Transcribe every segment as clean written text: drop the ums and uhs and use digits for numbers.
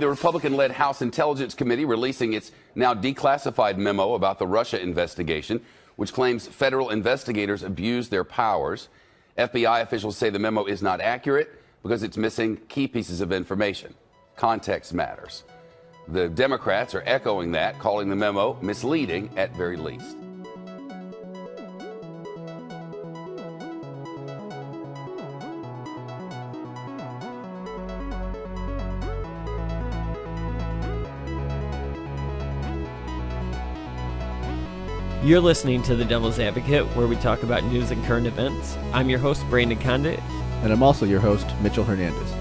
The Republican-led House Intelligence Committee releasing its now declassified memo about the Russia investigation, which claims federal investigators abused their powers. FBI officials say the memo is not accurate because it's missing key pieces of information. Context matters. The Democrats are echoing that, calling the memo misleading at very least. You're listening to The Devil's Advocate, where we talk about news and current events. I'm your host, Brandon Condict. And I'm also your host, Mitchell Hernandez.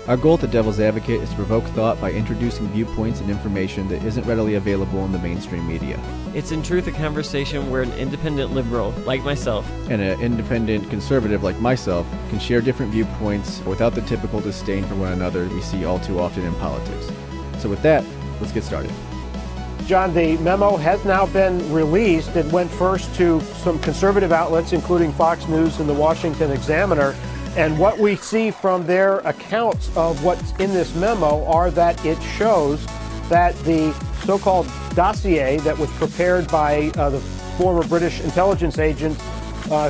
Our goal at The Devil's Advocate is to provoke thought by introducing viewpoints and information that isn't readily available in the mainstream media. It's in truth a conversation where an independent liberal, like myself, and an independent conservative, like myself, can share different viewpoints without the typical disdain for one another we see all too often in politics. So with that, let's get started. John, the memo has now been released. It went first to some conservative outlets, including Fox News and the Washington Examiner. And what we see from their accounts of what's in this memo are that it shows that the so-called dossier that was prepared by the former British intelligence agent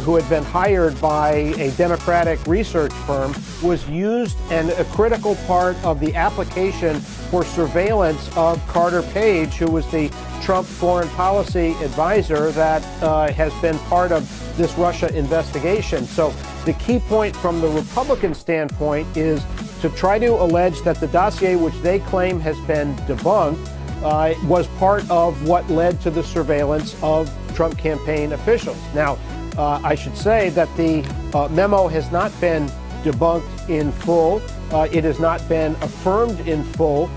who had been hired by a Democratic research firm was used, and a critical part of the application for surveillance of Carter Page, who was the Trump foreign policy advisor that has been part of this Russia investigation. So the key point from the Republican standpoint is to try to allege that the dossier, which they claim has been debunked, was part of what led to the surveillance of Trump campaign officials. Now, I should say that the memo has not been debunked in full. It has not been affirmed in full.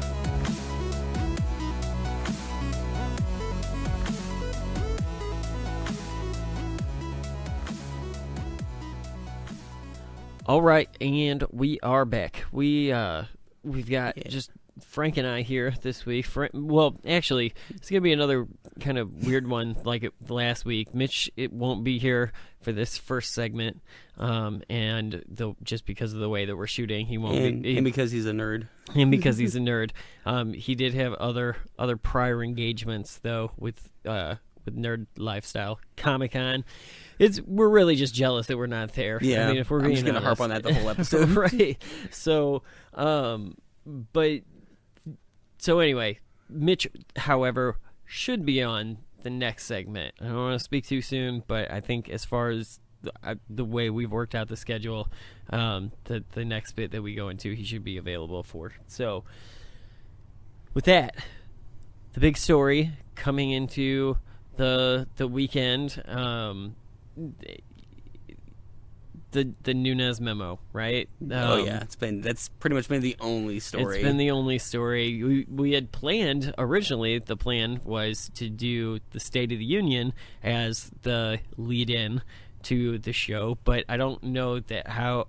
All right, and we are back. We've got just Frank and I here this week. Well, actually, it's going to be another kind of weird one like last week. Mitch, it won't be here for this first segment, and just because of the way that we're shooting, he won't be. And because he's a nerd. And because he's a nerd. He did have other prior engagements, though, with Nerd Lifestyle Comic-Con. We're really just jealous that we're not there. Yeah, I mean, if we're I'm just going to harp on that the whole episode. Right. So, So anyway, Mitch, however, should be on the next segment. I don't want to speak too soon, but I think as far as the way we've worked out the schedule, the next bit that we go into, he should be available for. So with that, the big story coming into the weekend, the Nunes memo, right? That's pretty much been the only story. It's been the only story. We had planned originally. The plan was to do the State of the Union as the lead-in to the show, but I don't know that how.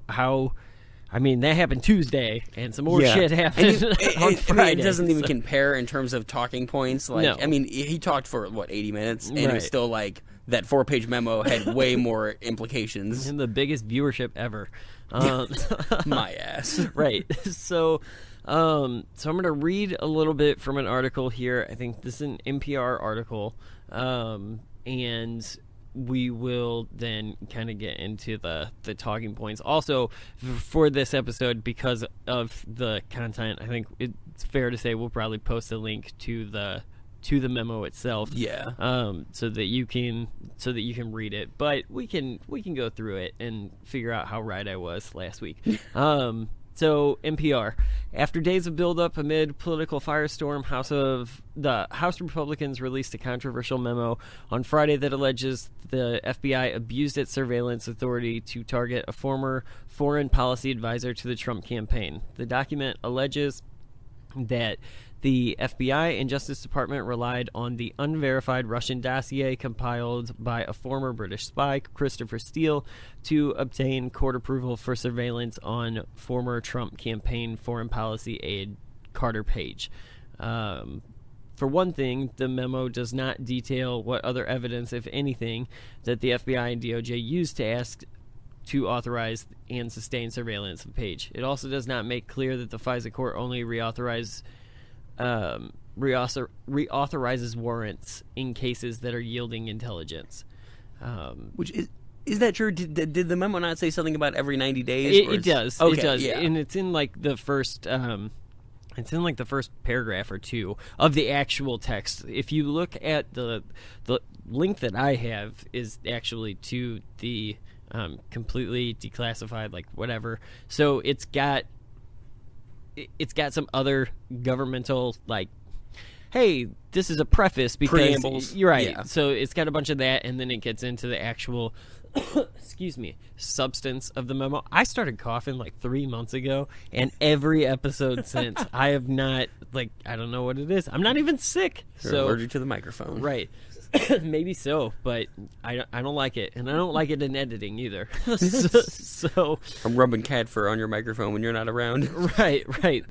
I mean, that happened Tuesday, and some more shit happened on Friday. It doesn't even compare in terms of talking points. No. I mean, he talked for 80 minutes, and right. It was still like that 4-page memo had way more implications. And the biggest viewership ever. My ass. Right. So I'm going to read a little bit from an article here. I think this is an NPR article, and we will then kind of get into the talking points. Also, for this episode, because of the content, I think it's fair to say we'll probably post a link to the memo itself. Yeah. So that you can read it. But we can go through it and figure out how right I was last week. So NPR, after days of buildup amid political firestorm, House Republicans released a controversial memo on Friday that alleges the FBI abused its surveillance authority to target a former foreign policy advisor to the Trump campaign. The document alleges that the FBI and Justice Department relied on the unverified Russian dossier compiled by a former British spy, Christopher Steele, to obtain court approval for surveillance on former Trump campaign foreign policy aide Carter Page. For one thing, the memo does not detail what other evidence, if anything, that the FBI and DOJ used to ask to authorize and sustain surveillance of Page. It also does not make clear that the FISA court only reauthorized reauthorizes warrants in cases that are yielding intelligence. Which is that true? Did the memo not say something about every 90 days? It does. Okay, it does, yeah. and it's in like the first. It's in like the first paragraph or two of the actual text. If you look at the link that I have is actually to the completely declassified, like whatever. So it's got some other governmental, like, hey, this is a preface because preambles. You're right. Yeah. So it's got a bunch of that, and then it gets into the actual excuse me, substance of the memo. I started coughing like 3 months ago, and every episode since I have not, like, I don't know what it is. I'm not even sick. You're so allergic to the microphone. Right. Maybe so, but I don't like it, and I don't like it in editing either. so I'm rubbing cat fur on your microphone when you're not around. Right.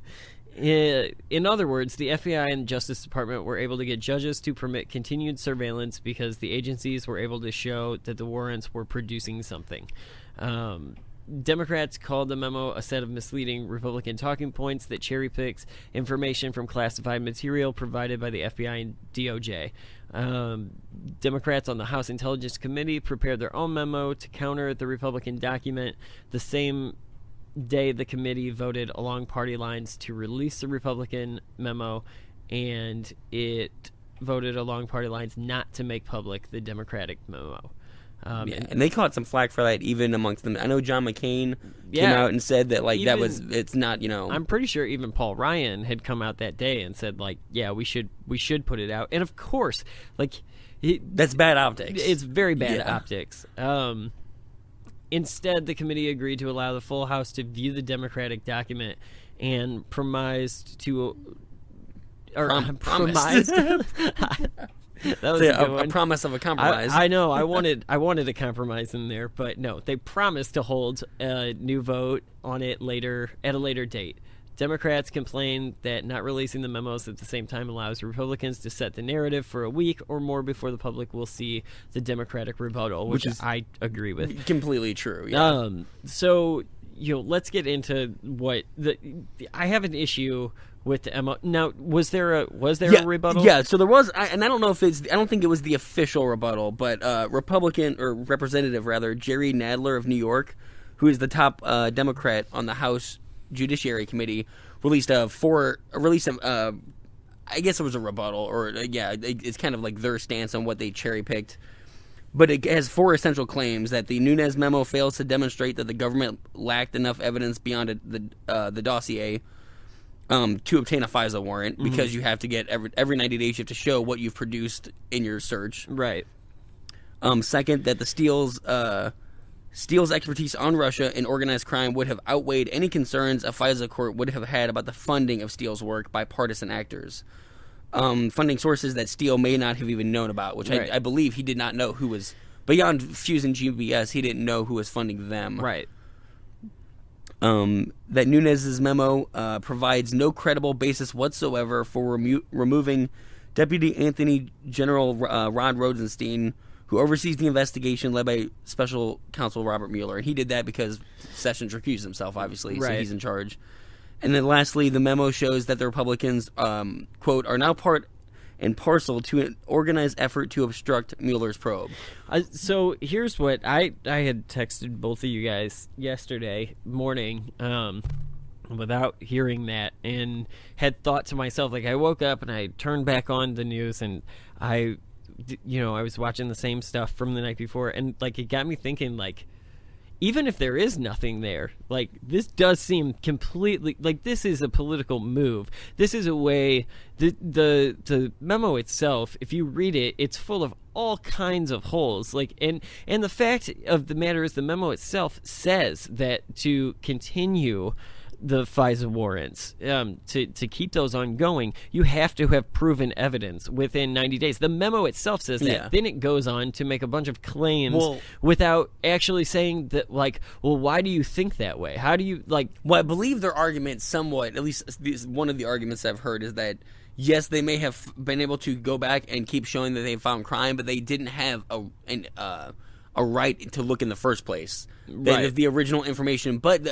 In other words, the FBI and Justice Department were able to get judges to permit continued surveillance because the agencies were able to show that the warrants were producing something. Democrats called the memo a set of misleading Republican talking points that cherry-picks information from classified material provided by the FBI and DOJ. Democrats on the House Intelligence Committee prepared their own memo to counter the Republican document. The same day, the committee voted along party lines to release the Republican memo, and it voted along party lines not to make public the Democratic memo. And they caught some flack for that even amongst them. I know John McCain came out and said that, like, it's not, I'm pretty sure even Paul Ryan had come out that day and said, like, yeah, we should put it out. And of course, like, that's bad optics. It's very bad optics. Instead, the committee agreed to allow the full House to view the Democratic document and promised. That was a promise of a compromise. I know. I wanted a compromise in there, but no. They promised to hold a new vote on it at a later date. Democrats complained that not releasing the memos at the same time allows Republicans to set the narrative for a week or more before the public will see the Democratic rebuttal, which I agree with. Completely true. Yeah. So, let's get into what I have an issue with the MO. Now, was there a rebuttal? Yeah, so there was, and I don't know if I don't think it was the official rebuttal, but Representative Jerry Nadler of New York, who is the top Democrat on the House Judiciary Committee, released I guess it was a rebuttal, or it's kind of like their stance on what they cherry picked. But it has 4 essential claims: that the Nunes memo fails to demonstrate that the government lacked enough evidence beyond the dossier to obtain a FISA warrant, because you have to get every 90 days you have to show what you've produced in your search. Right. Second, that the Steele's expertise on Russia and organized crime would have outweighed any concerns a FISA court would have had about the funding of Steele's work by partisan actors. Funding sources that Steele may not have even known about, which I believe he did not know who was, beyond Fuse and GBS, he didn't know who was funding them. Right. That Nunes' memo provides no credible basis whatsoever for removing Deputy Attorney General Rod Rosenstein, who oversees the investigation led by Special Counsel Robert Mueller. And he did that because Sessions recused himself, obviously, so he's in charge. And then lastly, the memo shows that the Republicans, quote, are now part and parcel to an organized effort to obstruct Mueller's probe. So here's what I had texted both of you guys yesterday morning without hearing that, and had thought to myself, like, I woke up and I turned back on the news, and I was watching the same stuff from the night before, and, like, it got me thinking, like, even if there is nothing there, like, this does seem completely, like, this is a political move. This is a way, the memo itself, if you read it, it's full of all kinds of holes. Like, and the fact of the matter is, the memo itself says that to continue the FISA warrants, to keep those ongoing, you have to have proven evidence within 90 days. The memo itself says that. Yeah. Then it goes on to make a bunch of claims without actually saying that, like, well, why do you think that way? How do you, like... Well, I believe their argument somewhat, at least one of the arguments I've heard, is that, yes, they may have been able to go back and keep showing that they found crime, but they didn't have a a right to look in the first place than if the original information. But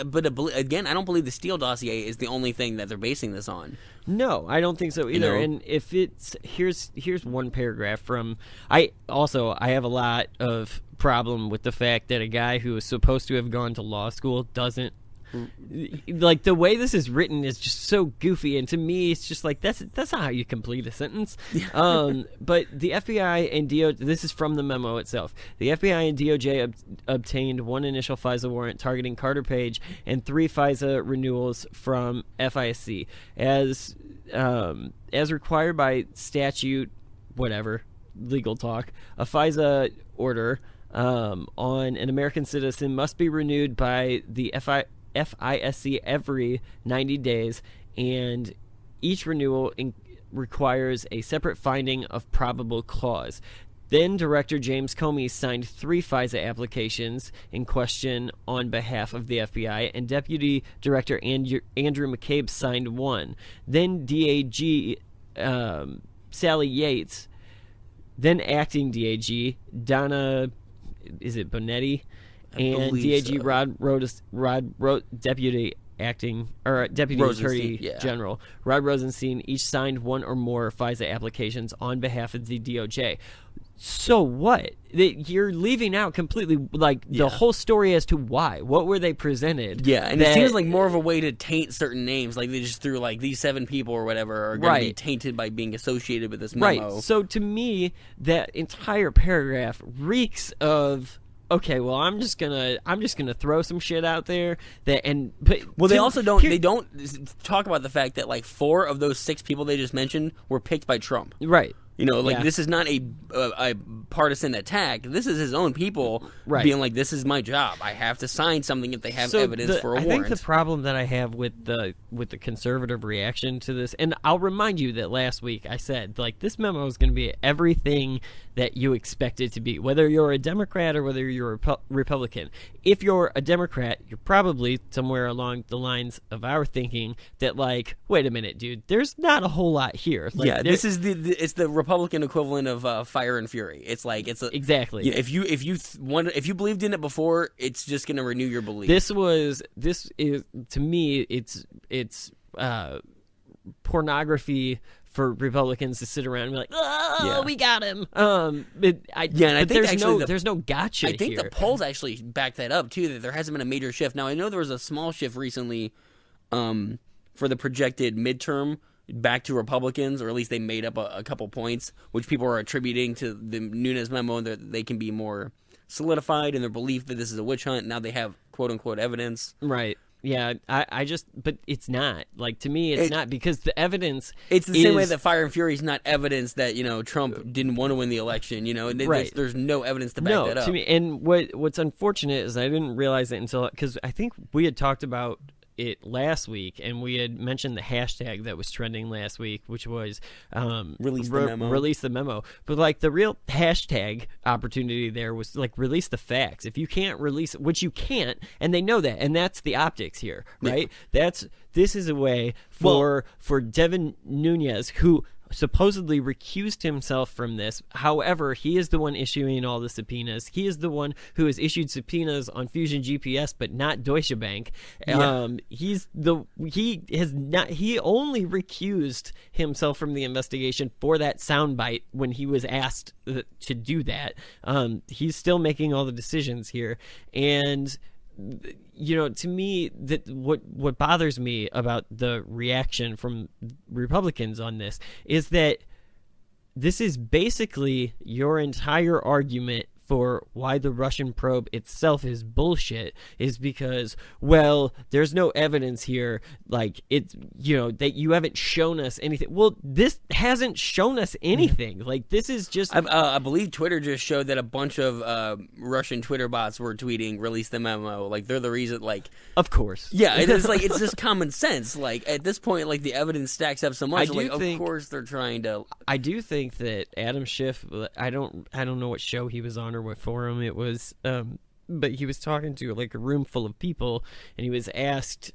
again, I don't believe the Steele dossier is the only thing that they're basing this on. No, I don't think so either. And if it's here's one paragraph from I have a lot of problem with the fact that a guy who is supposed to have gone to law school doesn't. Like, the way this is written is just so goofy, and to me it's just like that's not how you complete a sentence. But the FBI and DOJ, this is from the memo itself, the FBI and DOJ obtained one initial FISA warrant targeting Carter Page and 3 FISA renewals from FISC as required by statute, whatever legal talk. A FISA order on an American citizen must be renewed by the FISC every 90 days, and each renewal requires a separate finding of probable cause. Then Director James Comey signed 3 FISA applications in question on behalf of the FBI, and Deputy Director Andrew McCabe signed 1. Then DAG Sally Yates, then acting DAG Donna, is it Bonetti? And DAG so. Deputy Attorney General Rod Rosenstein each signed 1 or more FISA applications on behalf of the DOJ. So what? You're leaving out completely the whole story as to why. What were they presented? Yeah, and it seems like more of a way to taint certain names. Like they just threw these 7 people or whatever are going to be tainted by being associated with this memo. Right. So to me, that entire paragraph reeks of. Okay, well, I'm just gonna throw some shit out there they also don't talk about the fact that 4 of those 6 people they just mentioned were picked by Trump. Right. This is not a partisan attack. This is his own people being like, this is my job. I have to sign something if they have evidence for a warrant. I think the problem that I have with the conservative reaction to this, and I'll remind you that last week I said, this memo is going to be everything that you expect it to be, whether you're a Democrat or whether you're a Republican. If you're a Democrat, you're probably somewhere along the lines of our thinking that, wait a minute, dude, there's not a whole lot here. This is it's the Republican equivalent of Fire and Fury. Exactly. If you believed in it before, it's just going to renew your belief. This is to me, it's pornography for Republicans to sit around and be like, "Oh, we got him." I think there's no gotcha. I think here. the polls actually back that up too. That there hasn't been a major shift. Now I know there was a small shift recently, for the projected midterm back to Republicans, or at least they made up a couple points, which people are attributing to the Nunes memo, and that they can be more solidified in their belief that this is a witch hunt. Now they have quote unquote evidence. Right. Yeah, but it's not. To me, it's not, because the evidence It's the same way that Fire and Fury is not evidence that, Trump didn't want to win the election, there's no evidence to back that up. To me, and what's unfortunate is I didn't realize it until, because I think we had talked about it last week, and we had mentioned the hashtag that was trending last week, which was release the memo. But the real hashtag opportunity there was release the facts. If you can't release, which you can't, and they know that, and that's the optics here, right? Yeah. This is a way for Devin Nunes, who supposedly recused himself from this. However, he is the one issuing all the subpoenas. He is the one who has issued subpoenas on Fusion GPS, but not Deutsche Bank. Yeah. He only recused himself from the investigation for that soundbite when he was asked to do that. He's still making all the decisions here, and to me, that what bothers me about the reaction from Republicans on this is that this is basically your entire argument for why the Russian probe itself is bullshit, is because, well, there's no evidence here, that you haven't shown us anything. Well, this hasn't shown us anything. This is just... I believe Twitter just showed that a bunch of Russian Twitter bots were tweeting, release the memo. They're the reason, Of course. Yeah, it's just common sense. At this point, the evidence stacks up so much. Of course they're trying to... I do think that Adam Schiff, I don't know what show he was on or what forum it was, but he was talking to a room full of people, and he was asked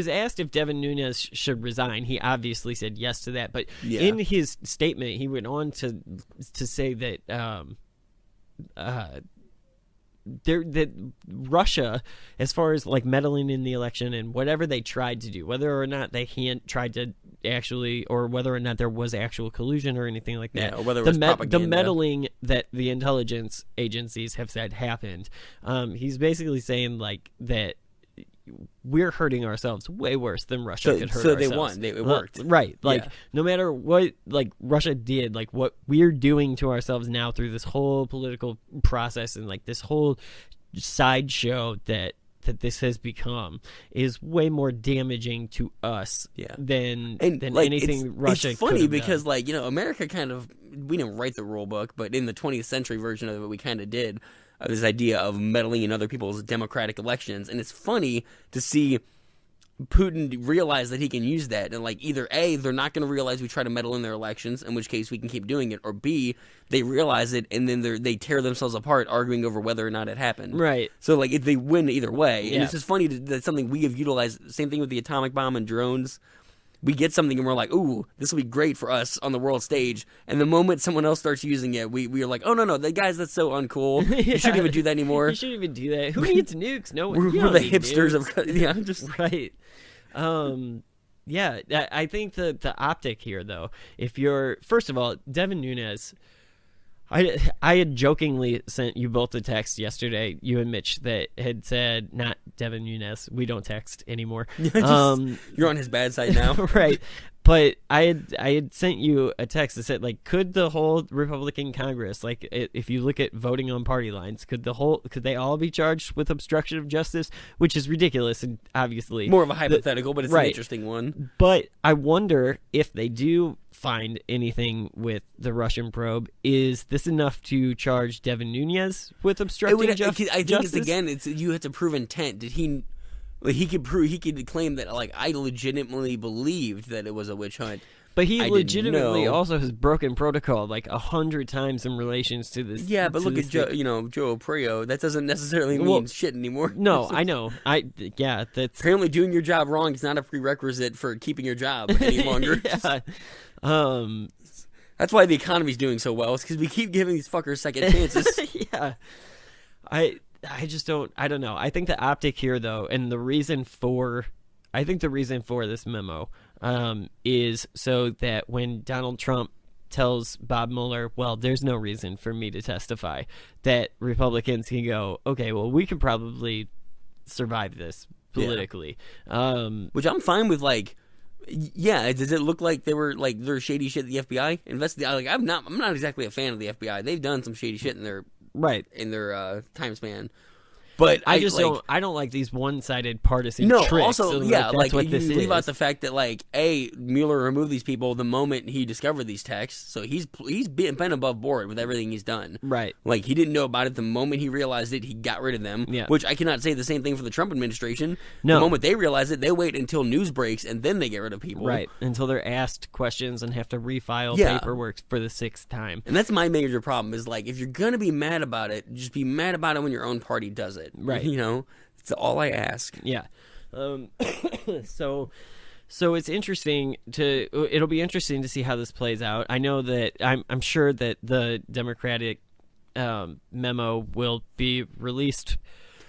asked if Devin Nunes should resign. He obviously said yes to that, but Yeah. in his statement, he went on to say that that Russia, as far as like meddling in the election and whatever they tried to do, whether or not they tried to actually, or whether or not there was actual collusion or anything like that, or whether it was propaganda. the meddling that the intelligence agencies have said happened. He's basically saying like that we're hurting ourselves way worse than Russia could hurt ourselves. So they won. It worked. Right. Like, Yeah. no matter what, like, Russia did, like, what we're doing to ourselves now through this whole political process and, like, this whole sideshow that this has become is way more damaging to us than like, anything Russia It's funny could have because, done. like, America kind of, we didn't write the rule book, but in the 20th century version of it, we kind of did. This idea of meddling in other people's democratic elections. And it's funny to see Putin realize that he can use that. And, like, either A, they're not going to realize we try to meddle in their elections, in which case we can keep doing it, or B, they realize it and then they tear themselves apart arguing over whether or not it happened. Right. So, like, if they win either way. And Yeah. it's just funny that's something we have utilized. Same thing with the atomic bomb and drones. We get something and we're like, ooh, this will be great for us on the world stage. And the moment someone else starts using it, we are like, oh, no, guys, that's so uncool. You shouldn't even do that anymore. You shouldn't even do that. Who needs nukes? No one. We're You the don't need hipsters nukes. of... Yeah, I'm just... Right. Yeah, I think the optic here, though, if you're... First of all, Devin Nunes... I had jokingly sent you both a text yesterday, you and Mitch, that had said, not Devin Nunes, we don't text anymore. You're on his bad side now. Right. But I had sent you a text that said, like, could the whole Republican Congress, like, if you look at voting on party lines, could they all be charged with obstruction of justice, which is ridiculous and obviously More of a hypothetical, but it's an interesting one. But I wonder if they do find anything with the Russian probe, is this enough to charge Devin Nunes with obstructing justice? I think it's you have to prove intent. Did he? Like, he could claim that, like, I legitimately believed that it was a witch hunt. But he I legitimately didn't know. also has broken protocol like 100 times in relations to this. Yeah, but look at Joe Oprio. That doesn't necessarily mean shit anymore. No, I know. That's Apparently doing your job wrong is not a prerequisite for keeping your job any longer. yeah. That's why the economy's doing so well. It's because we keep giving these fuckers second chances. Yeah. I just don't know. I think the optic here, though, and the reason for this memo is so that when Donald Trump tells Bob Mueller, well, there's no reason for me to testify, that Republicans can go, okay, well, we can probably survive this politically. Which I'm fine with, like, yeah, does it look like they were, like, there's shady shit the FBI invested? Like, I'm not exactly a fan of the FBI. They've done some shady shit in their time span. But I don't like these one-sided partisan tricks. Also, so, yeah, that's what you this leave is. out the fact that, like, Mueller removed these people the moment he discovered these texts, so he's been above board with everything he's done. Right. Like, he didn't know about it the moment he realized it. He got rid of them. Yeah. Which I cannot say the same thing for the Trump administration. No. The moment they realize it, they wait until news breaks and then they get rid of people. Right, until they're asked questions and have to refile Yeah. paperwork for the 6th time. And that's my major problem is, like, if you're going to be mad about it, just be mad about it when your own party does it. Right. You know? That's all I ask. Yeah. So it's interesting it'll be interesting to see how this plays out. I know that I'm sure that the Democratic memo will be released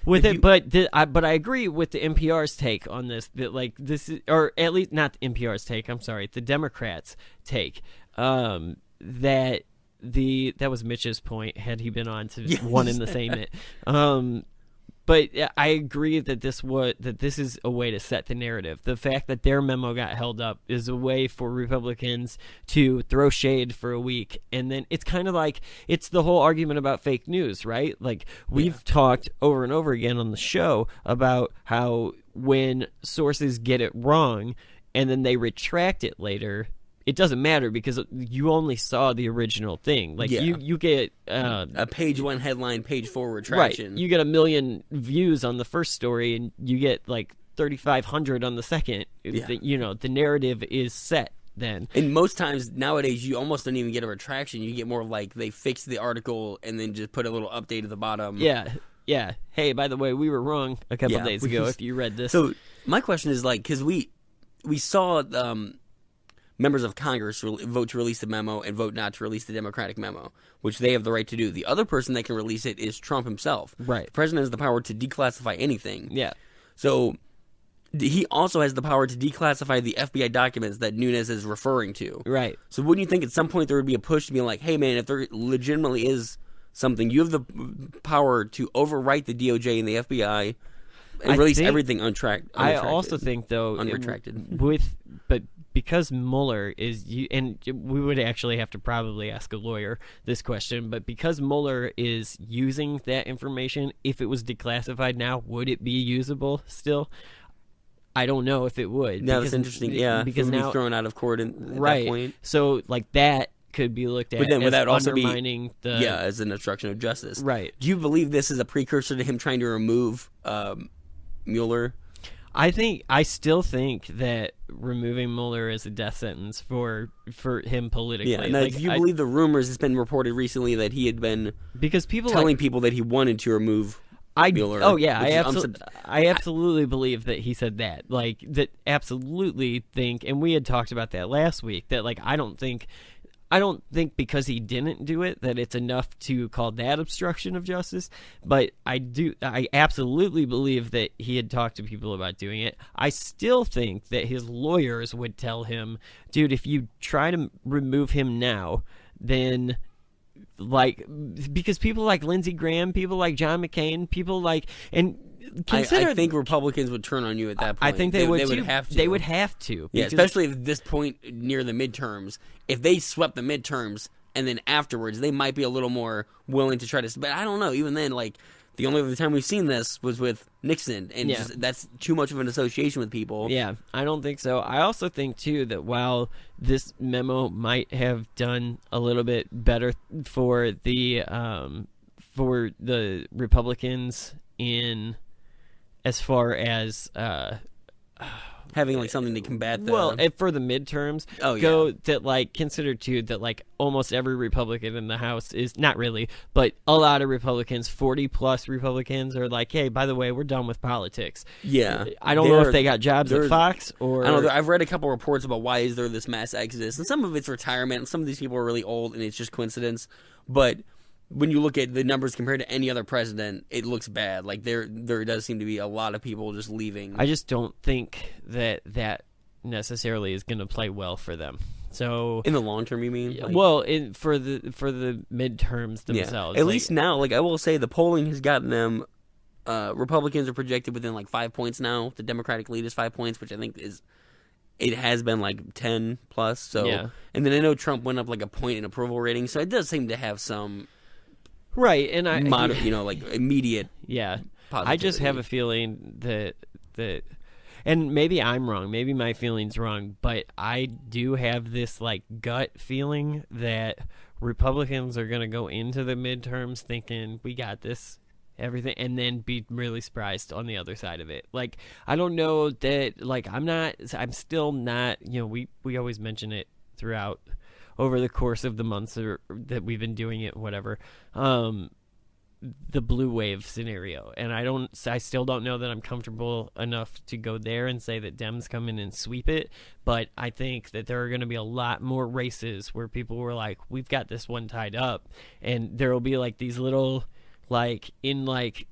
with it, but I agree with the NPR's take on this, that, like, this is, or at least not the NPR's take, I'm sorry, the Democrats' take, that was Mitch's point, had he been on to one in the same it. But I agree that this is a way to set the narrative. The fact that their memo got held up is a way for Republicans to throw shade for a week. And then it's kind of like, it's the whole argument about fake news, right? Like, we've talked over and over again on the show about how when sources get it wrong and then they retract it later, it doesn't matter because you only saw the original thing. Like, you get a page one headline, page four retraction. Right. You get 1 million views on the first story, and you get like 3,500 on the second. Yeah. The narrative is set then. And most times nowadays, you almost don't even get a retraction. You get more like they fix the article and then just put a little update at the bottom. Yeah. yeah, hey, by the way, we were wrong a couple days ago if you read this. So my question is, like, because we saw members of Congress vote to release the memo and vote not to release the Democratic memo, which they have the right to do. The other person that can release it is Trump himself. Right. The president has the power to declassify anything. Yeah. So he also has the power to declassify the FBI documents that Nunes is referring to. Right. So wouldn't you think at some point there would be a push to be like, hey, man, if there legitimately is something, you have the power to overwrite the DOJ and the FBI and release everything unretracted. I also think, though, unretracted. But because Mueller is, and we would actually have to probably ask a lawyer this question, but because Mueller is using that information, if it was declassified now, would it be usable still? I don't know if it would. No, that's interesting. Yeah, because now now thrown out of court at that point. So like that could be looked at, but then would as that also undermining be as an obstruction of justice? Right. Do you believe this is a precursor to him trying to remove Mueller? I still think that removing Mueller is a death sentence for him politically. Yeah. Now, if you believe the rumors, it's been reported recently that he had been because people telling people that he wanted to remove Mueller. Oh yeah, I absolutely believe that he said that. Like that, absolutely think, and we had talked about that last week. That like I don't think because he didn't do it that it's enough to call that obstruction of justice. But I absolutely believe that he had talked to people about doing it. I still think that his lawyers would tell him, dude, if you try to remove him now, then like because people like Lindsey Graham, people like John McCain, people like and consider. I think Republicans would turn on you at that point. I think they would have to. They would have to. Yeah, especially at this point near the midterms. If they swept the midterms and then afterwards, they might be a little more willing to try to. But I don't know. Even then, like the only other time we've seen this was with Nixon, and that's too much of an association with people. Yeah, I don't think so. I also think too that while this memo might have done a little bit better for the Republicans in as far as having like something to combat the for the midterms. That like consider too that like almost every Republican in the House is not really, but a lot of Republicans, 40+ Republicans are like, hey, by the way, we're done with politics. Yeah, I don't know if they got jobs at Fox or I don't know. I've read a couple reports about why is there this mass exodus, and some of it's retirement, and some of these people are really old, and it's just coincidence. But when you look at the numbers compared to any other president, it looks bad. Like there does seem to be a lot of people just leaving. I just don't think that necessarily is going to play well for them. So in the long term, you mean? For the midterms themselves. At least now, like I will say, the polling has gotten them. Republicans are projected within like 5 points now. The Democratic lead is 5 points, which I think it has been like 10 plus. So and then I know Trump went up like a point in approval rating, so it does seem to have some. Right, and like immediate. Yeah, I just have a feeling that, and maybe I'm wrong. Maybe my feeling's wrong, but I do have this like gut feeling that Republicans are going to go into the midterms thinking we got this, everything, and then be really surprised on the other side of it. Like I don't know that. Like I'm still not. We always mention it throughout. Over the course of the months that we've been doing it, whatever, the blue wave scenario, and I still don't know that I'm comfortable enough to go there and say that Dems come in and sweep it. But I think that there are going to be a lot more races where people were like, "We've got this one tied up," and there will be like these little, like in like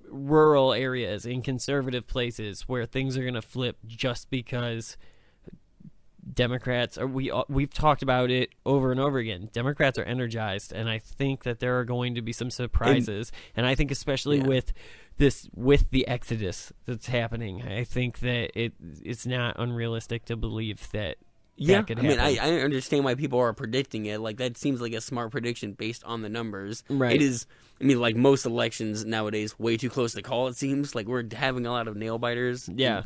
rural areas in conservative places where things are going to flip just because. Democrats are we've talked about it over and over again. Democrats are energized, and I think that there are going to be some surprises. And I think especially with the exodus that's happening, I think that it's not unrealistic to believe that could happen. I understand why people are predicting it. Like that seems like a smart prediction based on the numbers. Right. It is. I mean, like most elections nowadays, way too close to call. It seems like we're having a lot of nail biters. Yeah.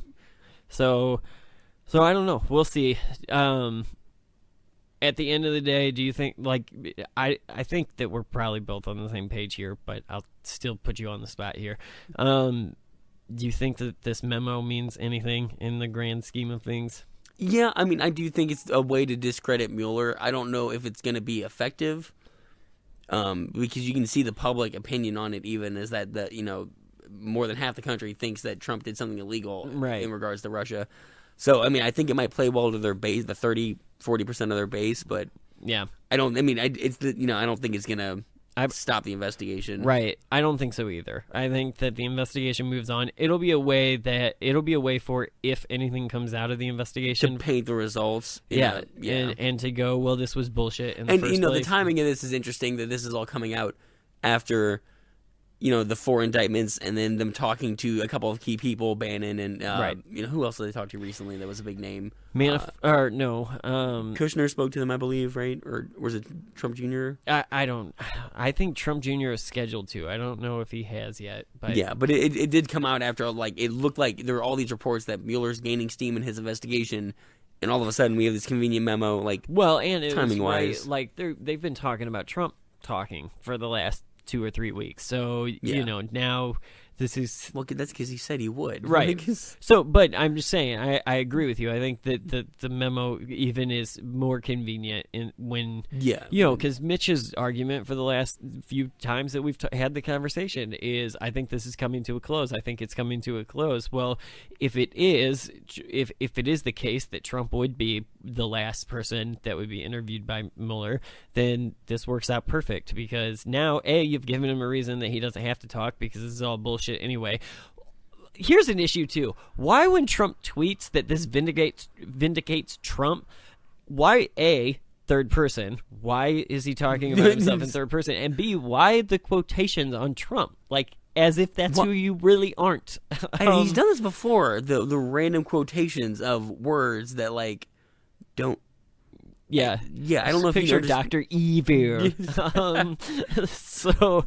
So I don't know. We'll see. At the end of the day, do you think like I think that we're probably both on the same page here, but I'll still put you on the spot here. Do you think that this memo means anything in the grand scheme of things? Yeah, I mean, I do think it's a way to discredit Mueller. I don't know if it's going to be effective. because you can see the public opinion on it even is that more than half the country thinks that Trump did something illegal in regards to Russia. So, I mean, I think it might play well to their base, the 30-40% of their base, but yeah, I don't think it's going to stop the investigation. Right. I don't think so either. I think that the investigation moves on. It'll be a way for, if anything comes out of the investigation, to paint the results. And to go, well, this was bullshit in the first place. The timing of this is interesting, that this is all coming out after the 4 indictments, and then them talking to a couple of key people, Bannon and who else did they talk to recently that was a big name? Kushner spoke to them, I believe, right? Or was it Trump Jr.? I think Trump Jr. is scheduled to. I don't know if he has yet. But yeah, but it did come out after, it looked like there were all these reports that Mueller's gaining steam in his investigation, and all of a sudden we have this convenient memo, and timing-wise. They've been talking about Trump talking for the last 2 or 3 weeks. So, now this is... Well, that's because he said he would. Right. So, but I'm just saying, I agree with you. I think that the memo even is more convenient when... Yeah. Because Mitch's argument for the last few times that we've had the conversation is, I think this is coming to a close. I think it's coming to a close. Well, if it is the case that Trump would be the last person that would be interviewed by Mueller, then this works out perfect, because now, you've given him a reason that he doesn't have to talk, because this is all bullshit anyway. Here's an issue too. Why, when Trump tweets that this vindicates Trump, why third person? Why is he talking about himself in third person? And B, why the quotations on Trump? As if that's who you really aren't. He's done this before. The random quotations of words that don't. Yeah. I don't know if you picture Dr. Evil. So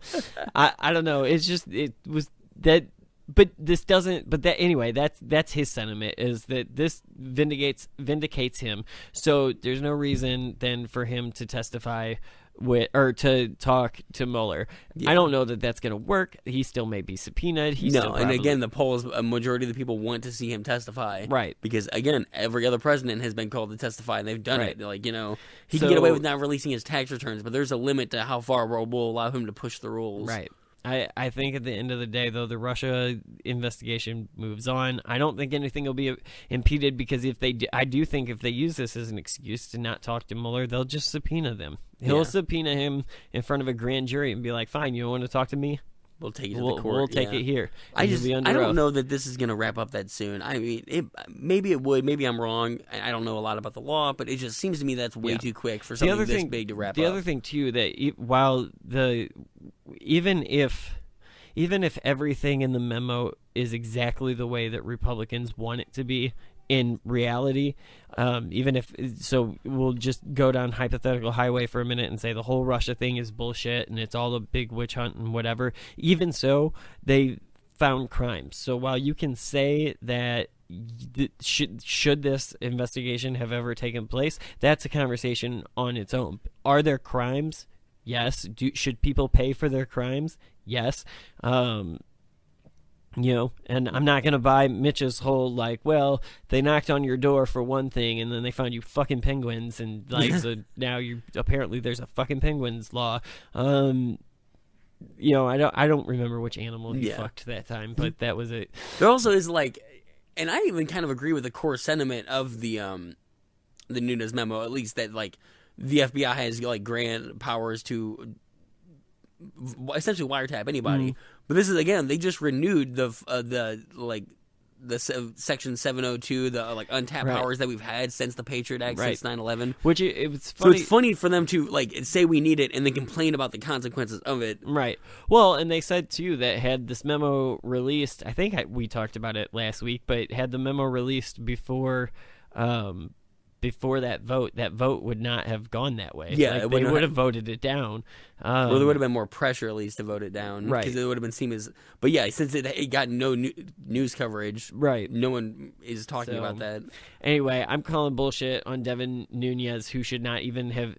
I don't know. It's just, it was that, but this doesn't. But that anyway. That's his sentiment, is that this vindicates him. So there's no reason then for him to testify or to talk to Mueller. I don't know that that's going to work. He still may be subpoenaed. And again, the polls, a majority of the people want to see him testify. Right. Because, again, every other president has been called to testify, and they've done it. He can get away with not releasing his tax returns, but there's a limit to how far we'll allow him to push the rules. Right. I think at the end of the day, though, the Russia investigation moves on. I don't think anything will be impeded, because I do think if they use this as an excuse to not talk to Mueller, they'll just subpoena them. He'll subpoena him in front of a grand jury and be like, fine, you don't want to talk to me? We'll take it to the court. We'll take it here. I don't know that this is going to wrap up that soon. I mean, maybe it would. Maybe I'm wrong. I don't know a lot about the law, but it just seems to me that's way too quick for something this big to wrap up. The other thing, too, that even if everything in the memo is exactly the way that Republicans want it to be, in reality, so we'll just go down hypothetical highway for a minute and say the whole Russia thing is bullshit and it's all a big witch hunt and whatever. Even so, they found crimes. So while you can say that should this investigation have ever taken place, that's a conversation on its own. Are there crimes? Yes. Should people pay for their crimes? Yes. And I'm not going to buy Mitch's whole, well, they knocked on your door for one thing and then they found you fucking penguins, and so now apparently there's a fucking penguins law. I don't remember which animal he fucked that time, but that was it. There also is and I even kind of agree with the core sentiment of the Nunes memo, at least, that the FBI has grand powers to essentially wiretap anybody. But this is, again, they just renewed the Section 702, the untapped powers that we've had since the Patriot Act, since 9/11. Which it's funny. So it's funny for them to say we need it and then complain about the consequences of it. Right. Well, and they said too that had this memo released, I think we talked about it last week, but had the memo released before that vote would not have gone that way. Yeah, they would have voted it down. Well, there would have been more pressure, at least, to vote it down. Right. Because it would have been seen as... But yeah, since it got no news coverage, right, no one is talking about that. Anyway, I'm calling bullshit on Devin Nunes, who should not even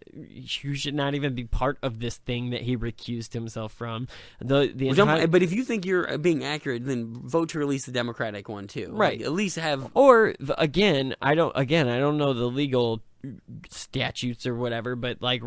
be part of this thing that he recused himself from. But if you think you're being accurate, then vote to release the Democratic one, too. Right. At least have... Or, again, I don't know the legal statutes or whatever, but like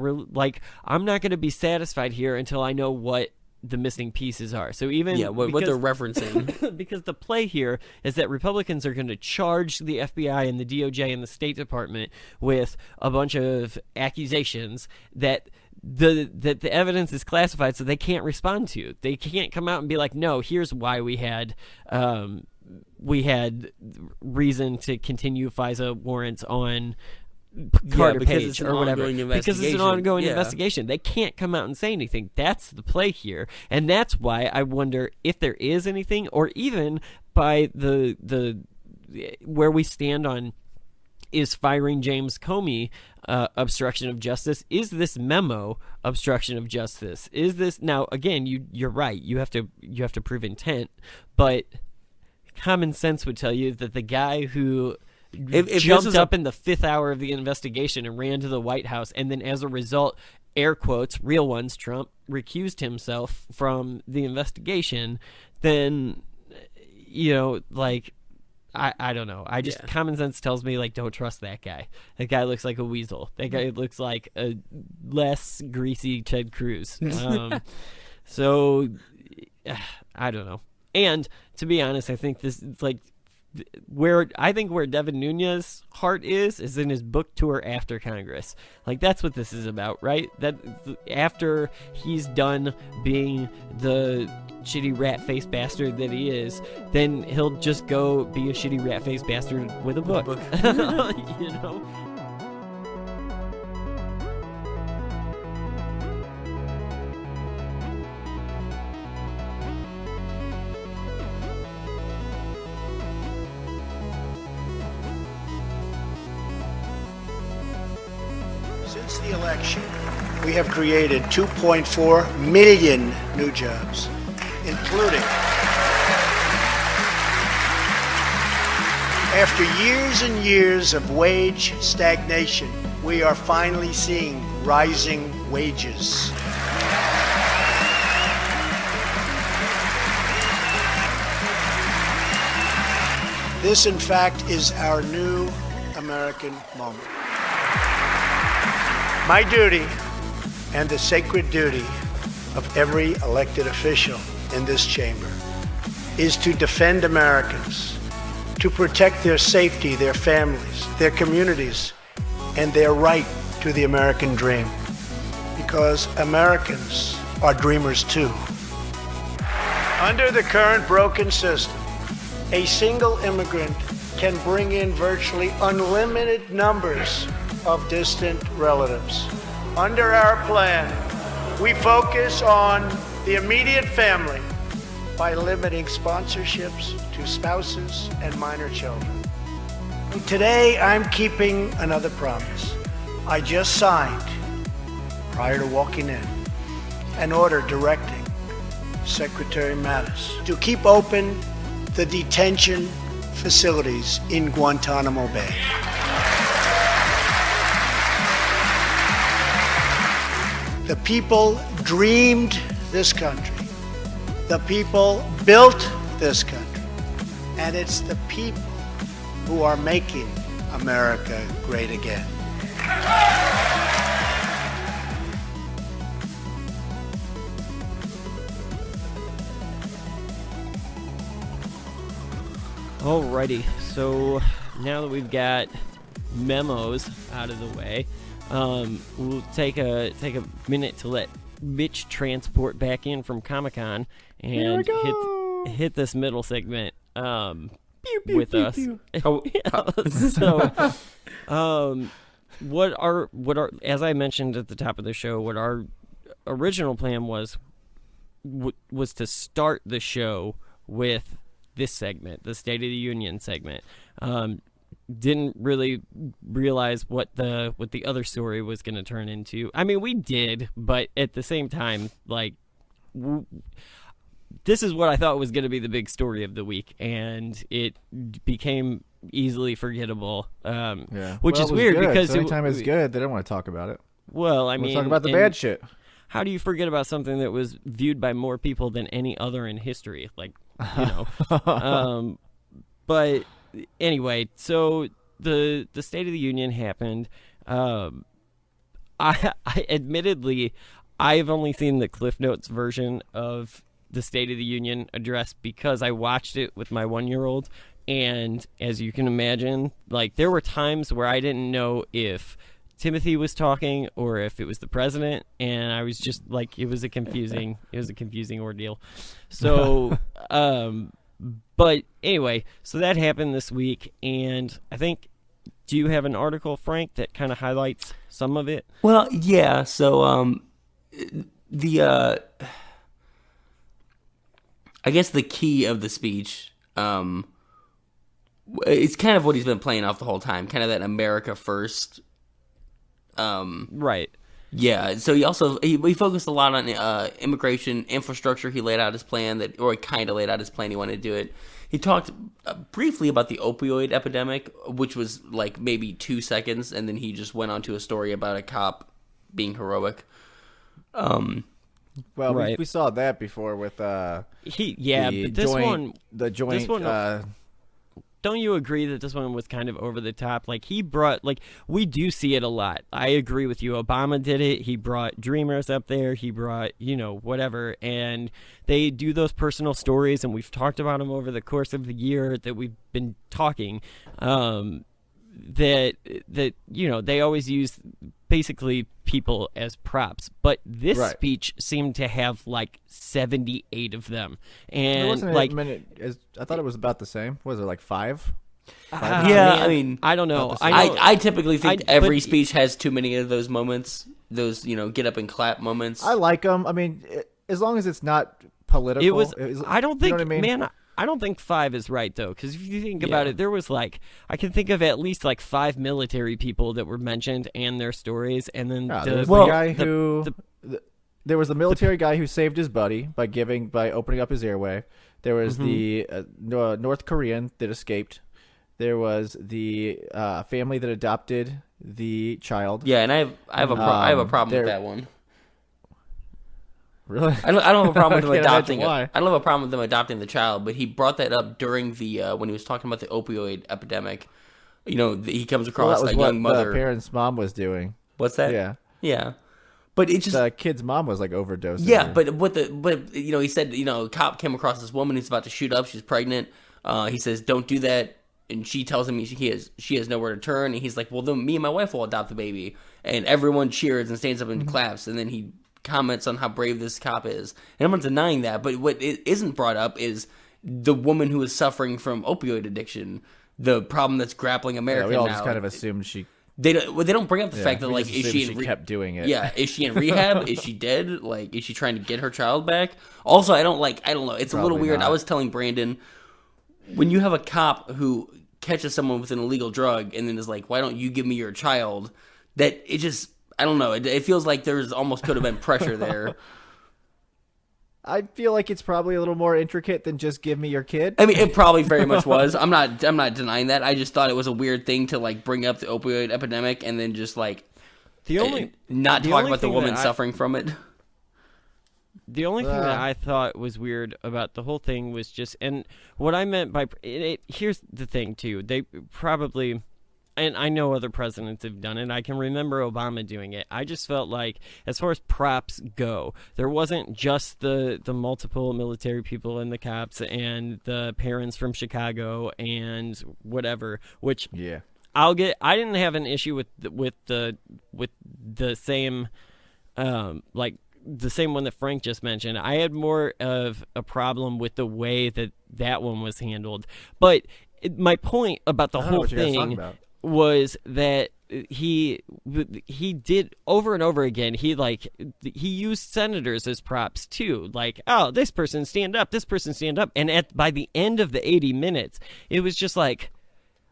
I'm not going to be satisfied here until I know what the missing pieces are. So even what they're referencing, because the play here is that Republicans are going to charge the FBI and the DOJ and the State Department with a bunch of accusations that the evidence is classified, so they can't respond to. They can't come out and be like, no, here's why we had reason to continue FISA warrants on Carter Page or whatever, because it's an ongoing investigation. They can't come out and say anything. That's the play here, and that's why I wonder if there is anything, or even by the where we stand on, is firing James Comey obstruction of justice? Is this memo obstruction of justice? Is this, now again, you're right, you have to prove intent, but common sense would tell you that the guy who if jumped up in the 5th hour of the investigation and ran to the White House, and then as a result, air quotes, real ones, Trump, recused himself from the investigation, then, like, I don't know. Common sense tells me, like, don't trust that guy. That guy looks like a weasel. That guy looks like a less greasy Ted Cruz. So, I don't know. And, to be honest, I think this is, like, where Devin Nunes' heart is in his book tour after Congress. Like, that's what this is about, right? That after he's done being the shitty rat-faced bastard that he is, then he'll just go be a shitty rat-faced bastard with a book. You know? Since the election, we have created 2.4 million new jobs, including, after years and years of wage stagnation, we are finally seeing rising wages. This, in fact, is our new American moment. My duty, and the sacred duty of every elected official in this chamber, is to defend Americans, to protect their safety, their families, their communities, and their right to the American dream. Because Americans are dreamers too. Under the current broken system, a single immigrant can bring in virtually unlimited numbers of distant relatives. Under our plan, we focus on the immediate family by limiting sponsorships to spouses and minor children. Today, I'm keeping another promise. I just signed, prior to walking in, an order directing Secretary Mattis to keep open the detention facilities in Guantanamo Bay. The people dreamed this country. The people built this country. And it's the people who are making America great again. Alrighty, so now that we've got memos out of the way, we'll take a minute to let Mitch transport back in from Comic-Con and hit this middle segment with us. So, what our as I mentioned at the top of the show, what our original plan was to start the show with this segment, the State of the Union segment. Didn't really realize what the other story was going to turn into. I mean, we did, but at the same time, like, this is what I thought was going to be the big story of the week, and it became easily forgettable. Which is weird because every time it's good, they don't want to talk about it. Well, I mean, talk about the bad shit. How do you forget about something that was viewed by more people than any other in history? Like, you know. But anyway, so the State of the Union happened. I admittedly, I've only seen the Cliff Notes version of the State of the Union address because I watched it with my 1-year-old, and as you can imagine, like there were times where I didn't know if Timothy was talking or if it was the president, and I was just like, it was a confusing ordeal. So, but anyway, so that happened this week, and I think, do you have an article, Frank, that kind of highlights some of it? Well, yeah. So, I guess the key of the speech, it's kind of what he's been playing off the whole time, kind of that America first. Right. Yeah. So he focused a lot on immigration, infrastructure. He laid out his plan he kind of laid out his plan. He wanted to do it. He talked briefly about the opioid epidemic, which was like maybe 2 seconds, and then he just went on to a story about a cop being heroic. Well, right. we saw that before with but this one. Don't you agree that this one was kind of over the top? Like he brought, like we do see it a lot. I agree with you. Obama did it. He brought Dreamers up there. He brought, whatever. And they do those personal stories, and we've talked about them over the course of the year that we've been talking. That they always use basically people as props, but this speech seemed to have like 78 of them, and I thought it was about the same. Was it like 5? I mean, I don't know. I typically think every speech has too many of those moments, those get up and clap moments. I like them. I mean, as long as it's not political. I don't think, you know what I mean? man. I don't think 5 is right, though, because if you think about it, there was I can think of at least 5 military people that were mentioned and their stories, and then there was the military guy who saved his buddy by opening up his airway. There was the North Korean that escaped. There was the family that adopted the child. Yeah, and I have a problem with that one. Really? I don't have a problem with them adopting it. Why. I don't have a problem with them adopting the child, but he brought that up during the when he was talking about the opioid epidemic. He comes across that young mother. The parent's mom was doing. What's that? Yeah. But it just the kid's mom was overdosing. Yeah, but he said a cop came across this woman who's about to shoot up. She's pregnant. He says, "Don't do that," and she tells him she has nowhere to turn. And he's like, "Well, then me and my wife will adopt the baby." And everyone cheers and stands up and claps. And then he comments on how brave this cop is, and I'm not denying that, but what isn't brought up is the woman who is suffering from opioid addiction, the problem that's grappling America. We all now. just kind of assumed they don't bring up the fact that is she kept doing it. Yeah, is she in rehab? Is she dead? Is she trying to get her child back? Also, I don't know. It's probably a little weird. Not. I was telling Brandon, when you have a cop who catches someone with an illegal drug and then is like, "Why don't you give me your child?" That it just. I don't know. It feels like there's almost could have been pressure there. I feel like it's probably a little more intricate than just give me your kid. I mean, it probably very much was. I'm not denying that. I just thought it was a weird thing to bring up the opioid epidemic and then just not talk about the woman suffering from it. The only thing that I thought was weird about the whole thing was just, and what I meant by here's the thing too. They probably. And I know other presidents have done it. I can remember Obama doing it. I just felt like, as far as props go, there wasn't just the multiple military people and the cops and the parents from Chicago and whatever. Which I didn't have an issue with the same the same one that Frank just mentioned. I had more of a problem with the way that one was handled. But my point about the whole thing was that he did over and over again. He used senators as props too. This person stand up, and by the end of the 80 minutes, it was just like,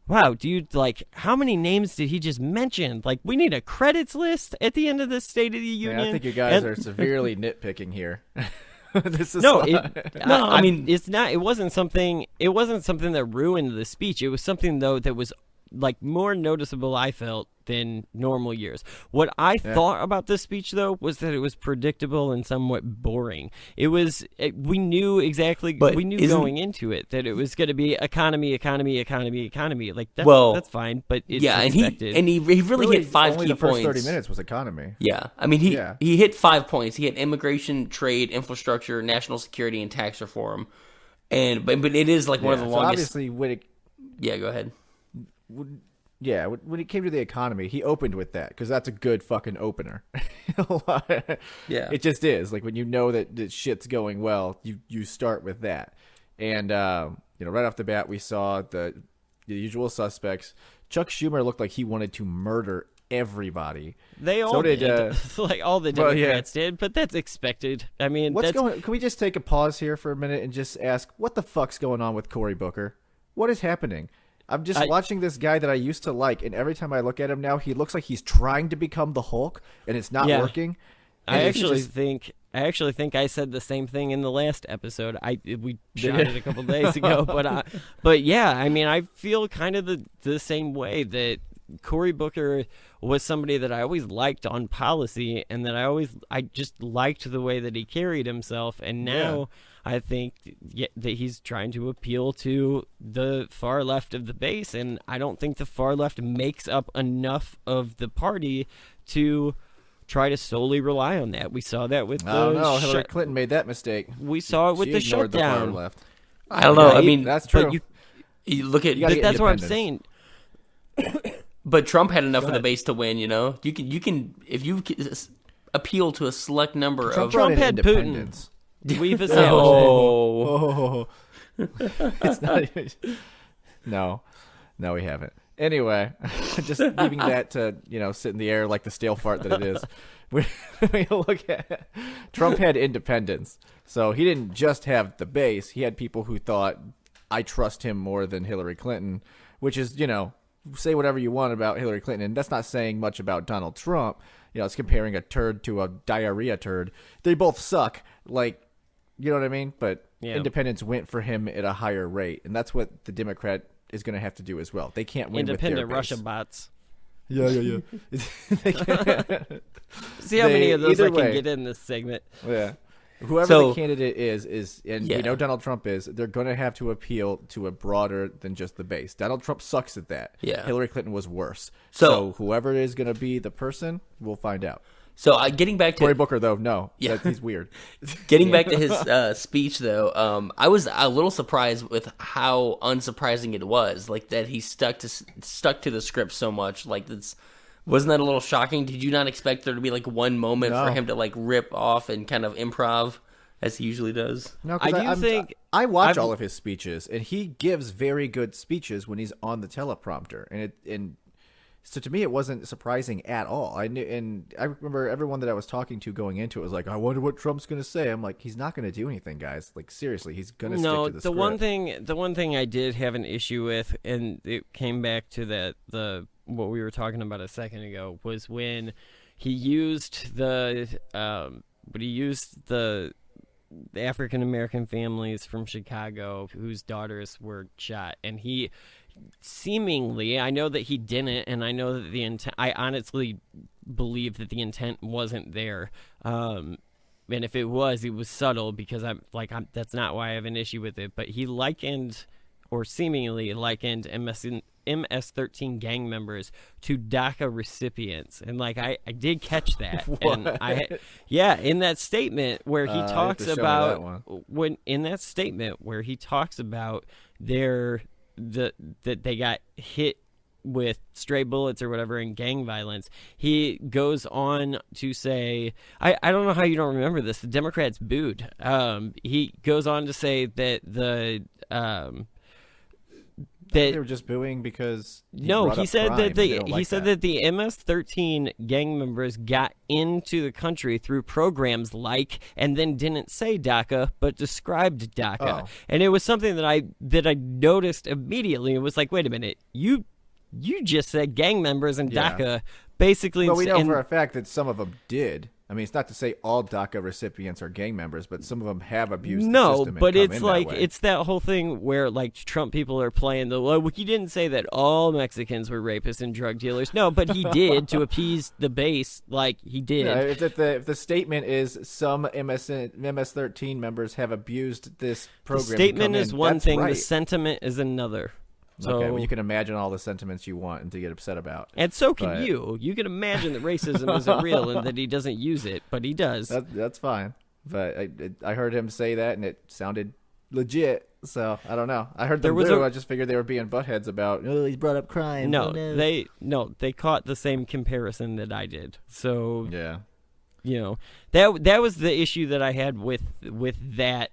wow, dude, how many names did he just mention? We need a credits list at the end of the State of the Union. I think you guys are severely nitpicking here. It's not. It wasn't something that ruined the speech. It was something though that was more noticeable, I felt, than normal years. What I thought about this speech, though, was that it was predictable and somewhat boring. We knew exactly, we knew going into it that it was going to be economy. Like, that's fine, but it's expected. And he really hit 5 only key the first points. 30 minutes was economy. Yeah. I mean, he hit 5 points. He hit immigration, trade, infrastructure, national security, and tax reform. But it is like one of the longest. Obviously, Yeah, go ahead. When it came to the economy, he opened with that because that's a good fucking opener. Yeah, it just is. Like when you know that shit's going well, you start with that. And right off the bat, we saw the usual suspects. Chuck Schumer looked like he wanted to murder everybody. They all did. Like all the Democrats did, but that's expected. I mean, Can we just take a pause here for a minute and just ask what the fuck's going on with Cory Booker? What is happening? I'm just watching this guy that I used to like, and every time I look at him now, he looks like he's trying to become the Hulk, and it's not working. I actually think I said the same thing in the last episode. We shot it a couple days ago, but yeah, I mean, I feel kind of the same way that Cory Booker was somebody that I always liked on policy, and that I just liked the way that he carried himself, and now I think that he's trying to appeal to the far left of the base, and I don't think the far left makes up enough of the party to try to solely rely on that. We saw that with Hillary Clinton made that mistake. We saw it with the shutdown. The far left. I don't know. I mean, that's true. But you look at that's what I'm saying. But Trump had enough of the base to win. You know, you can if you appeal to a select number of Trump had Putin. We've established it's not even... No, we haven't. Anyway, just leaving that to sit in the air like the stale fart that it is. We look at Trump had independents, so he didn't just have the base. He had people who thought, I trust him more than Hillary Clinton, which is say whatever you want about Hillary Clinton, and that's not saying much about Donald Trump. It's comparing a turd to a diarrhea turd. They both suck. Like, you know what I mean? But independents went for him at a higher rate, and that's what the Democrat is going to have to do as well. They can't win independent with their Russia base. bots. Yeah. See how many of those I can get in this segment. Yeah. Whoever the candidate is, and we know Donald Trump is, they're going to have to appeal to a broader than just the base. Donald Trump sucks at that. Yeah. Hillary Clinton was worse. So whoever is going to be the person, we'll find out. So getting back to Cory Booker, though, no, he's weird. Getting back to his speech, though, I was a little surprised with how unsurprising it was. Like that he stuck to the script so much. Like wasn't that a little shocking? Did you not expect there to be like one moment for him to like rip off and kind of improv as he usually does? No, I watch all of his speeches, and he gives very good speeches when he's on the teleprompter, and so to me, it wasn't surprising at all. I knew, and I remember everyone that I was talking to going into it was like, "I wonder what Trump's going to say." I'm like, "He's not going to do anything, guys. Like seriously, he's going to stick to the script." The one thing I did have an issue with, and it came back to what we were talking about a second ago, was when he used the African American families from Chicago whose daughters were shot, and he. Seemingly, I know that he didn't, and I know that the intent. I honestly believe that the intent wasn't there. And if it was subtle because that's not why I have an issue with it. But he seemingly likened MS-13 gang members to DACA recipients, and I did catch that. And in that statement where he talks about that they got hit with stray bullets or whatever in gang violence, he goes on to say, I don't know how you don't remember this, the Democrats booed. He goes on to say that they were just booing because he said that the MS-13 gang members got into the country through programs and then didn't say DACA but described DACA. And it was something that I noticed immediately. It was like, wait a minute, you just said gang members and DACA basically. Well, we know for a fact that some of them did. I mean, it's not to say all DACA recipients are gang members, but some of them have abused the No, system. but and come it's in like that way. it's that whole thing where like Trump people are playing the. Well, he didn't say that all Mexicans were rapists and drug dealers. No, but he did to appease the base. Like he did. Yeah, if the statement is some MS-13 members have abused this The program. to statement come is in, one that's thing. right. The sentiment is another. So, Okay, well, you can imagine all the sentiments you want and to get upset about. and so can but- you. You can imagine that racism isn't real and that he doesn't use it, but he does. That's fine. But I heard him say that, and it sounded legit. So I don't know. I heard them There was do. a- I just figured they were being buttheads about. Oh, he's brought up crime. No, Oh, no. they caught the same comparison that I did. So Yeah. you know that was the issue that I had with that.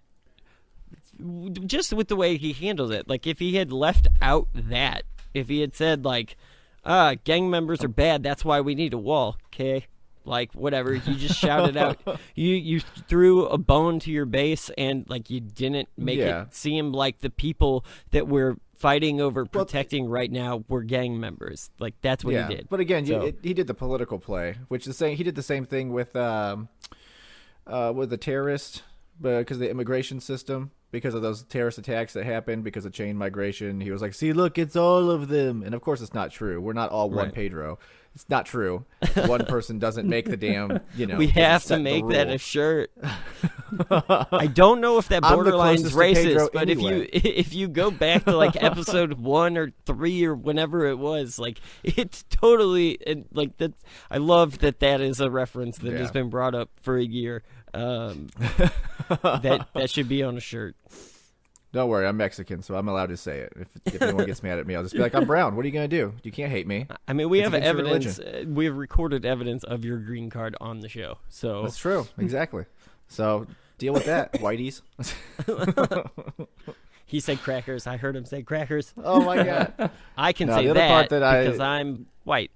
Just with the way he handled it. Like if he had left out that, if he had said like, gang members are bad, that's why we need a wall. Okay. Like whatever, he just shouted out. You threw a bone to your base, and like you didn't make Yeah. it seem like the people that we're fighting over protecting right now were gang members. Like that's what he did. But again, So- he did the political play, which is saying he did the same thing with the terrorist, because of the immigration system, because of those terrorist attacks that happened, because of chain migration. He was like, "See, look, it's all of them," and of course, it's not true. We're not all one Right. Pedro. It's not true. One person doesn't make the damn. You know, we doesn't have to set the make that a rule. shirt. I don't know if that I'm the borderline's closest to Pedro racist, but anyway. if you go back to like episode 1 or 3 or whenever it was, like it's totally like that. I love that is a reference that has Yeah. been brought up for a year. That should be on a shirt. Don't worry, I'm Mexican, so I'm allowed to say it. If anyone gets mad at me, I'll just be like, "I'm brown. What are you gonna do? You can't hate me." I mean, we It's have against your evidence. We have recorded evidence of your green card on the show. So That's true. Exactly. So deal with that, whiteys. he said crackers. I heard him say crackers. Oh my god. I can No, say the other part that because I'm white.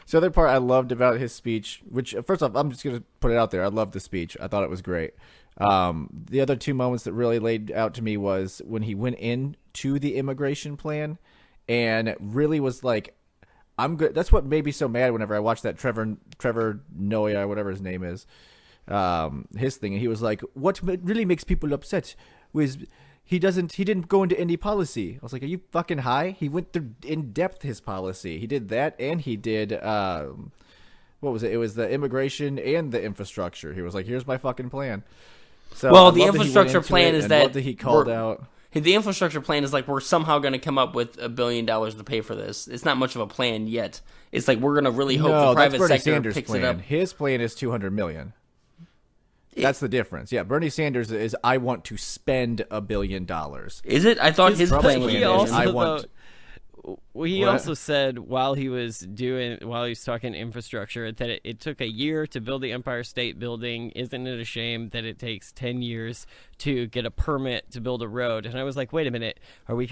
So the other part I loved about his speech, which first off, I'm just going to put it out there. I loved the speech. I thought it was great. The other two moments that really laid out to me was when he went into the immigration plan and really was like, I'm good. That's what made me so mad whenever I watched that Trevor Noah, whatever his name is, his thing. And he was like, what really makes people upset was he didn't go into any policy. I was like, are you fucking high? He went through in depth his policy. He did that, and he did what was it? It was the immigration and the infrastructure. He was like, here's my fucking plan. So Well, I the love that he went infrastructure into plan it, is and I love that he called we're- out. The infrastructure plan is like we're somehow going to come up with $1 billion to pay for this. It's not much of a plan yet. It's like we're going to really hope No, the private that's Bernie sector Sanders' picks plan. it up. His plan is $200 million. That's the difference. Yeah, Bernie Sanders is I want to spend $1 billion. Is it? I thought his probably plan was he it is. also, I though, want- he What? also said while he was talking infrastructure that it took a year to build the Empire State Building. Isn't it a shame that it takes 10 years to get a permit to build a road? And I was like, wait a minute, are we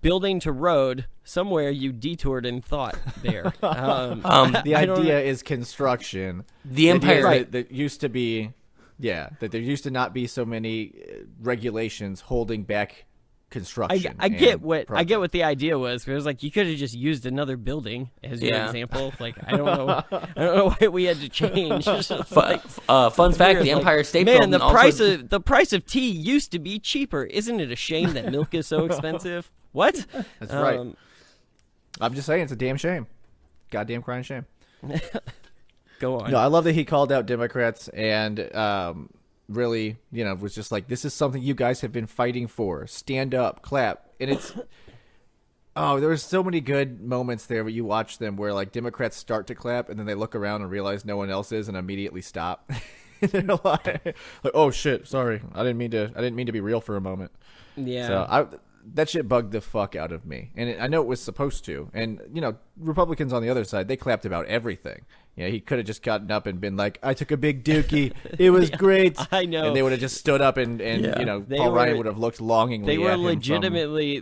building to road? Somewhere you detoured in thought there. The I don't idea know. is construction. The idea is Empire- that used to be, that there used to not be so many regulations holding back construction. I get and what projects. the idea was. It was like you could have just used another building as your Yeah. example. Like I don't know why we had to change. Fun fact: the Like, Empire State man, Building the also price of tea used to be cheaper. Isn't it a shame that milk is so expensive? What? That's right. I'm just saying, it's a damn shame. Goddamn crying shame. Go on. No, I love that he called out Democrats and really, was just like, this is something you guys have been fighting for. Stand up, clap. And it's, there was so many good moments there where you watch them where like Democrats start to clap and then they look around and realize no one else is and immediately stop. They're like, oh shit, sorry. I didn't mean to be real for a moment. Yeah. So that shit bugged the fuck out of me. And I know it was supposed to. And, Republicans on the other side, they clapped about everything. He could have just gotten up and been like, I took a big dookie. It was great. I know. And they would have just stood up and They Paul were- Ryan would have looked longingly They were at him legitimately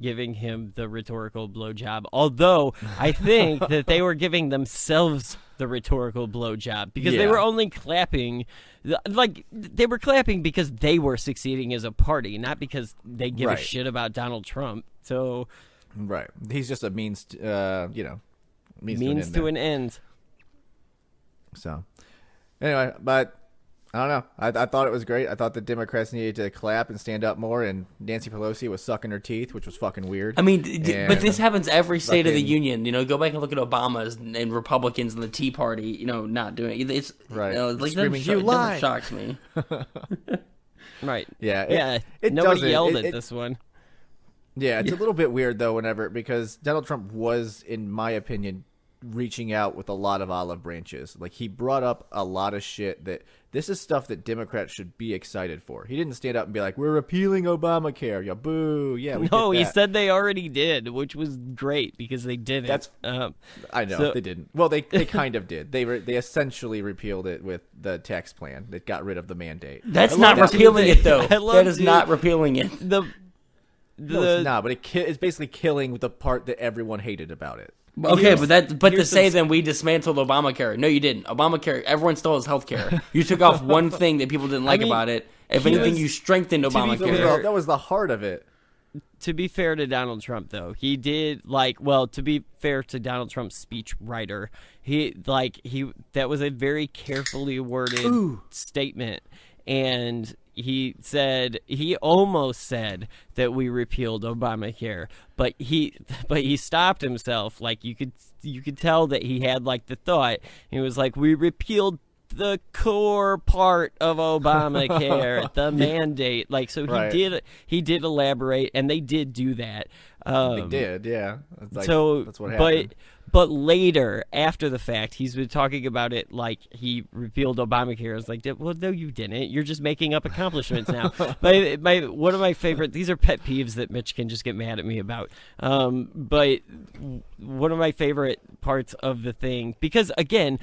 giving him the rhetorical blowjob. Although I think that they were giving themselves the rhetorical blowjob because they Yeah. were only clapping, they were clapping because they were succeeding as a party, not because they give a Right. shit about Donald Trump. So Right. He's just a means, Means to an end. So, anyway, but I don't know. I thought it was great. I thought the Democrats needed to clap and stand up more, and Nancy Pelosi was sucking her teeth, which was fucking weird. I mean, but this happens every State of the Union. Go back and look at Obama's and Republicans and the Tea Party, not doing it. It's right. Like screaming, you lie. That shocks me. Right. Yeah. Nobody yelled at this one. Yeah, it's a little bit weird, though, because Donald Trump was, in my opinion, reaching out with a lot of olive branches. Like, he brought up a lot of shit that this is stuff that Democrats should be excited for. He didn't stand up and be like, we're repealing Obamacare. Yeah, boo. Yeah, we No, did he that. said they already did, which was great because they didn't. I know, they didn't. Well, they kind of did. They essentially repealed it with the tax plan that got rid of the mandate. That's not repealing it, though. That is dude, not repealing it. No, it's not, but it's basically killing the part that everyone hated about it. Okay, but to say then we dismantled Obamacare. No, you didn't. Obamacare, everyone still has health care. You took off one thing that people didn't like about it. If anything, you strengthened Obamacare. That was the heart of it. To be fair to Donald Trump, though, he did to be fair to Donald Trump's speech writer, that was a very carefully worded statement. And he almost said that we repealed Obamacare, but he stopped himself. Like you could tell that he had the thought. He was like, we repealed the core part of Obamacare, the mandate. He did elaborate, and they did do that. They did, yeah. That's what happened. But later, after the fact, he's been talking about it like he repealed Obamacare. It's like, well, no, you didn't. You're just making up accomplishments now. One of my favorite, these are pet peeves that Mitch can just get mad at me about. But one of my favorite parts of the thing, because again,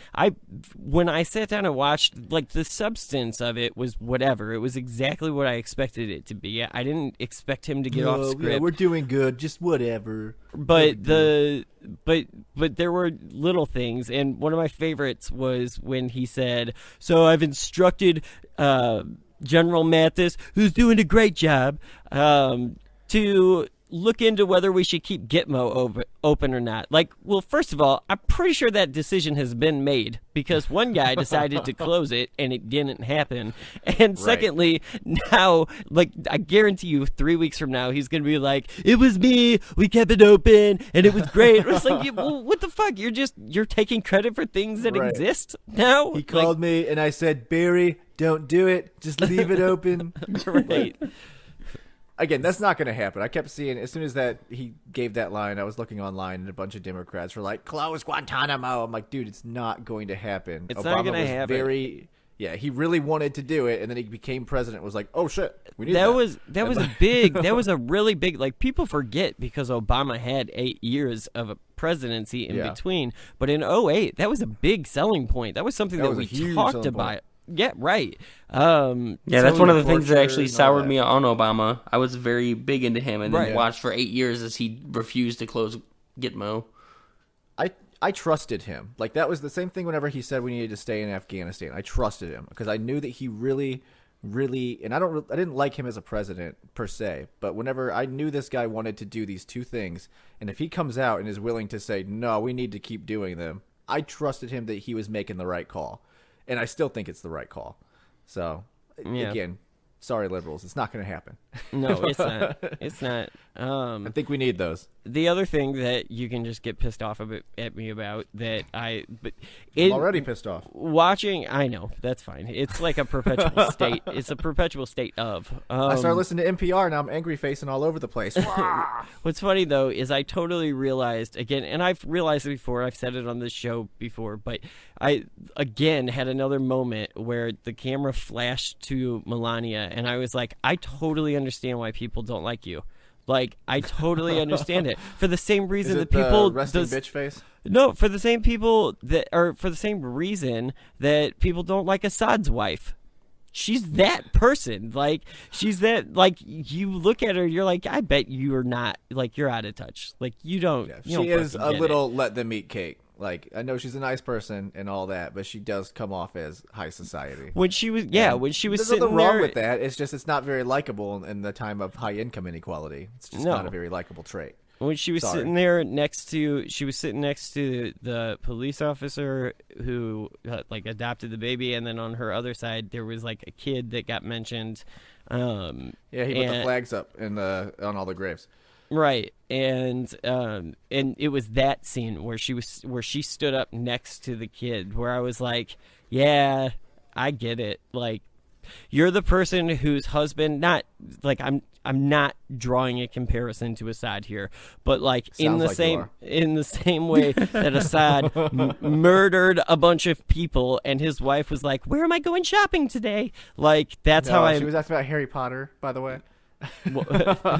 when I sat down and watched, the substance of it was whatever. It was exactly what I expected it to be. I didn't expect him to get off script. Yeah, we're doing good, just whatever. But there were little things, and one of my favorites was when he said, so I've instructed General Mathis, who's doing a great job, to look into whether we should keep Gitmo open or not. Well, first of all, I'm pretty sure that decision has been made because one guy decided to close it and it didn't happen. And secondly, now, I guarantee you 3 weeks from now, he's going to be like, it was me, we kept it open, and it was great. It's like, well, what the fuck? You're taking credit for things that exist now? He called me and I said, Barry, don't do it. Just leave it open. Right. Again, that's not going to happen. I kept seeing, as soon as he gave that line, I was looking online and a bunch of Democrats were like, close Guantanamo. I'm like, dude, it's not going to happen. It's not going to happen. He really wanted to do it, and then he became president. Was like, oh shit, we need that. That was a really big. People forget because Obama had 8 years of a presidency in between, but in 2008, that was a big selling point. That was something that we talked about. Yeah, right. That's one of the things that actually soured me on Obama. I was very big into him, and then watched for 8 years as he refused to close Gitmo. I trusted him. That was the same thing whenever he said we needed to stay in Afghanistan. I trusted him because I knew that he really, and I didn't like him as a president per se, but whenever I knew this guy wanted to do these two things, and if he comes out and is willing to say, no, we need to keep doing them, I trusted him that he was making the right call. And I still think it's the right call. So, again, sorry, liberals. It's not going to happen. No, it's not. It's not. I think we need those. The other thing that you can just get pissed off at me about I'm already pissed off. Watching, I know, that's fine. It's like a perpetual state. It's a perpetual state of. I started listening to NPR, now I'm angry facing all over the place. What's funny, though, is I totally realized, again, and I've realized it before, I've said it on this show before, but I, again, had another moment where the camera flashed to Melania, and I was like, I totally understand why people don't like you. I totally understand it. For the same reason that people resting bitch face. No, for the same reason that people don't like Assad's wife. She's that person. She's that. You look at her, you're like, I bet you are not. You're out of touch. You don't. Yeah, she is a little let them eat cake. I know she's a nice person and all that, but she does come off as high society. When she was sitting there, nothing wrong with that. It's just it's not very likable in the time of high income inequality. It's just not a very likable trait. when she was sitting next to the police officer who like adopted the baby, and then on her other side there was like a kid that got mentioned. He put the flags up on all the graves. Right, and it was that scene where she stood up next to the kid, where I was like, yeah, I get it. Like, you're the person whose husband, not like I'm not drawing a comparison to Assad here, but like in the same way that Assad murdered a bunch of people, and his wife was like, "Where am I going shopping today?" Like that's how she was asking about Harry Potter, by the way.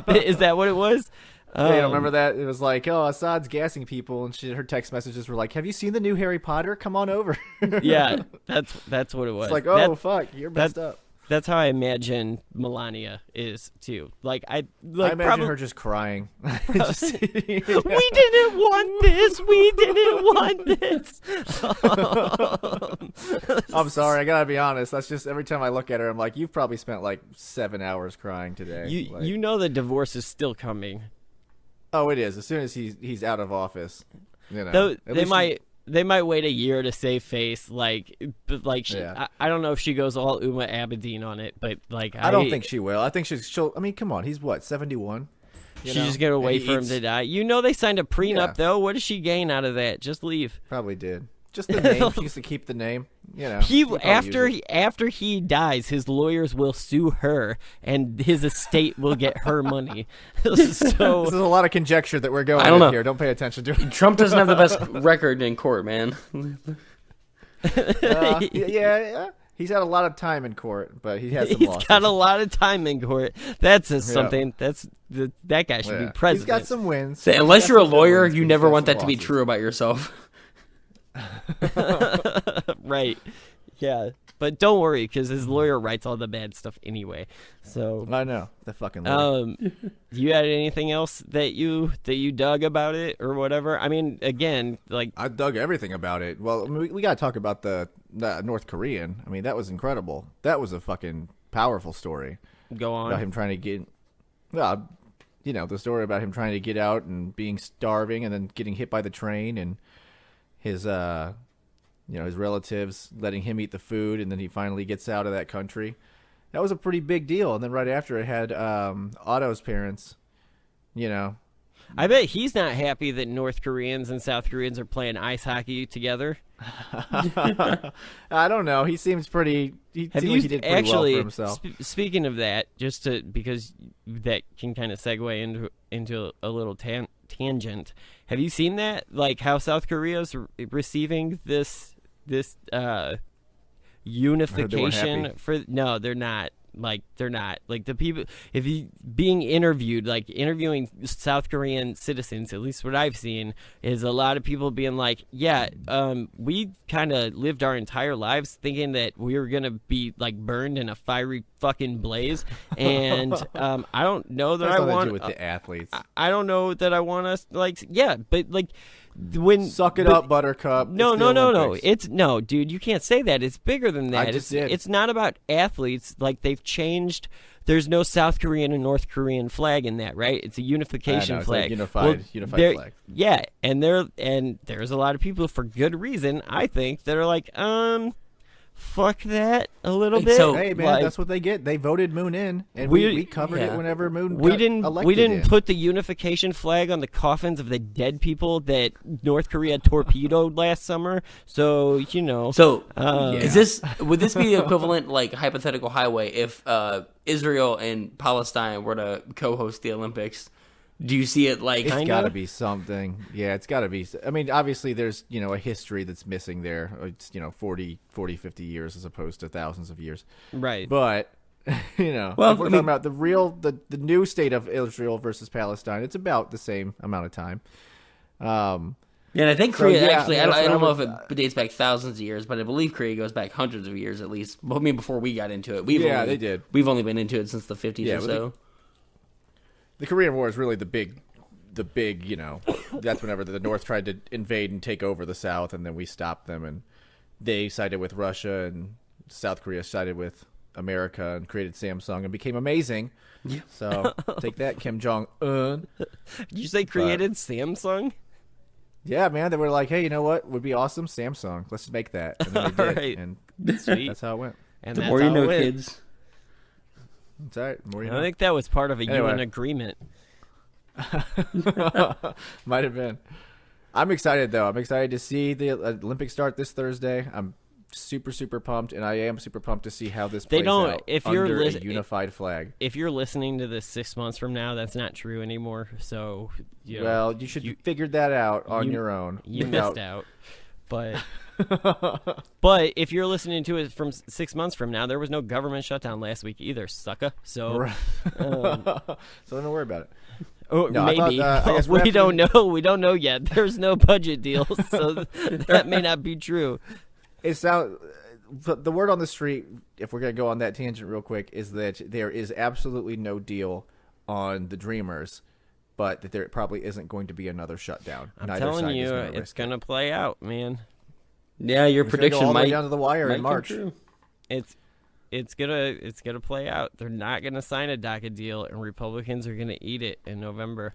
Is that what it was? Yeah, remember that? It was like, oh, Assad's gassing people, and her text messages were like, "Have you seen the new Harry Potter? Come on over." Yeah, that's what it was. It's like, oh, fuck, you're messed up. That's how I imagine Melania is too. Like I imagine her just crying. We didn't want this. We didn't want this. I'm sorry. I gotta be honest. That's just every time I look at her, I'm like, you've probably spent like 7 hours crying today. You know the divorce is still coming. Oh, it is. As soon as he's out of office, you know. They might wait a year to save face, I don't know if she goes all Uma Abedin on it, but like I don't think she will. I think she'll. I mean, come on, he's what, 71? She's just gonna wait for him to die. You know, they signed a prenup though. What does she gain out of that? Just leave. Probably did. Just the name. She used to keep the name. You know. After he dies, his lawyers will sue her, and his estate will get her money. So this is a lot of conjecture that we're going with here. Don't pay attention to it. Trump doesn't have the best record in court, man. Yeah. He's had a lot of time in court, but he has some losses. He's got a lot of time in court. That says something. That guy should be president. He's got some wins. So unless you're a lawyer, you never want that to be true about yourself. Right. Yeah. But don't worry, because his lawyer writes all the bad stuff anyway. So I know the fucking lawyer. You had anything else that you dug about it or whatever? I mean, again, like I dug everything about it. Well, I mean, we got to talk about the North Korean. I mean, that was incredible. That was a fucking powerful story. Go on. About him trying to get. Well, you know, the story about him trying to get out and being starving and then getting hit by the train and his his relatives letting him eat the food, and then he finally gets out of that country. That was a pretty big deal. And then right after it had Otto's parents, I bet he's not happy that North Koreans and South Koreans are playing ice hockey together. I don't know. He seems pretty. He did pretty well for himself. Speaking of that, because that can kind of segue into a little tangent. Have you seen that? Like how South Korea's receiving this unification for? No, they're not. Like they're not. Like the people, if you being interviewed, like interviewing South Korean citizens, at least what I've seen is a lot of people being like, yeah, we kind of lived our entire lives thinking that we were gonna be like burned in a fiery fucking blaze, and I don't know that I want with the athletes. I don't know that I want us but like. Suck it up, Buttercup. No. It's no, dude. You can't say that. It's bigger than that. It's not about athletes. Like they've changed. There's no South Korean and North Korean flag in that, right? It's a unification flag. It's a unified flag. Yeah, and there's a lot of people for good reason, I think, that are like, fuck that a little bit. So, hey man, that's what they get. They voted Moon in, and we covered it whenever Moon we didn't in. Put the unification flag on the coffins of the dead people that North Korea torpedoed last summer. So would this be the equivalent, like hypothetical highway, if Israel and Palestine were to co-host the Olympics? Do you see it like... It's got to be something. Yeah, it's got to be. I mean, obviously there's, a history that's missing there. It's, 40, 50 years as opposed to thousands of years. Right. But, if we're talking about the new state of Israel versus Palestine, it's about the same amount of time. And I think Korea I don't know if it dates back thousands of years, but I believe Korea goes back hundreds of years at least. I mean, before we got into it. They did. We've only been into it since the 50s or so. The Korean War is really the big, that's whenever the North tried to invade and take over the South, and then we stopped them, and they sided with Russia, and South Korea sided with America and created Samsung and became amazing. Yeah. So take that, Kim Jong-un. Did you say created Samsung? Yeah, man. They were like, hey, you know what would be awesome? Samsung. Let's make that. And then they did. Right. And Sweet. that's how it went. And The that's more you how know, it went. kids. That's all right. The more you I know. think that was part of a Anyway. UN agreement. Might have been. I'm excited, though. I'm excited to see the Olympics start this Thursday. I'm super, super pumped, and I am super pumped to see how this They plays don't- out if you're under a lis- unified flag. If you're listening to this 6 months from now, that's not true anymore. So, you know, Well, you should figure that out on your own. You without- missed out. But if you're listening to it from 6 months from now, there was no government shutdown last week either, sucker. So, Right. So don't worry about it. or No, I maybe thought, I guess we're we don't after- know. We don't know yet. There's no budget deal, so that may not be true. It sounds. The word on the street, if we're going to go on that tangent real quick, is that there is absolutely no deal on the Dreamers, but that there probably isn't going to be another shutdown. I'm Neither telling side is you, gonna it's risk it. going to play out, man. Yeah, your It's gonna go prediction all the way might down to the wire might in come March. true. It's gonna play out. They're not gonna sign a DACA deal, and Republicans are gonna eat it in November.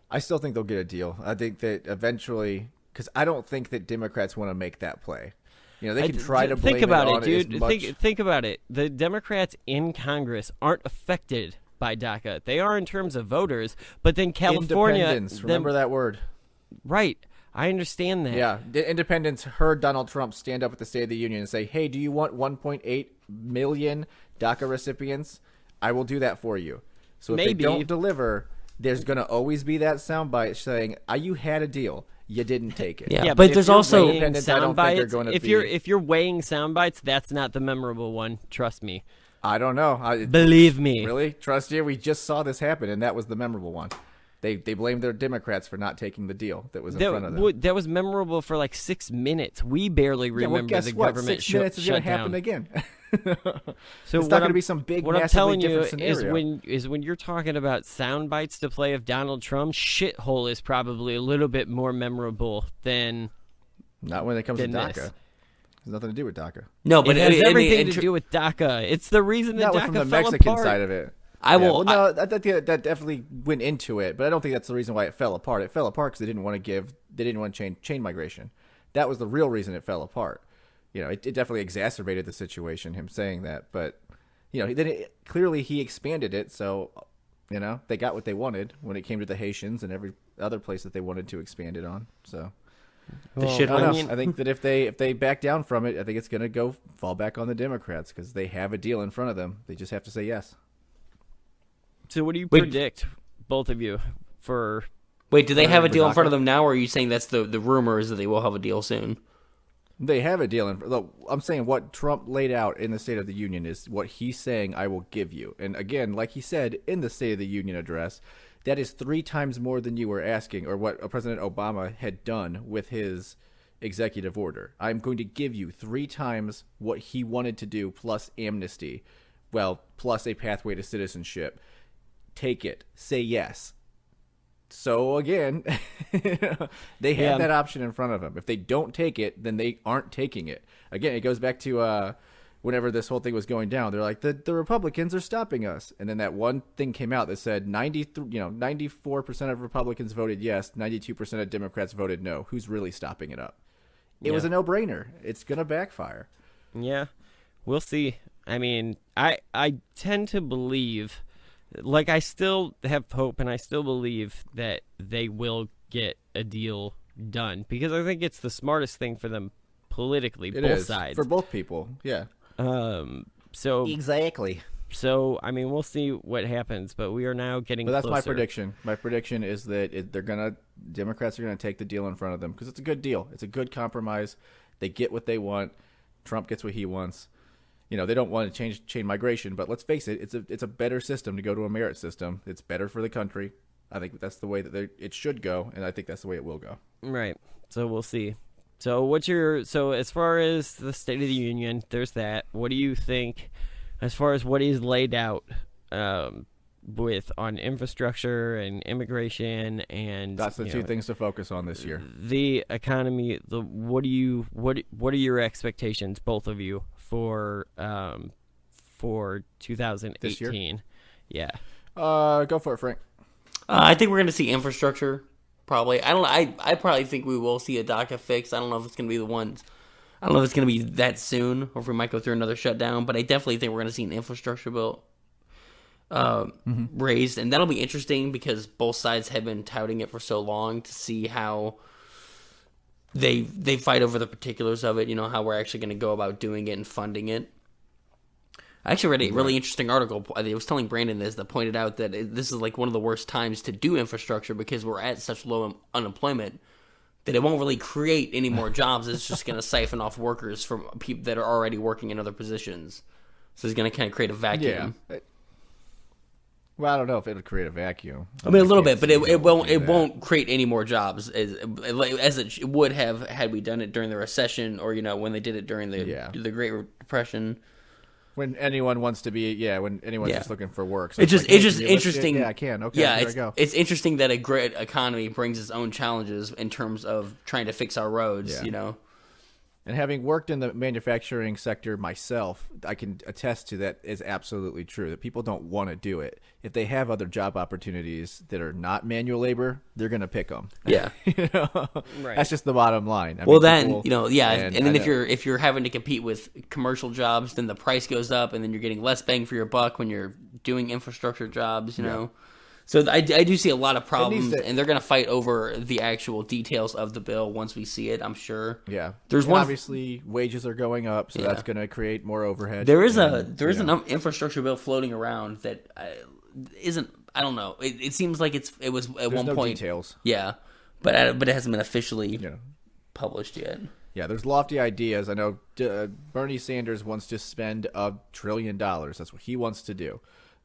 I still think they'll get a deal. I think that eventually, because I don't think that Democrats want to make that play. You know, they can try to blame think about it on dude. as much. Think about it. The Democrats in Congress aren't affected by DACA. They are in terms of voters, but then California. Independents. Remember that word. Right. I understand that. Yeah, the independents heard Donald Trump stand up at the State of the Union and say, hey, do you want 1.8 million DACA recipients? I will do that for you. So if Maybe. they don't deliver, there's going to always be that soundbite saying, you had a deal. You didn't take it. Yeah, but but if there's you're also weighing Independents, I sound don't think are bites, gonna if be- you're weighing sound bites, that's not the memorable one. Trust me. I don't know. Believe me. Really? Trust you? We just saw this happen, and that was the memorable one. They blamed their Democrats for not taking the deal that was in front of them. That was memorable for like 6 minutes. We barely Yeah, well, remember guess the what? government 6 minutes is going to shutdown. happen again. So It's not going to be some big, what I'm massively telling you different scenario. is when you're talking about sound bites to play of Donald Trump, shithole is probably a little bit more memorable than Not when it comes to than DACA. this. It has nothing to do with DACA. no, but It has I mean, everything in to do with DACA. It's the reason that Not DACA from the fell Mexican apart. side of it. I Yeah, will. well, no, that definitely went into it, but I don't think that's the reason why it fell apart. It fell apart because they didn't want to chain migration. That was the real reason it fell apart. You know, it definitely exacerbated the situation, him saying that. But, you know, clearly he expanded it, so, you know, they got what they wanted when it came to the Haitians and every other place that they wanted to expand it on. So, the Well, shit I don't I know. mean- I think that if they back down from it, I think it's going to fall back on the Democrats because they have a deal in front of them. They just have to say yes. So what do you Wait. predict, both of you, for Wait, do they have a for deal in front DACA? of them now, or are you saying that's the rumor is that they will have a deal soon? They have a deal. Look, I'm saying what Trump laid out in the State of the Union is what he's saying I will give you. And again, like he said in the State of the Union address, that is 3 times more than you were asking or what President Obama had done with his executive order. I'm going to give you 3 times what he wanted to do plus amnesty. Well, plus a pathway to citizenship. Take it. Say yes. So again, they have that option in front of them. If they don't take it, then they aren't taking it. Again, it goes back to whenever this whole thing was going down. They're like, the Republicans are stopping us. And then that one thing came out that said 94% of Republicans voted yes, 92% of Democrats voted no. Who's really stopping it up? It was a no-brainer. It's going to backfire. Yeah, we'll see. I mean, I tend to believe, like, I still have hope and I still believe that they will get a deal done because I think it's the smartest thing for them politically, It both is. sides. For both people, yeah. So Exactly. I mean, we'll see what happens, but we are now getting But that's my closer. prediction. My prediction is that Democrats are gonna take the deal in front of them because it's a good deal. It's a good compromise. They get what they want. Trump gets what he wants. You know, they don't want to change chain migration, but let's face it, it's a better system to go to a merit system. It's better for the country. I think that's the way that it should go, and I think that's the way it will go. Right. So we'll see. So as far as the State of the Union, there's that. What do you think as far as what is laid out with on infrastructure and immigration and That's the two things to focus on this year. the economy? What are your expectations, both of you, for for 2018. Yeah. Go for it, Frank. I think we're going to see infrastructure. Probably. I probably think we will see a DACA fix. I don't know if it's going to be the ones. I don't know if it's going to be that soon, or if we might go through another shutdown. But I definitely think we're going to see an infrastructure bill raised, and that'll be interesting because both sides have been touting it for so long to see how they fight over the particulars of it. You know, how we're actually going to go about doing it and funding it. I actually read a really interesting article. I was telling Brandon this that pointed out that this is like one of the worst times to do infrastructure because we're at such low unemployment that it won't really create any more jobs. It's just going to siphon off workers from people that are already working in other positions. So it's going to kind of create a vacuum. Yeah. Well, I don't know if it'll create a vacuum. I mean, a little bit, but it won't create any more jobs as it would have had we done it during the recession or, you know, when they did it during the Great Depression. When anyone wants to be, when anyone's just looking for work. So it's just interesting. Yeah, I can. Okay, yeah, here I go. It's interesting that a great economy brings its own challenges in terms of trying to fix our roads, you know. And having worked in the manufacturing sector myself, I can attest to that is absolutely true, that people don't want to do it. If they have other job opportunities that are not manual labor, they're going to pick them. Yeah. You know? Right. That's just the bottom line. And then if you're having to compete with commercial jobs, then the price goes up, and then you're getting less bang for your buck when you're doing infrastructure jobs, you know. So I do see a lot of problems, and they're going to fight over the actual details of the bill once we see it, I'm sure. Yeah. There's obviously wages are going up, so that's going to create more overhead. There is an infrastructure bill floating around that isn't, I don't know. It seems like it was at there's one no point. Details. Yeah. But it hasn't been officially published yet. Yeah, there's lofty ideas. I know Bernie Sanders wants to spend $1 trillion. That's what he wants to do.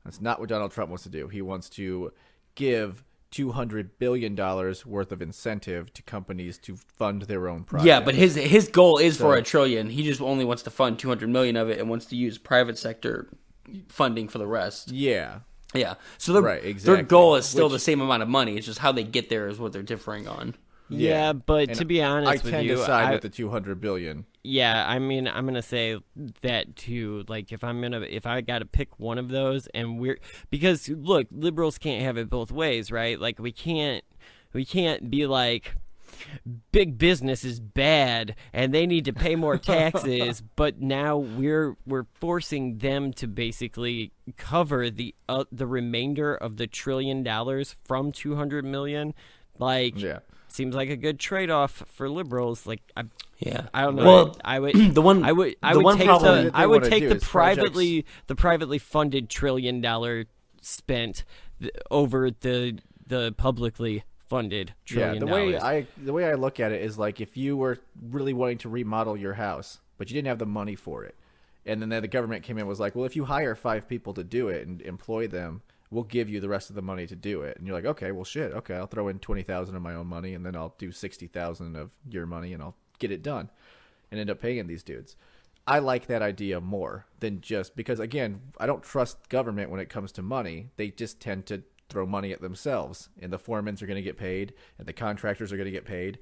That's not what Donald Trump wants to do. He wants to give $200 billion worth of incentive to companies to fund their own projects. Yeah, but his goal is for $1 trillion. He just only wants to fund $200 million of it and wants to use private sector funding for the rest. Yeah. Yeah. So their goal is still the same amount of money. It's just how they get there is what they're differing on. Yeah, but to be honest with you, I tend to side with the $200 billion. Yeah, I mean, I'm gonna say that too. Like, if I got to pick one of those, because look, liberals can't have it both ways, right? Like, we can't be like, big business is bad and they need to pay more taxes, but now we're forcing them to basically cover the remainder of the $1 trillion from $200 million. Like, seems like a good trade-off for liberals. Like, I don't know. Well, I would take the privately funded $1 trillion spent over the publicly funded $1 trillion. The way I look at it is like, if you were really wanting to remodel your house, but you didn't have the money for it, and then the government came in and was like, well, if you hire 5 people to do it and employ them, we'll give you the rest of the money to do it. And you're like, okay, well, shit, okay, I'll throw in $20,000 of my own money, and then I'll do $60,000 of your money, and I'll get it done, and end up paying these dudes. I like that idea more than just because, again, I don't trust government when it comes to money. They just tend to throw money at themselves, and the foremans are going to get paid, and the contractors are going to get paid.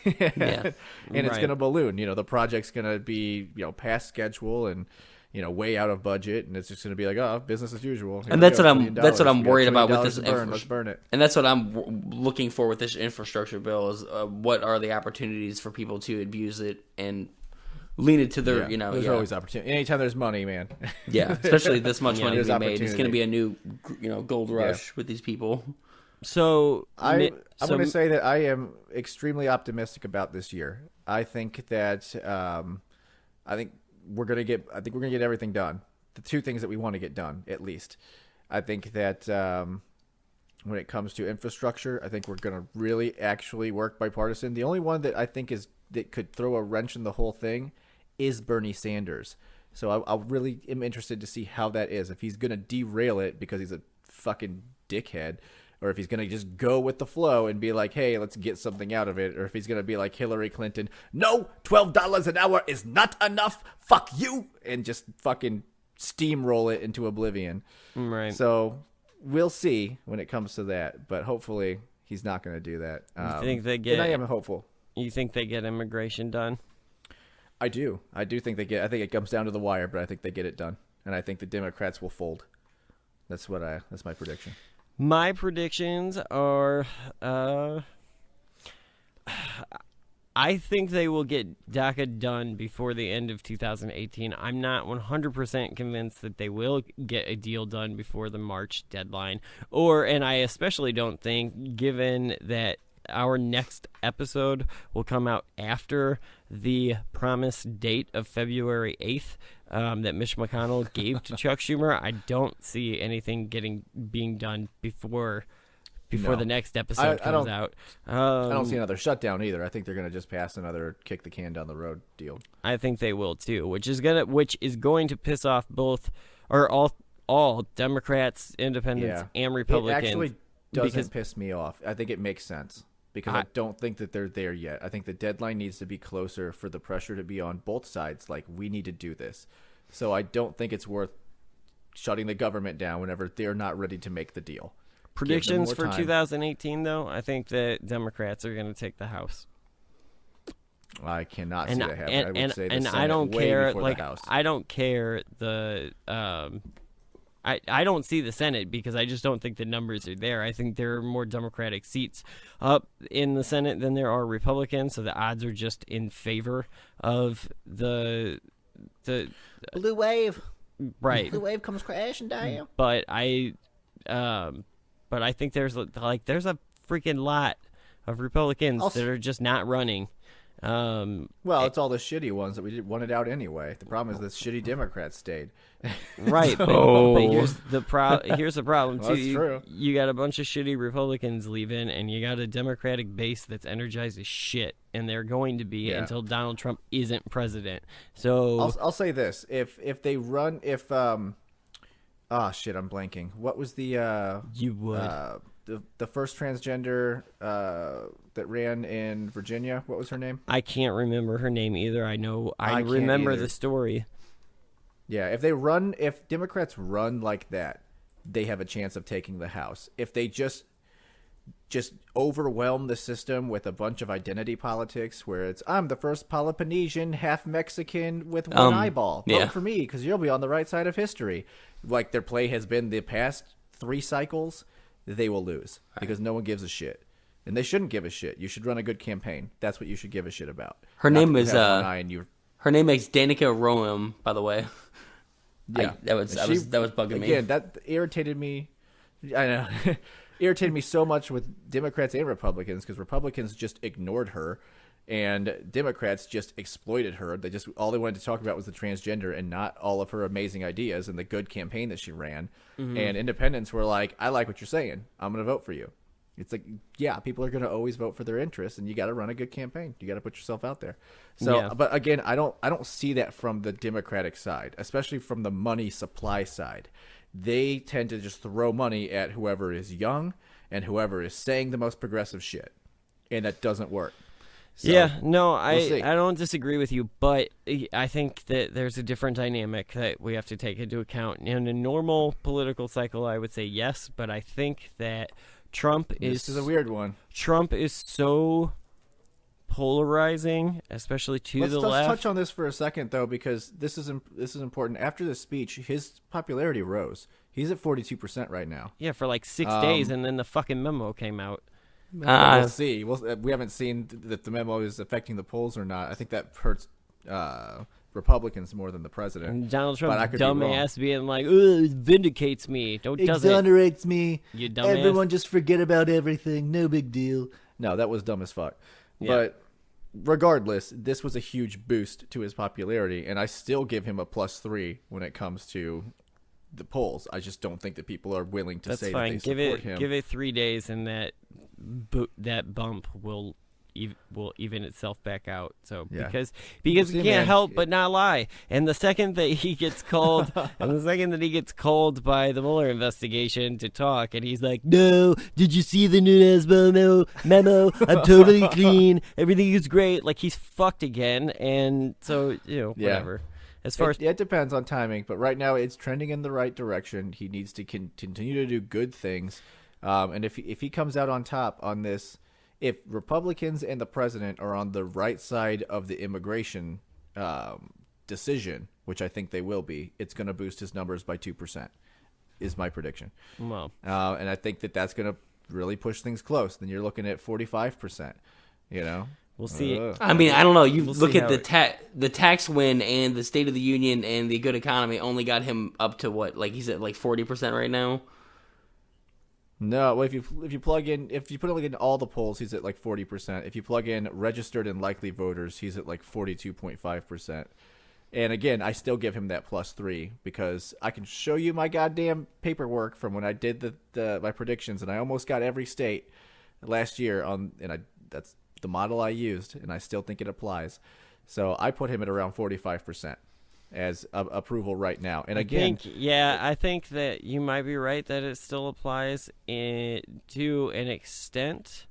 And it's going to balloon. You know, the project's going to be, past schedule and, way out of budget, and it's just going to be like, oh, business as usual. And that's what I'm worried about with this. Let's burn it. And that's what I'm looking for with this infrastructure bill is what are the opportunities for people to abuse it and lean it to their, There's always opportunity. Anytime there's money, man. Yeah, especially this much money to be made. Opportunity. It's going to be a new, gold rush with these people. So I'm going to say that I am extremely optimistic about this year. I think that we're going to get everything done. The 2 things that we want to get done, at least. I think that when it comes to infrastructure, I think we're going to really actually work bipartisan. The only one that I think that could throw a wrench in the whole thing is Bernie Sanders. So I really am interested to see how that is. If he's going to derail it because he's a fucking dickhead, or if he's going to just go with the flow and be like, hey, let's get something out of it, or if he's going to be like Hillary Clinton, no, $12 an hour is not enough, fuck you, and just fucking steamroll it into oblivion. Right. So we'll see when it comes to that, but hopefully he's not going to do that. You think they get? And I am hopeful. You think they get immigration done? I do think they get. I think it comes down to the wire, but I think they get it done. and I think the Democrats will fold. That's my prediction. My predictions are, I think they will get DACA done before the end of 2018. I'm not 100% convinced that they will get a deal done before the March deadline. And I especially don't think, given that our next episode will come out after the promised date of February 8th that Mitch McConnell gave to Chuck Schumer, I don't see anything being done before the next episode comes out. I don't see another shutdown either. I think they're going to just pass another kick the can down the road deal. I think they will too, which is going to piss off all Democrats, Independents, and Republicans. It actually doesn't piss me off. I think it makes sense because I don't think that they're there yet. I think the deadline needs to be closer for the pressure to be on both sides. Like, we need to do this. So I don't think it's worth shutting the government down whenever they're not ready to make the deal. Predictions for 2018, though, I think that Democrats are going to take the House. I cannot see that happen. I would say the Senate I don't way care. before Like, the House. I don't care I don't see the Senate because I just don't think the numbers are there. I think there are more Democratic seats up in the Senate than there are Republicans, so the odds are just in favor of the blue wave. Right. Blue wave comes crashing down. But I think there's a freaking lot of Republicans that are just not running. Well, it's all the shitty ones that we wanted out anyway. The problem is the shitty Democrats stayed. Right, but here's the problem too. That's true. You got a bunch of shitty Republicans leaving, and you got a Democratic base that's energized as shit, and they're going to be until Donald Trump isn't president. So I'll say this: if they run, I'm blanking. What was the you would. The first transgender that ran in Virginia? What was her name? I can't remember her name either. I remember the story. Yeah, if Democrats run like that, they have a chance of taking the House. If they just overwhelm the system with a bunch of identity politics, where it's I'm the first Peloponnesian, half Mexican with one eyeball. Vote for me because you'll be on the right side of history. Like their play has been the past 3 cycles. They will lose because no one gives a shit. And they shouldn't give a shit. You should run a good campaign. That's what you should give a shit about. Her name is Danica Roem, by the way. Yeah, that was bugging me. Again, that irritated me. I know. Irritated me so much with Democrats and Republicans because Republicans just ignored her and Democrats just exploited her. All they wanted to talk about was the transgender and not all of her amazing ideas and the good campaign that she ran. Mm-hmm. And independents were like, I like what you're saying. I'm going to vote for you. It's like, yeah, people are going to always vote for their interests, and you got to run a good campaign. You got to put yourself out there. So, but again, I don't see that from the Democratic side, especially from the money supply side. They tend to just throw money at whoever is young and whoever is saying the most progressive shit, and that doesn't work. So, I don't disagree with you, but I think that there's a different dynamic that we have to take into account. In a normal political cycle, I would say yes, but I think that this is a weird one. Trump is so polarizing, especially to the left. Let's touch on this for a second, though, because this is important. After the speech, his popularity rose. He's at 42% right now. Yeah, for like 6 days, and then the fucking memo came out. We'll see. We haven't seen that the memo is affecting the polls or not. I think that hurts Republicans more than the president. And Donald Trump's dumbass being like, it vindicates me. Exonerates me. You dumbass. Everyone just forget about everything. No big deal. No, that was dumb as fuck. Yeah. But regardless, this was a huge boost to his popularity, and I still give him a +3 when it comes to the polls. I just don't think that people are willing to say that they support him. Give it 3 days, and that bump will even itself back out. So because we can't help but not lie. And the second that he gets called, by the Mueller investigation to talk, and he's like, "No, did you see the Nunes memo? I'm totally clean. Everything is great." Like he's fucked again, and so whatever. As far as it depends on timing, but right now it's trending in the right direction. He needs to continue to do good things, and if he comes out on top on this. If Republicans and the president are on the right side of the immigration decision, which I think they will be, it's going to boost his numbers by 2%, is my prediction. Well, And I think that that's going to really push things close. Then you're looking at 45%, you know? we'll see. I mean, I don't know. You We'll look see at how the tax win and the State of the Union and the good economy only got him up to what? Like he's at like 40% right now. No, well, if you put in all the polls, he's at like 40%. If you plug in registered and likely voters, he's at like 42.5%. And again, I still give him that +3 because I can show you my goddamn paperwork from when I did my predictions, and I almost got every state last year that's the model I used, and I still think it applies. So I put him at around 45% as approval right now. And again, I think that you might be right that it still applies to an extent.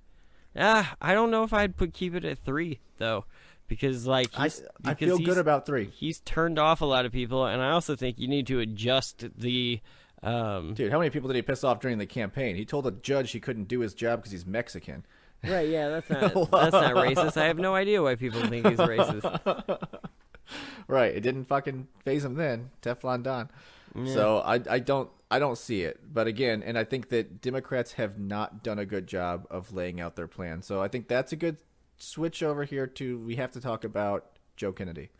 I don't know if I'd keep it at 3 though, because like I feel good about 3. He's turned off a lot of people, and I also think you need to adjust the. Dude, how many people did he piss off during the campaign? He told a judge he couldn't do his job because he's Mexican. Right? Yeah, that's not racist. I have no idea why people think he's racist. Right, it didn't fucking phase him then. Teflon Don. Yeah. So I don't see it. But again, and I think that Democrats have not done a good job of laying out their plan. So I think that's a good switch over here to we have to talk about Joe Kennedy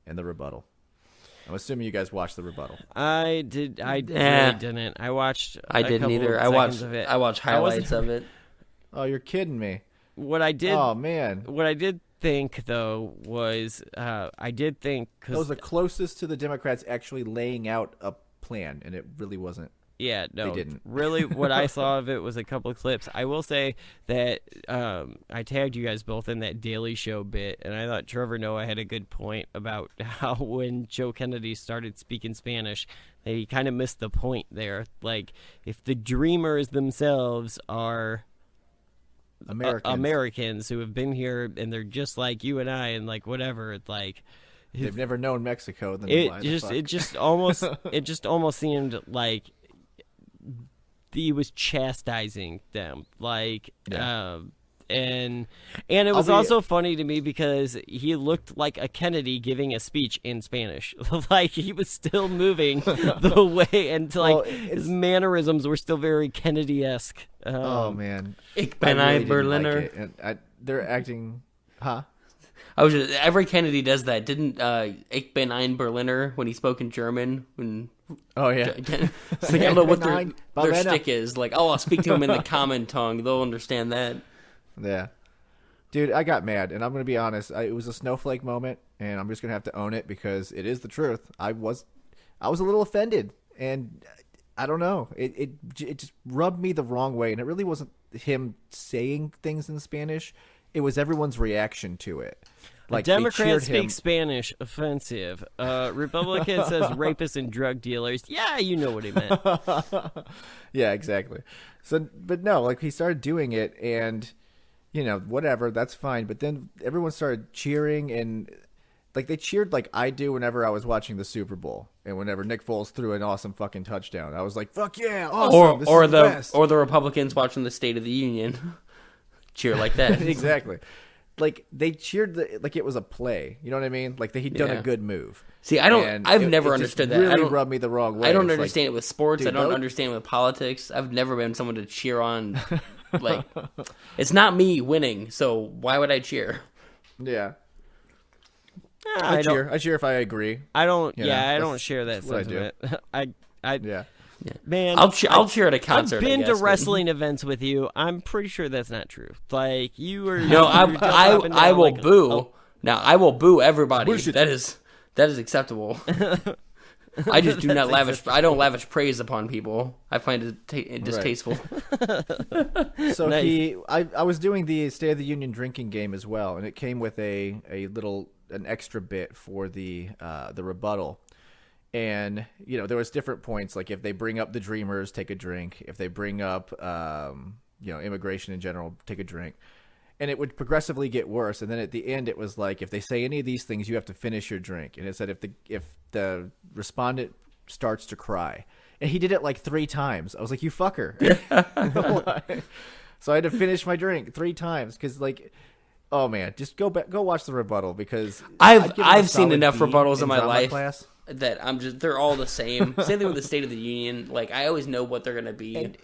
and the rebuttal. I'm assuming you guys watched the rebuttal. I did. I really didn't. I watched. I didn't either. I watched highlights of it. Oh, you're kidding me. What I did. Oh man. What I did think though was I did think that was the closest to the Democrats actually laying out a plan, and it really wasn't. Yeah, no, they didn't. Really, what I saw of it was a couple of clips. I will say that I tagged you guys both in that Daily Show bit, and I thought Trevor Noah had a good point about how when Joe Kennedy started speaking Spanish, that he kind of missed the point there. Like, if the dreamers themselves are Americans who have been here and they're just like you and I and like whatever, like they've never known Mexico. Then it just almost seemed like he was chastising them, like, and it was also funny to me because he looked like a Kennedy giving a speech in Spanish, like he was still moving the way, and like his mannerisms were still very Kennedy-esque. Oh man, Ich bin ein Berliner. And they're acting, huh? Every Kennedy does that. Didn't Ich bin ein Berliner when he spoke in German? Oh yeah. It's like, I don't know what their shtick is. Like, I'll speak to him in the common tongue. They'll understand that. Yeah. Dude, I got mad, and I'm going to be honest. It was a snowflake moment, and I'm just going to have to own it because it is the truth. I was a little offended, and I don't know. It just rubbed me the wrong way, and it really wasn't him saying things in Spanish. It was everyone's reaction to it. Like, Democrats speak Spanish, offensive. Republican says rapists and drug dealers. Yeah, you know what he meant. Yeah, exactly. So, but no, like he started doing it, and you know, whatever, that's fine. But then everyone started cheering, and like they cheered like I do whenever I was watching the Super Bowl, and whenever Nick Foles threw an awesome fucking touchdown, I was like, "Fuck yeah, awesome!" Or the Republicans watching the State of the Union cheer like that. Exactly. Like they cheered like it was a play. You know what I mean? Like he'd done a good move. See, I've never understood that. Really rubbed me the wrong way. I don't understand it with sports. Dude, I don't understand it with politics. I've never been someone to cheer on. Like, it's not me winning, so why would I cheer? Yeah. I cheer if I agree. I don't. I don't share that sentiment. Yeah. Man, I'll cheer at a concert. I've been to wrestling events with you. I'm pretty sure that's not true. Like you were. No, I will boo. Now I will boo everybody. That is acceptable. I just do not lavish. I don't lavish praise upon people. I find it distasteful. Right. So nice. I was doing the State of the Union drinking game as well, and it came with an extra bit for the rebuttal. And, you know, there was different points, like if they bring up the Dreamers, take a drink. If they bring up, immigration in general, take a drink. And it would progressively get worse. And then at the end, it was like, if they say any of these things, you have to finish your drink. And it said if the respondent starts to cry. And he did it like 3 times. I was like, you fucker. So I had to finish my drink 3 times because, like... Oh man, just go watch the rebuttal because I've seen enough rebuttals in my life. that they're all the same. Same thing with the State of the Union. Like, I always know what they're going to be.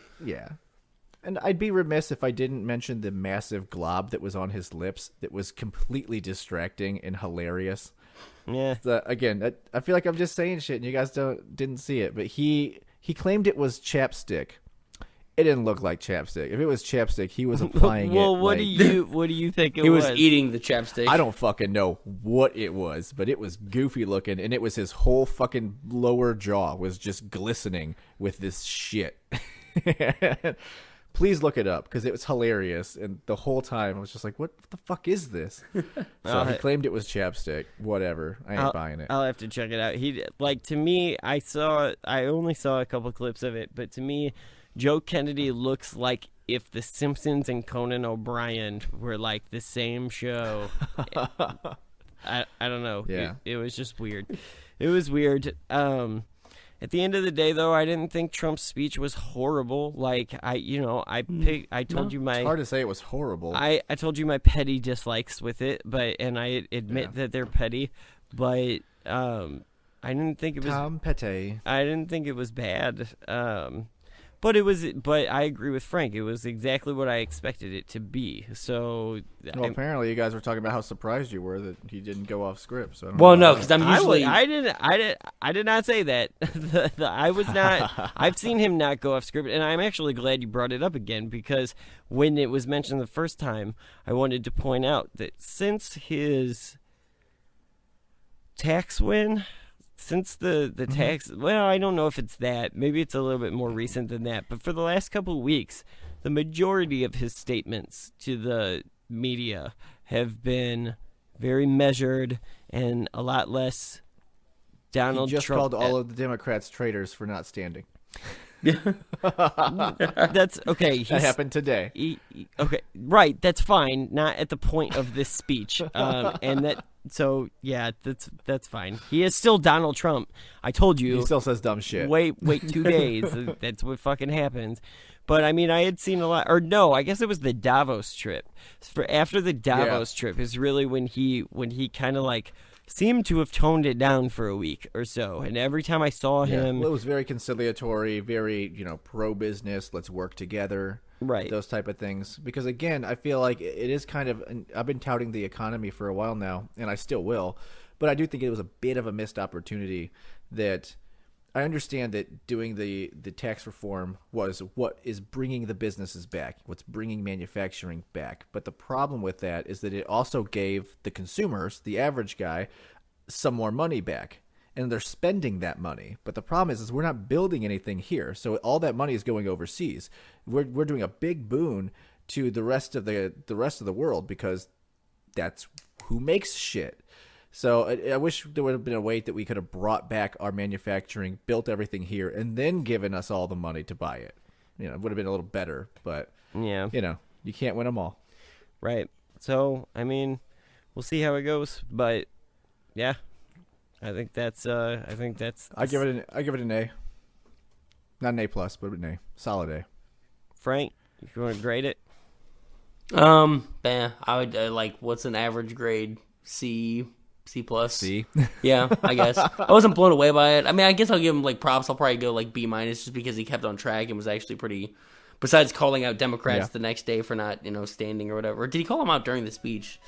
And I'd be remiss if I didn't mention the massive glob that was on his lips that was completely distracting and hilarious. Yeah. Again, I feel like I'm just saying shit and you guys didn't see it, but he claimed it was chapstick. It didn't look like chapstick. If it was chapstick, he was applying well, it. what do you think it was? He was eating the chapstick. I don't fucking know what it was, but it was goofy looking, and it was his whole fucking lower jaw was just glistening with this shit. Please look it up because it was hilarious, and the whole time I was just like, "What the fuck is this?" So he claimed it was chapstick. Whatever, I ain't buying it. I'll have to check it out. To me, I only saw a couple clips of it, but to me, Joe Kennedy looks like if The Simpsons and Conan O'Brien were like the same show. I don't know. Yeah, it was just weird. It was weird. At the end of the day, though, I didn't think Trump's speech was horrible. Like I told you my. It's hard to say it was horrible. I told you my petty dislikes with it, and I admit that they're petty, but I didn't think it was Tom Petty. I didn't think it was bad. But I agree with Frank. It was exactly what I expected it to be. So, well, apparently you guys were talking about how surprised you were that he didn't go off script. So no, because I'm usually I did not say that. I was not. I've seen him not go off script, and I'm actually glad you brought it up again because when it was mentioned the first time, I wanted to point out that since his tax win. Since the tax, well, I don't know if it's that. Maybe it's a little bit more recent than that. But for the last couple of weeks, the majority of his statements to the media have been very measured and a lot less Donald Trump. He just called all of the Democrats traitors for not standing. That's okay. That happened today. Okay, right. That's fine. Not at the point of this speech, and that. So yeah, that's fine. He is still Donald Trump. I told you. He still says dumb shit. Wait 2 days. That's what fucking happens. But I mean, I had seen a lot. Or no, I guess it was the Davos trip. After the Davos trip is really when he kind of like seemed to have toned it down for a week or so. And every time I saw him, well, it was very conciliatory, very pro business. Let's work together. Right. Those type of things. Because, again, I feel like it is kind of – I've been touting the economy for a while now, and I still will. But I do think it was a bit of a missed opportunity that I understand that doing the tax reform was what is bringing the businesses back, what's bringing manufacturing back. But the problem with that is that it also gave the consumers, the average guy, some more money back. And they're spending that money. But the problem is we're not building anything here. So all that money is going overseas. We're doing a big boon to the rest of the world because that's who makes shit. So I wish there would have been a way that we could have brought back our manufacturing, built everything here, and then given us all the money to buy it. It would have been a little better. But, yeah, you can't win them all. Right. So, I mean, we'll see how it goes. But, yeah. I think that's. I give it an A. Not an A plus, but an A. Solid A. Frank, if you want to grade it. I would what's an average grade? C plus. C. Yeah, I guess. I wasn't blown away by it. I mean, I guess I'll give him props. I'll probably go B minus just because he kept on track and was actually pretty. Besides calling out Democrats the next day for not standing or whatever. Did he call them out during the speech?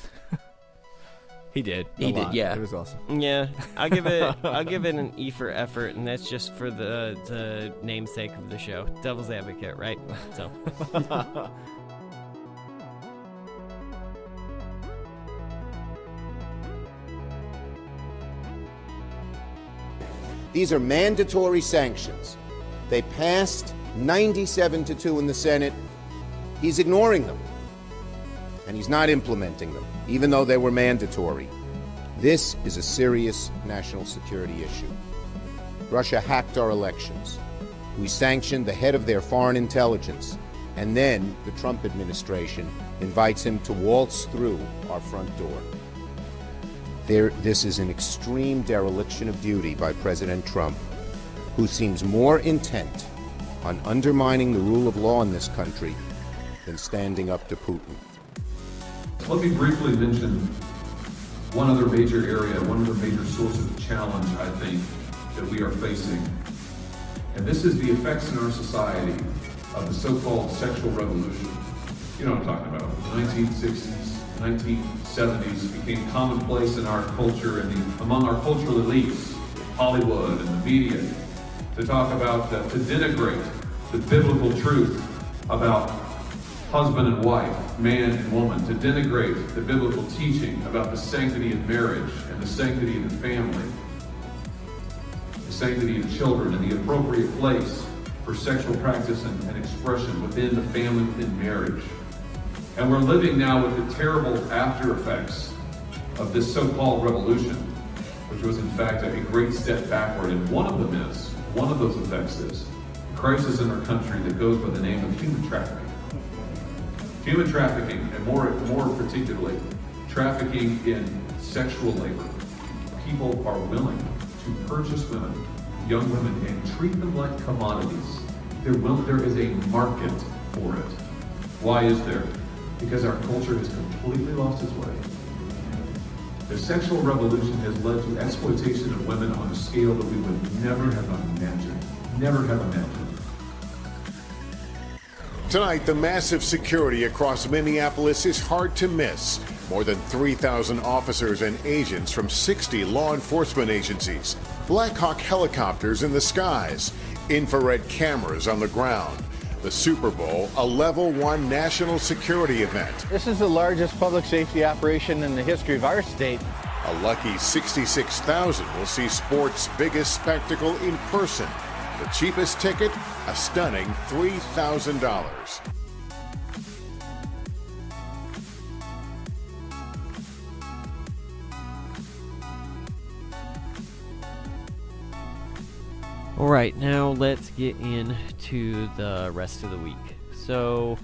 He did. He did. Yeah, it was awesome. Yeah, I'll give it an E for effort, and that's just for the namesake of the show, Devil's Advocate, right? So. These are mandatory sanctions. They passed 97-2 in the Senate. He's ignoring them. And he's not implementing them, even though they were mandatory. This is a serious national security issue. Russia hacked our elections. We sanctioned the head of their foreign intelligence. And then the Trump administration invites him to waltz through our front door. This is an extreme dereliction of duty by President Trump, who seems more intent on undermining the rule of law in this country than standing up to Putin. Let me briefly mention one other major area, one other major source of challenge, I think, that we are facing. And this is the effects in our society of the so-called sexual revolution. You know what I'm talking about. The 1960s, 1970s became commonplace in our culture and among our cultural elites, Hollywood and the media, to talk about, to denigrate the biblical truth about husband and wife, man and woman, to denigrate the biblical teaching about the sanctity of marriage and the sanctity of the family, the sanctity of children, and the appropriate place for sexual practice and expression within the family, within marriage. And we're living now with the terrible after effects of this so-called revolution, which was in fact a great step backward. And one of those effects is a crisis in our country that goes by the name of human trafficking. Human trafficking, and more particularly, trafficking in sexual labor. People are willing to purchase women, young women, and treat them like commodities. There is a market for it. Why is there? Because our culture has completely lost its way. The sexual revolution has led to exploitation of women on a scale that we would never have imagined. Never have imagined. Tonight, the massive security across Minneapolis is hard to miss. More than 3,000 officers and agents from 60 law enforcement agencies, Black Hawk helicopters in the skies, infrared cameras on the ground. The Super Bowl, a Level 1 national security event. This is the largest public safety operation in the history of our state. A lucky 66,000 will see sports' biggest spectacle in person. The cheapest ticket, a stunning $3,000. All right, now let's get into the rest of the week. So,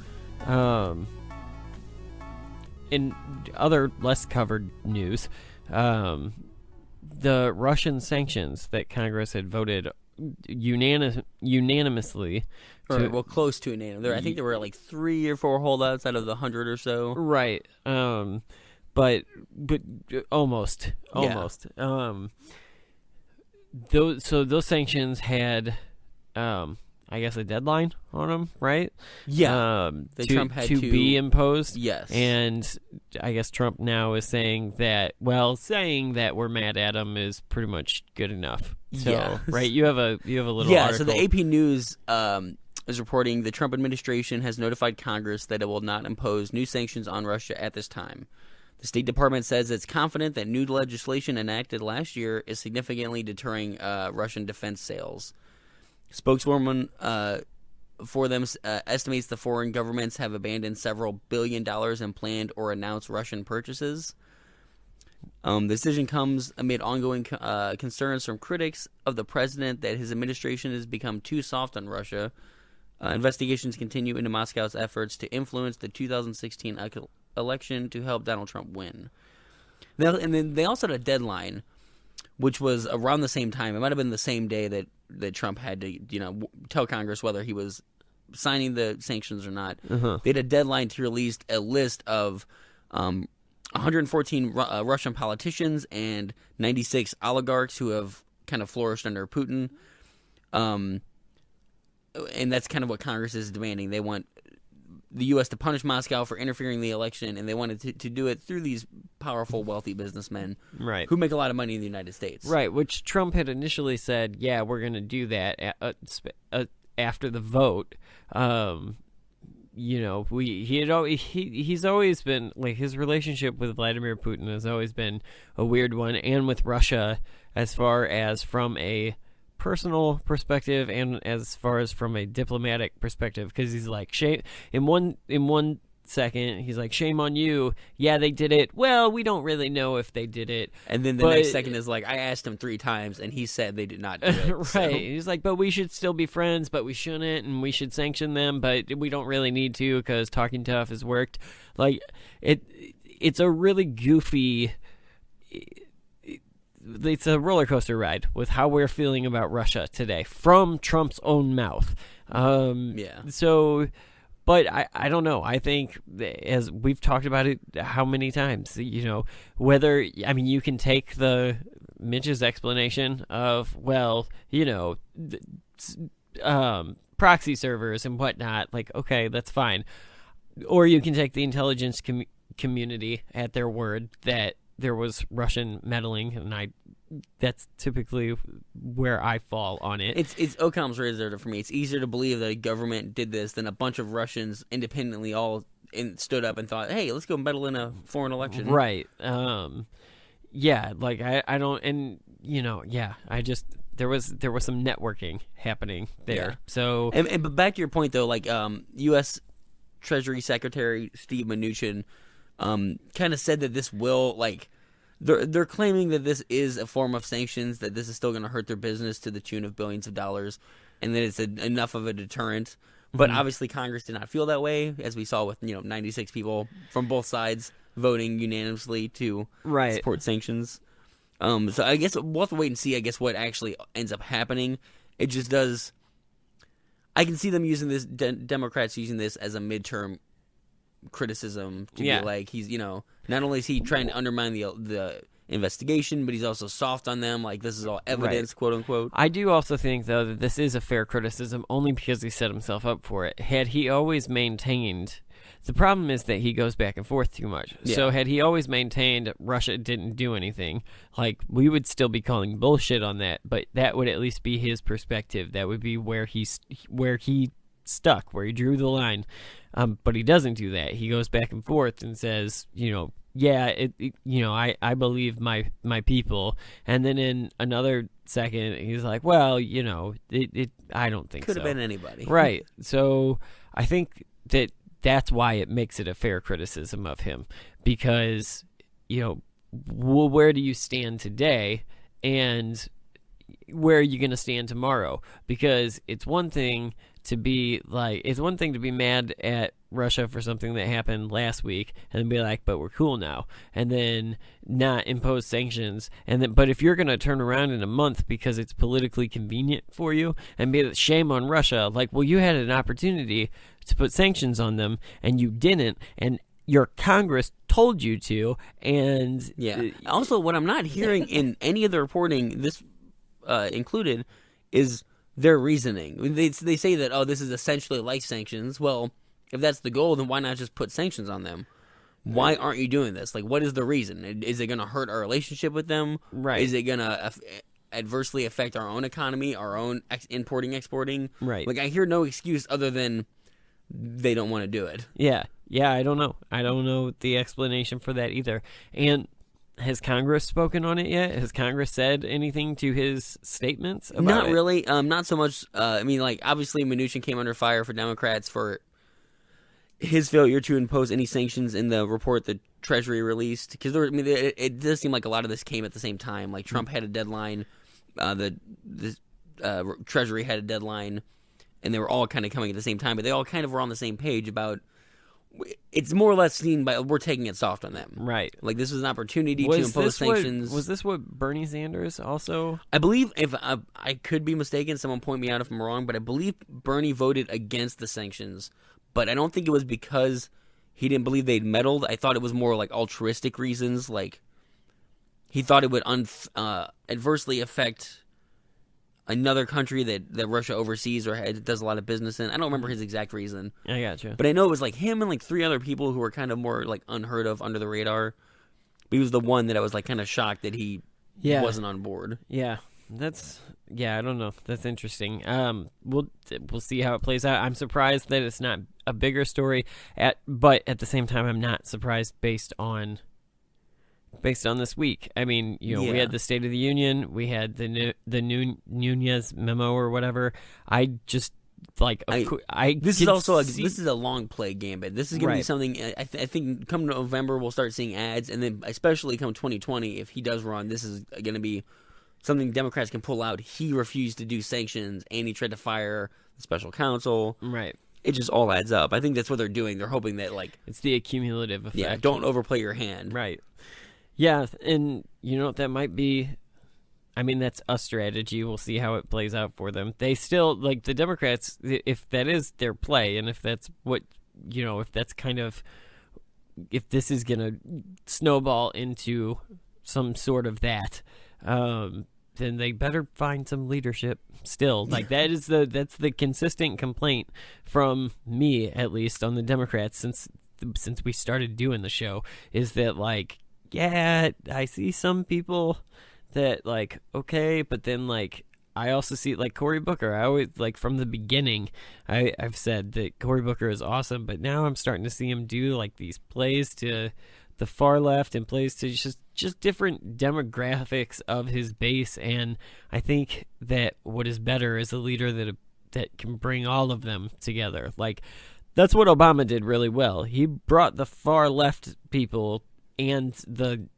in other less covered news, the Russian sanctions that Congress had voted unanimously. Close to unanimous. I think there were like 3 or 4 holdouts out of the 100 or so. Right. But almost. Those sanctions had, I guess, a deadline on them, right? Yeah. Trump had to be imposed. Yes. And I guess Trump now is saying that we're mad at him is pretty much good enough. So, yeah. Right? You have a little article. So the AP News is reporting the Trump administration has notified Congress that it will not impose new sanctions on Russia at this time. The State Department says it's confident that new legislation enacted last year is significantly deterring Russian defense sales. Spokeswoman for them estimates the foreign governments have abandoned several $billion in planned or announced Russian purchases. The decision comes amid ongoing concerns from critics of the president that his administration has become too soft on Russia. Investigations continue into Moscow's efforts to influence the 2016 election to help Donald Trump win. And then they also had a deadline, which was around the same time. It might have been the same day that Trump had to, tell Congress whether he was signing the sanctions or not. Uh-huh. They had a deadline to release a list of 114 Russian politicians and 96 oligarchs who have kind of flourished under Putin. And that's kind of what Congress is demanding. They want the U.S. to punish Moscow for interfering in the election, and they wanted to do it through these powerful, wealthy businessmen who make a lot of money in the United States. Right, which Trump had initially said, yeah, we're going to do that after the vote. He's always been, like, his relationship with Vladimir Putin has always been a weird one, and with Russia as far as from a personal perspective and as far as from a diplomatic perspective, because he's like, shame in one second he's like, shame on you, yeah, they did it, well, we don't really know if they did it, and then the next second is like, I asked him 3 times and he said they did not do it. Right, so. He's like, but we should still be friends, but we shouldn't, and we should sanction them, but we don't really need to because talking tough has worked. Like, it's a really goofy, it's a roller coaster ride with how we're feeling about Russia today from Trump's own mouth. So, but I don't know. I think, as we've talked about it how many times, whether, I mean, you can take the Mitch's explanation of, well, proxy servers and whatnot, like, okay, that's fine. Or you can take the intelligence community at their word that there was Russian meddling, and that's typically where I fall on it. It's Occam's razor for me. It's easier to believe that a government did this than a bunch of Russians independently all stood up and thought, hey, let's go meddle in a foreign election. Right. Yeah, like I don't, and I just there was some networking happening there. Yeah. So but back to your point though, like U.S. Treasury Secretary Steve Mnuchin kind of said that this will, like, they're claiming that this is a form of sanctions, that this is still going to hurt their business to the tune of billions of dollars, and that it's enough of a deterrent. But obviously Congress did not feel that way, as we saw with 96 people from both sides voting unanimously to support sanctions. So I guess we'll have to wait and see, I guess, what actually ends up happening. It just does. I can see them using this, Democrats using this as a midterm criticism to be like, he's, not only is he trying to undermine the investigation, but he's also soft on them. Like, this is all evidence, quote unquote. I do also think, though, that this is a fair criticism only because he set himself up for it. Had he always maintained, the problem is that he goes back and forth too much. Yeah. So had he always maintained Russia didn't do anything, like, we would still be calling bullshit on that, but that would at least be his perspective. That would be where he stuck, where he drew the line. But he doesn't do that. He goes back and forth and says, I believe my people, and then in another second he's like, well, I don't think could so. Have been anybody, right? So I think that's why it makes it a fair criticism of him, because where do you stand today, and where are you going to stand tomorrow? Because it's one thing to be mad at Russia for something that happened last week and be like, but we're cool now, and then not impose sanctions, but if you're going to turn around in a month because it's politically convenient for you and be shame on Russia, like, well, you had an opportunity to put sanctions on them and you didn't, and your Congress told you to, and also what I'm not hearing in any of the reporting, this included, is their reasoning. They say that, this is essentially like sanctions. Well, if that's the goal, then why not just put sanctions on them? Why aren't you doing this? Like, what is the reason? Is it going to hurt our relationship with them? Right. Is it going to adversely affect our own economy, our own importing, exporting? Right. Like, I hear no excuse other than they don't want to do it. Yeah, I don't know. I don't know the explanation for that either. And has Congress spoken on it yet? Has Congress said anything to his statements about Not it? really. Not so much. Obviously Mnuchin came under fire for Democrats for his failure to impose any sanctions in the report the Treasury released. Because it does seem like a lot of this came at the same time. Like, Trump had a deadline, the Treasury had a deadline, and they were all kind of coming at the same time. But they all kind of were on the same page about. It's more or less seen by we're taking it soft on them, right? Like, this was an opportunity to impose sanctions. Was this what Bernie Sanders also? I believe, if I could be mistaken, someone point me out if I'm wrong, but I believe Bernie voted against the sanctions. But I don't think it was because he didn't believe they'd meddled. I thought it was more like altruistic reasons. Like, he thought it would adversely affect another country that Russia oversees or does a lot of business in. I don't remember his exact reason. I gotcha. But I know it was like him and like three other people who were kind of more like unheard of, under the radar. But he was the one that I was like kind of shocked that he wasn't on board. Yeah. I don't know. That's interesting. We'll see how it plays out. I'm surprised that it's not a bigger story, but at the same time, I'm not surprised based on this week. I mean, we had the State of the Union, we had the Nunes memo or whatever. I just this is a long play gambit. This is going to be something. I think come November we'll start seeing ads, and then especially come 2020, if he does run, this is going to be something Democrats can pull out. He refused to do sanctions, and he tried to fire the special counsel. Right. It just all adds up. I think that's what they're doing. They're hoping that, like, it's the accumulative effect. Yeah, don't overplay your hand. Right. Yeah, and that might be. I mean, that's a strategy. We'll see how it plays out for them. They still, like, the Democrats, if that is their play, and if that's what, if that's kind of, if this is going to snowball into some sort of that, then they better find some leadership still. Like that's the consistent complaint from me, at least, on the Democrats since we started doing the show, is that like, yeah, I see some people that like, okay, but then like I also see like Cory Booker. I always, like, from the beginning, I've said that Cory Booker is awesome, but now I'm starting to see him do like these plays to the far left and plays to just different demographics of his base. And I think that what is better is a leader that can bring all of them together. Like, that's what Obama did really well. He brought the far left people and the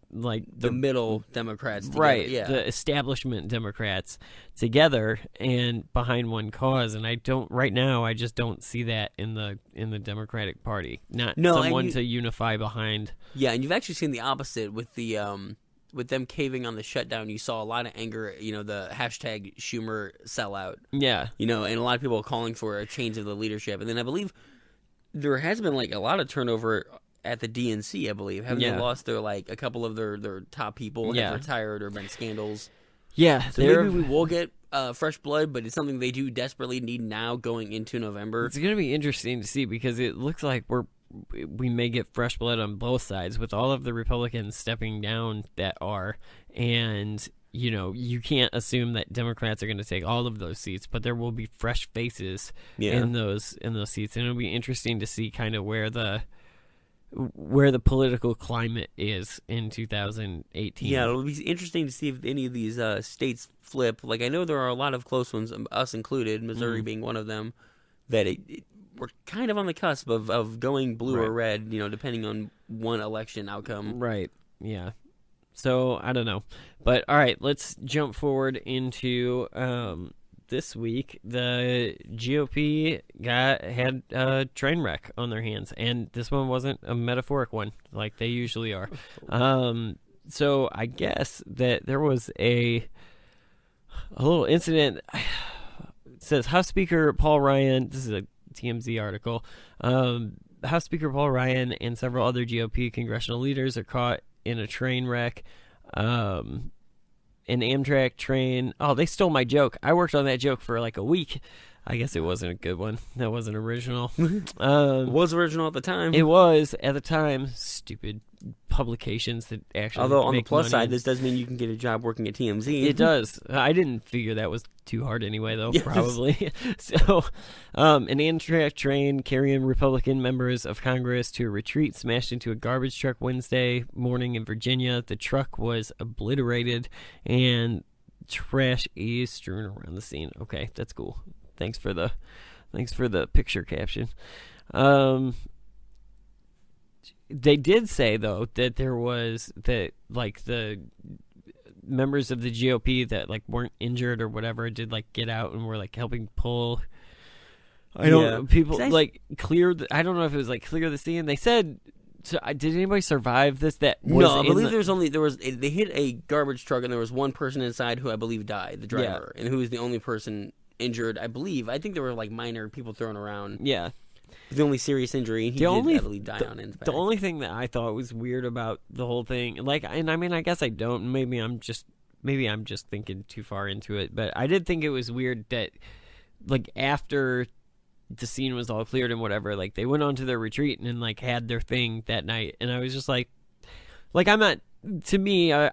middle Democrats together. Right, yeah. the establishment Democrats together and behind one cause. And I just don't see that in the Democratic Party. Not someone to unify behind. Yeah, and you've actually seen the opposite with the with them caving on the shutdown. You saw a lot of anger, the hashtag Schumer sellout. Yeah. And a lot of people calling for a change of the leadership. And then I believe there has been like a lot of turnover at the DNC, I believe. Haven't they lost a couple of their top people have retired or been scandals? Yeah. So maybe we will get fresh blood, but it's something they do desperately need now going into November. It's going to be interesting to see because it looks like we may get fresh blood on both sides with all of the Republicans stepping down that are. And, you can't assume that Democrats are going to take all of those seats, but there will be fresh faces in those seats. And it'll be interesting to see kind of where the political climate is in 2018. Yeah, it'll be interesting to see if any of these states flip. Like, I know there are a lot of close ones, us included, Missouri being one of them, that we're kind of on the cusp of going blue or red, depending on one election outcome. Right, yeah. So, I don't know. But, all right, let's jump forward into this week. The GOP had a train wreck on their hands, and this one wasn't a metaphoric one like they usually are. So I guess that there was a little incident. It says House Speaker Paul Ryan, this is a TMZ article, House Speaker Paul Ryan and several other GOP congressional leaders are caught in a train wreck. An Amtrak train. Oh, they stole my joke. I worked on that joke for like a week. I guess it wasn't a good one. That wasn't original. It was original at the time. It was at the time. Stupid publications that actually. Although on the make plus money. side, this does mean you can get a job working at TMZ. It does. I didn't figure that was too hard anyway, though. Yes. Probably. So, an Amtrak train carrying Republican members of Congress to a retreat smashed into a garbage truck Wednesday morning in Virginia. The truck was obliterated and trash is strewn around the scene. Okay, that's cool. Thanks for the picture caption. They did say though that there was the members of the GOP that like weren't injured or whatever did like get out and were like helping pull. I don't know, people like clear. I don't know if it was like clear the scene. They said. So, did anybody survive this? That was no, I believe they hit a garbage truck and there was one person inside who I believe died, the driver, and who was the only person injured. I think there were like minor people thrown around. Yeah, the only serious injury. He did, I believe, die on impact. The only thing that I thought was weird about the whole thing, like, and I mean, I guess I don't. Maybe I'm just thinking too far into it, but I did think it was weird that, like, after the scene was all cleared and whatever, like they went on to their retreat and like had their thing that night, and I was just like I'm not. To me, I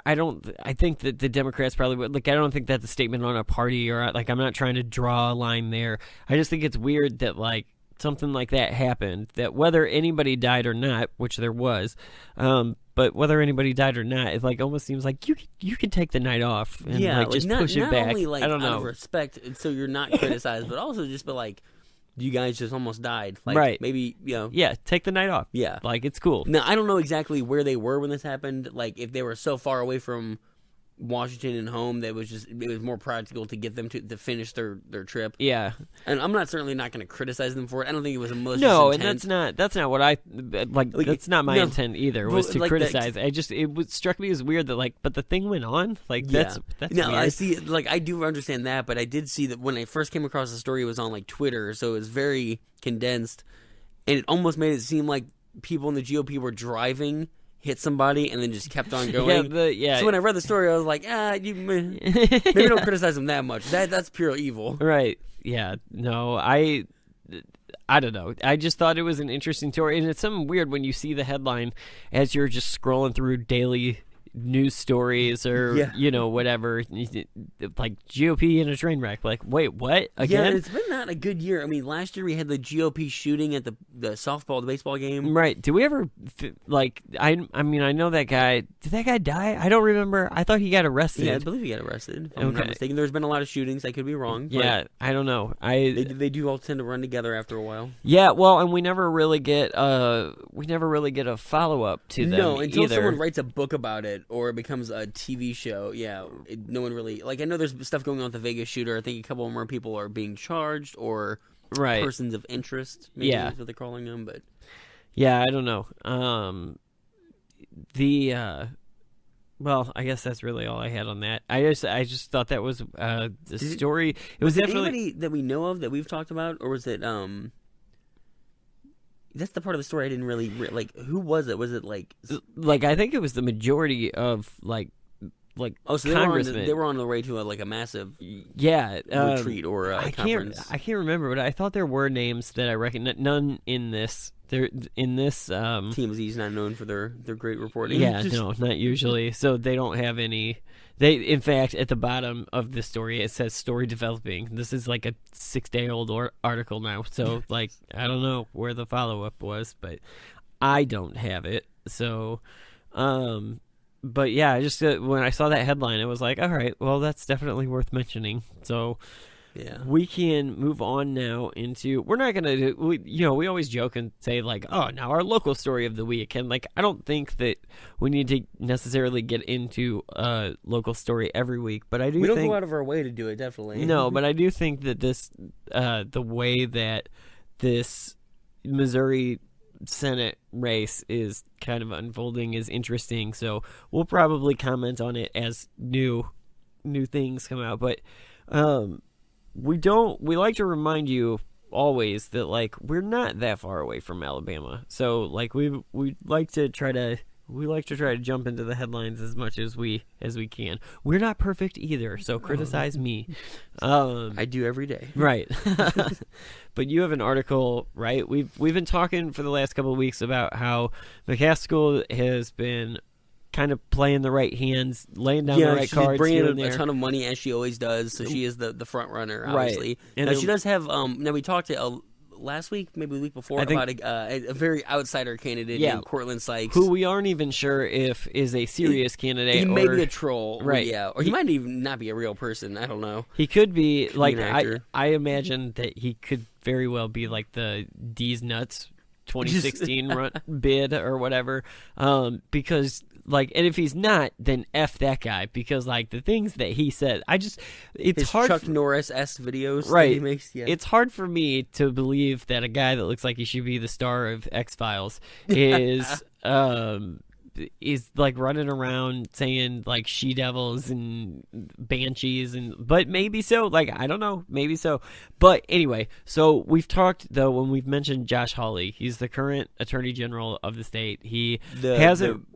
think that the Democrats probably would. Like, I don't think that's a statement on a party or like I'm not trying to draw a line there. I just think it's weird that like something like that happened. That whether anybody died or not, which there was, but whether anybody died or not, it like almost seems like you could take the night off and like just push it back. Only, like, I don't know. Out of respect, so you're not criticized, but also just be like. You guys just almost died. Like, right. Maybe, Yeah, take the night off. Yeah. Like, it's cool. Now, I don't know exactly where they were when this happened. Like, if they were so far away from Washington and home that it was more practical to get them to finish their trip. Yeah. And I'm certainly not going to criticize them for it. I don't think it was a malicious intent. And that's not what I like that's not my intent either, was to criticize. It struck me as weird that like, but the thing went on. Like, that's no, weird. I see, like, I do understand that, but I did see that when I first came across the story, it was on like Twitter, so it was very condensed, and it almost made it seem like people in the GOP were driving hit somebody and then just kept on going. Yeah. So when I read the story, I was like, maybe don't criticize him that much. That's pure evil. Right. Yeah. No, I don't know. I just thought it was an interesting story, and it's something weird when you see the headline as you're just scrolling through daily news stories or whatever, like GOP in a train wreck. Like, wait, what again? Yeah, it's been not a good year. I mean, last year we had the GOP shooting at the softball, the baseball game. Right? Did we ever I mean, I know that guy. Did that guy die? I don't remember. I thought he got arrested. Yeah, I believe he got arrested. If I'm not mistaken. There's been a lot of shootings. I could be wrong. Yeah, I don't know. They do all tend to run together after a while. Yeah, well, and we never really get a follow up to them. No, until either. someone writes a book about it or it becomes a TV show. Yeah, no one really I know there's stuff going on with the Vegas shooter. I think a couple more people are being charged or persons of interest. Maybe is what they're calling them. But yeah, I don't know. Well, I guess that's really all I had on that. I just thought that was the story. It was definitely anybody that we know of that we've talked about, or was it That's the part of the story I didn't really like. Who was it? Was it like I think it was the majority of like so congressmen. They were on the way to a massive retreat or conference. I can't remember, but I thought there were names that I recognize. None in this. They're in this. TMZ is not known for their great reporting. Yeah, no, not usually. So they don't have any. They, in fact, at the bottom of the story, it says "story developing." This is like a 6-day-old article now, so like I don't know where the follow-up was, but I don't have it. So, but yeah, I just when I saw that headline, it was like, all right, well, that's definitely worth mentioning. So. Yeah, we can move on now into. We're not gonna do. We always joke and say like, oh, now our local story of the week, and like, I don't think that we need to necessarily get into a local story every week, but I do. We don't think, go out of our way to do it, definitely. No, but I do think that this, the way that this Missouri Senate race is kind of unfolding is interesting. So we'll probably comment on it as new things come out, but. We like to remind you always that like we're not that far away from Alabama. So like we like to try to jump into the headlines as much as we can. We're not perfect either, so criticize me. I do every day. Right. But you have an article, right? We've been talking for the last couple of weeks about how McCaskill has been kind of playing the right hands, laying down the right cards. She's bringing here and there. A ton of money as she always does. So she is the front runner, obviously. Right. And she does have. Now we talked to last week, maybe the week before, about a very outsider candidate named Cortland Sykes, who we aren't even sure if is a serious candidate. He may be a troll, right? Yeah, or he might even not be a real person. I don't know. He could be like an actor. I imagine that he could very well be like the D's Nuts 2016 bid or whatever, because. Like, and if he's not, then F that guy, because like the things that he said, it's his hard. Chuck Norris-esque videos, right? That he makes, yeah. It's hard for me to believe that a guy that looks like he should be the star of X-Files is like running around saying like she devils and banshees, but maybe so. Like, I don't know, maybe so. But anyway, so we've talked though when we've mentioned Josh Hawley. He's the current Attorney General of the state. He hasn't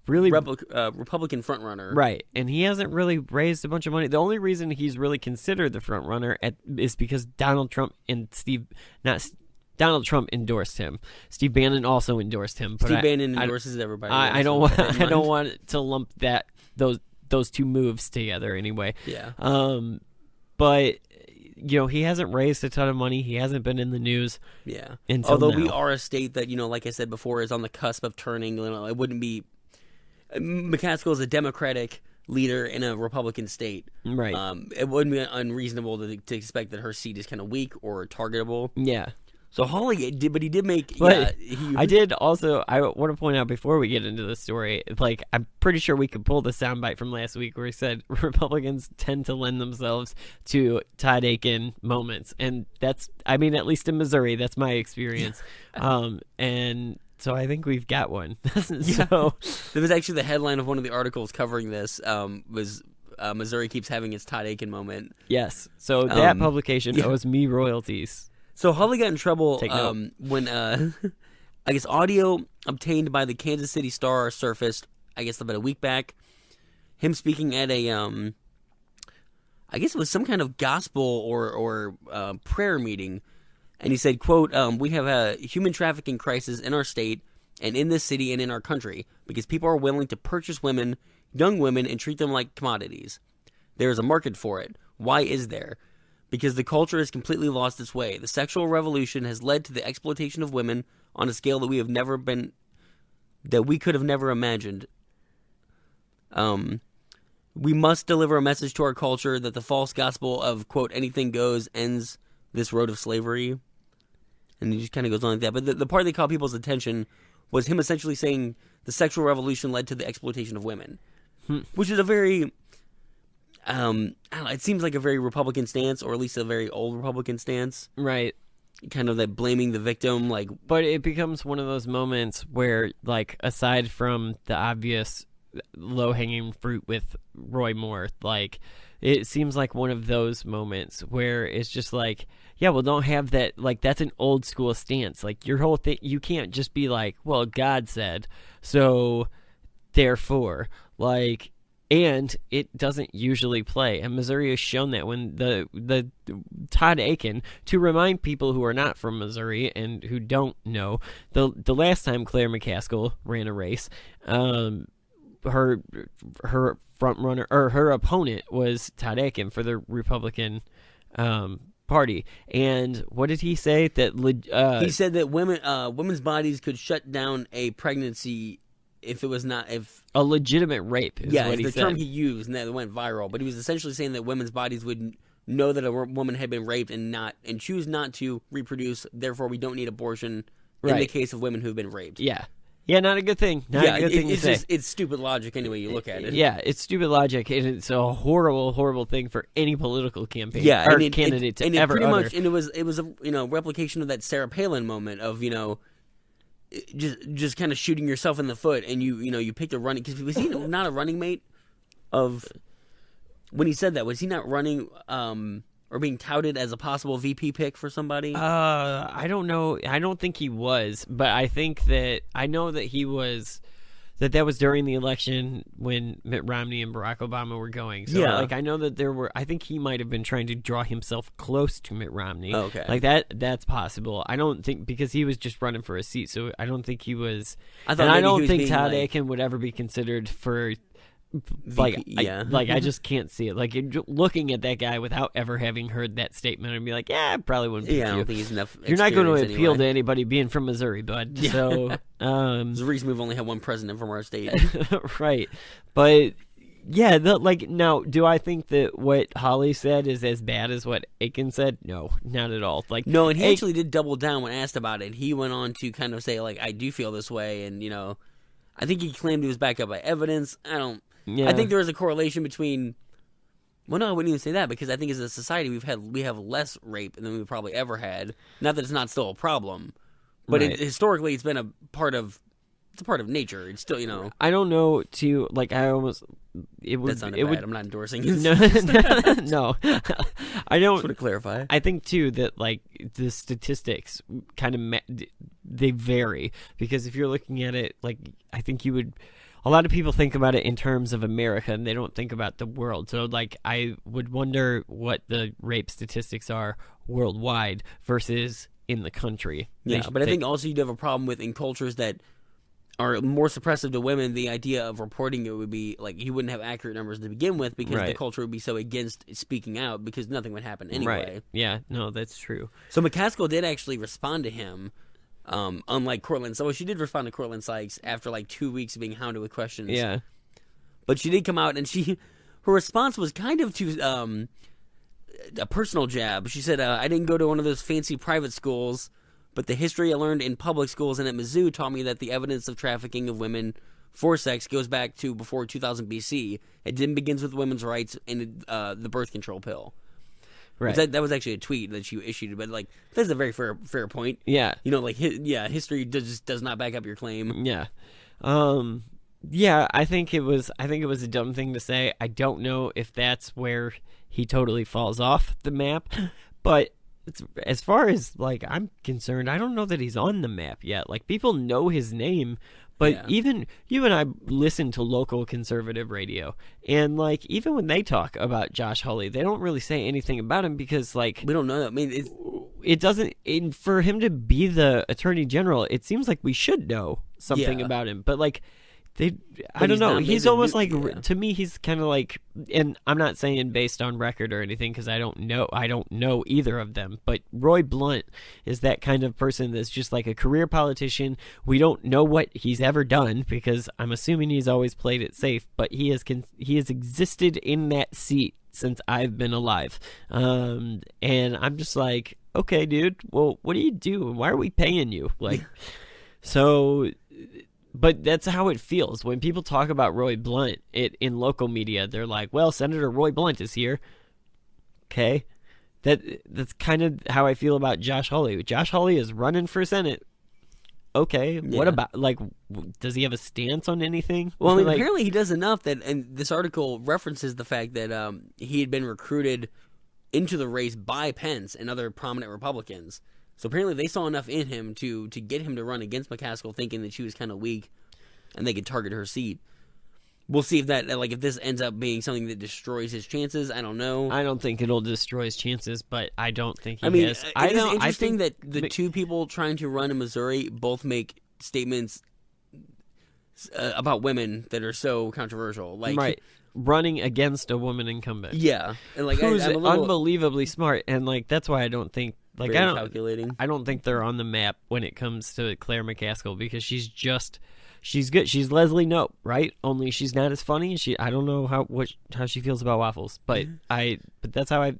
really Republican frontrunner, right? And he hasn't really raised a bunch of money. The only reason he's really considered the frontrunner is because Donald Trump endorsed him. Steve Bannon also endorsed him. But Steve Bannon endorses everybody. I don't want to lump those two moves together anyway. Yeah. But he hasn't raised a ton of money. He hasn't been in the news. Yeah. Although we are a state that like I said before is on the cusp of turning. It wouldn't be. McCaskill is a Democratic leader in a Republican state. Right. It wouldn't be unreasonable to expect that her seat is kind of weak or targetable. Yeah. So Hawley did, but he did make. I did also. I want to point out before we get into the story, like I'm pretty sure we could pull the soundbite from last week where he said Republicans tend to lend themselves to Todd Aiken moments, and that's, I mean, at least in Missouri, that's my experience. And so I think we've got one. So it was actually the headline of one of the articles covering this. Was Missouri keeps having its Todd Aiken moment. Yes. So that publication owes me royalties. So Hawley got in trouble when I guess audio obtained by the Kansas City Star surfaced, I guess, about a week back. Him speaking at a, I guess it was some kind of gospel or prayer meeting. And he said, quote, "We have a human trafficking crisis in our state and in this city and in our country because people are willing to purchase women, young women, and treat them like commodities. There is a market for it. Why is there? Because the culture has completely lost its way. The sexual revolution has led to the exploitation of women on a scale that we could have never imagined. We must deliver a message to our culture that the false gospel of, quote, anything goes ends this road of slavery." And he just kind of goes on like that. But the part that caught people's attention was him essentially saying the sexual revolution led to the exploitation of women, which is a very, I don't know, it seems like a very Republican stance, or at least a very old Republican stance. Right. Kind of that blaming the victim, like. But it becomes one of those moments where, like, aside from the obvious low-hanging fruit with Roy Moore, like, it seems like one of those moments where it's just like, yeah, well, don't have that, like, that's an old school stance. Like, your whole thing, you can't just be like, well, God said, so therefore, like, and it doesn't usually play. And Missouri has shown that when the Todd Aiken, to remind people who are not from Missouri and who don't know, the last time Claire McCaskill ran a race, her front runner, or her opponent, was Todd Aiken for the Republican Party. And what did he say? That he said that women's bodies could shut down a pregnancy if it was not a legitimate rape. Is what he the said. term he used, and that went viral. But he was essentially saying that women's bodies would know that a woman had been raped and choose not to reproduce. Therefore, we don't need abortion in the case of women who've been raped. Yeah. Yeah, not a good thing. Not a good thing to say. It's stupid logic any way you look at it. Yeah, it's stupid logic, and it's a horrible, horrible thing for any political campaign or candidate to and ever pretty utter. much, and it was a replication of that Sarah Palin moment of just kind of shooting yourself in the foot, and you picked a running, because was he not a running mate of when he said that? Was he not running or being touted as a possible VP pick for somebody? I don't know. I don't think he was, but I think that I know that he was. That was during the election when Mitt Romney and Barack Obama were going. So, I know that there were. I think he might have been trying to draw himself close to Mitt Romney. Oh, okay, like that. That's possible. I don't think, because he was just running for a seat, so I don't think he was. I don't think Todd Aiken would ever be considered for. I just can't see it. Like, looking at that guy without ever having heard that statement, I'd be like, yeah, I probably wouldn't pick you. I don't think he's enough. You're not going to appeal to anybody being from Missouri, bud. Yeah. So, there's a reason we've only had one president from our state. Right. But, yeah, now, do I think that what Holly said is as bad as what Aiken said? No, not at all. No, and he actually did double down when asked about it. He went on to kind of say, I do feel this way, and, I think he claimed he was backed up by evidence. I think there is a correlation between. Well, no, I wouldn't even say that, because I think as a society we have less rape than we've probably ever had. Not that it's not still a problem, but right. Historically it's been a part of nature. It's still I don't know it would. That sounded bad. I'm not endorsing it. No, I don't. Just want to clarify. I think too that the statistics kind of they vary, because if you're looking at it, I think you would. A lot of people think about it in terms of America, and they don't think about the world. So, I would wonder what the rape statistics are worldwide versus in the country. Yeah, but I think also you'd have a problem with, in cultures that are more suppressive to women, the idea of reporting it would be, you wouldn't have accurate numbers to begin with, because the culture would be so against speaking out, because nothing would happen anyway. Right. Yeah, no, that's true. So McCaskill did actually respond to him. Unlike Cortland, she did respond to Cortland Sykes after 2 weeks of being hounded with questions. Yeah, but she did come out, and her response was kind of to a personal jab. She said, "I didn't go to one of those fancy private schools, but the history I learned in public schools and at Mizzou taught me that the evidence of trafficking of women for sex goes back to before 2000 BC. It didn't begins with women's rights and the birth control pill." Right. That was actually a tweet that she issued, but that's a very fair point. Yeah. History does not back up your claim. Yeah. Yeah, I think it was a dumb thing to say. I don't know if that's where he totally falls off the map, but as far as like I'm concerned, I don't know that he's on the map yet. Like people know his name, but even you and I listen to local conservative radio, and like even when they talk about Josh Hawley, they don't really say anything about him because like we don't know. I mean, it doesn't. For him to be the attorney general, it seems like we should know something about him, but like. I don't know. He's almost like to me. He's kind of like, and I'm not saying based on record or anything because I don't know either of them. But Roy Blunt is that kind of person that's just like a career politician. We don't know what he's ever done because I'm assuming he's always played it safe. But he has existed in that seat since I've been alive, and I'm just like, okay, dude. Well, what do you do? Why are we paying you? Like, so. But that's how it feels. When people talk about Roy Blunt in local media, they're like, well, Senator Roy Blunt is here. Okay. That's kind of how I feel about Josh Hawley. Josh Hawley is running for Senate. Okay. What about, like, does he have a stance on anything? Well, I mean, apparently he does enough that, and this article references the fact that he had been recruited into the race by Pence and other prominent Republicans. So apparently they saw enough in him to get him to run against McCaskill, thinking that she was kind of weak, and they could target her seat. We'll see if that, like, if this ends up being something that destroys his chances. I don't know. I don't think it'll destroy his chances, but I don't think he has. It is interesting that the two people trying to run in Missouri both make statements about women that are so controversial. Like, right. Running against a woman incumbent. Yeah. And like, who's unbelievably smart, and like that's why I don't think like I don't think they're on the map when it comes to Claire McCaskill because she's good. She's Leslie Knope, right? Only she's not as funny. I don't know how she feels about waffles, but that's how I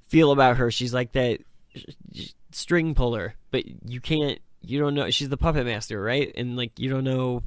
feel about her. She's like that string puller, but you don't know. She's the puppet master, right? And like you don't know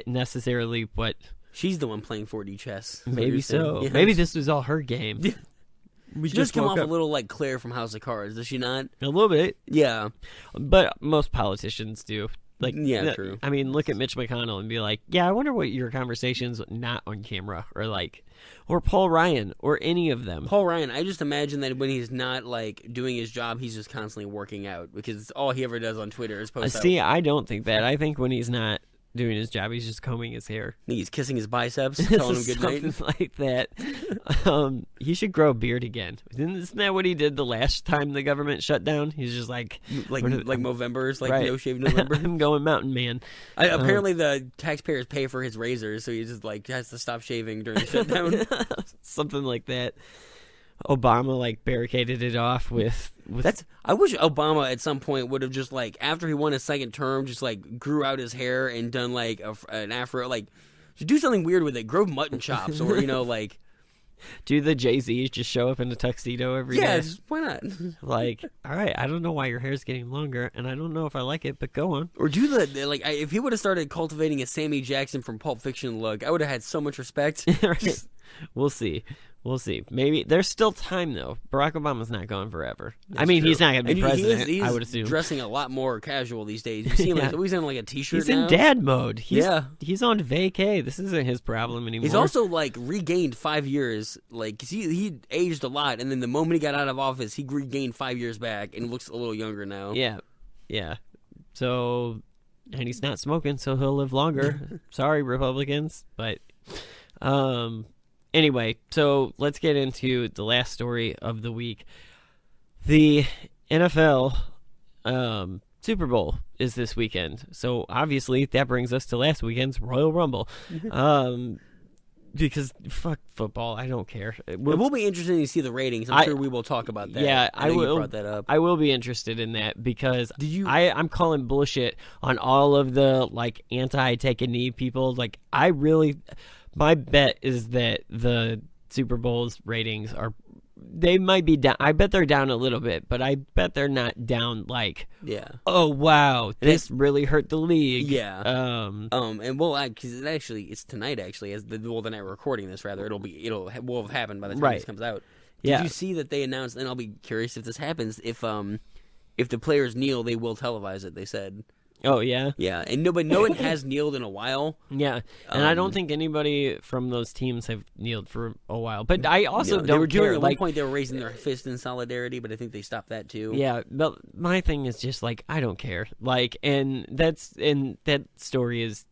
necessarily what. She's the one playing 4D chess. Maybe so. Yeah. Maybe this was all her game. She just come off a little like Claire from House of Cards, does she not? A little bit. Yeah. But most politicians do. Like, yeah, true. I mean, look at Mitch McConnell and be like, yeah, I wonder what your conversations not on camera are like. Or Paul Ryan, or any of them. Paul Ryan, I just imagine that when he's not like doing his job, he's just constantly working out because all he ever does on Twitter is post. See, I don't think that. I think when he's not doing his job, he's just combing his hair. He's kissing his biceps, telling him good night. Something like that. He should grow a beard again. Isn't that what he did the last time the government shut down? He's just like Movember's, like right. no shave November. I'm going mountain man. Apparently the taxpayers pay for his razors, so he just like has to stop shaving during the shutdown. Something like that. Obama like barricaded it off with I wish Obama at some point would have just like after he won his second term just like grew out his hair and done like an afro, like just do something weird with it, grow mutton chops or like do the Jay-Z just show up in a tuxedo every day. Yeah, why not? Like, all right, I don't know why your hair's getting longer and I don't know if I like it, but go on. Or do the like if he would have started cultivating a Sammy Jackson from Pulp Fiction look, I would have had so much respect. Right. We'll see. Maybe there's still time though. Barack Obama's not going forever. That's I mean, true. He's not going to be president. He's I would assume dressing a lot more casual these days. You see him like he's in like a t-shirt. He's in dad mode. He's on vacay. This isn't his problem anymore. He's also like regained 5 years. Like he aged a lot, and then the moment he got out of office, he regained 5 years back and looks a little younger now. Yeah. So, and he's not smoking, so he'll live longer. Sorry, Republicans, but. Anyway, so let's get into the last story of the week. The NFL Super Bowl is this weekend. So obviously that brings us to last weekend's Royal Rumble. Because fuck football, I don't care. It will be interesting to see the ratings. I'm sure we will talk about that. Yeah, I will. You brought that up. I will be interested in that because I'm calling bullshit on all of the like anti-take a knee people. Like my bet is that the Super Bowl's ratings they might be down. I bet they're down a little bit, but I bet they're not down like, oh wow, this really hurt the league. Yeah. And because it's tonight actually, as the night we're recording this, rather will have happened by the time this comes out. Did you see that they announced? And I'll be curious if this happens. If the players kneel, they will televise it. They said. Oh yeah, Yeah, and no one has kneeled in a while. yeah. And I don't think anybody from those teams have kneeled for a while. But I also No, they don't were doing care. at Like, one point they were raising their fist in solidarity, but I think they stopped that too. yeah, but my thing is just like I don't care. Like, and that story is.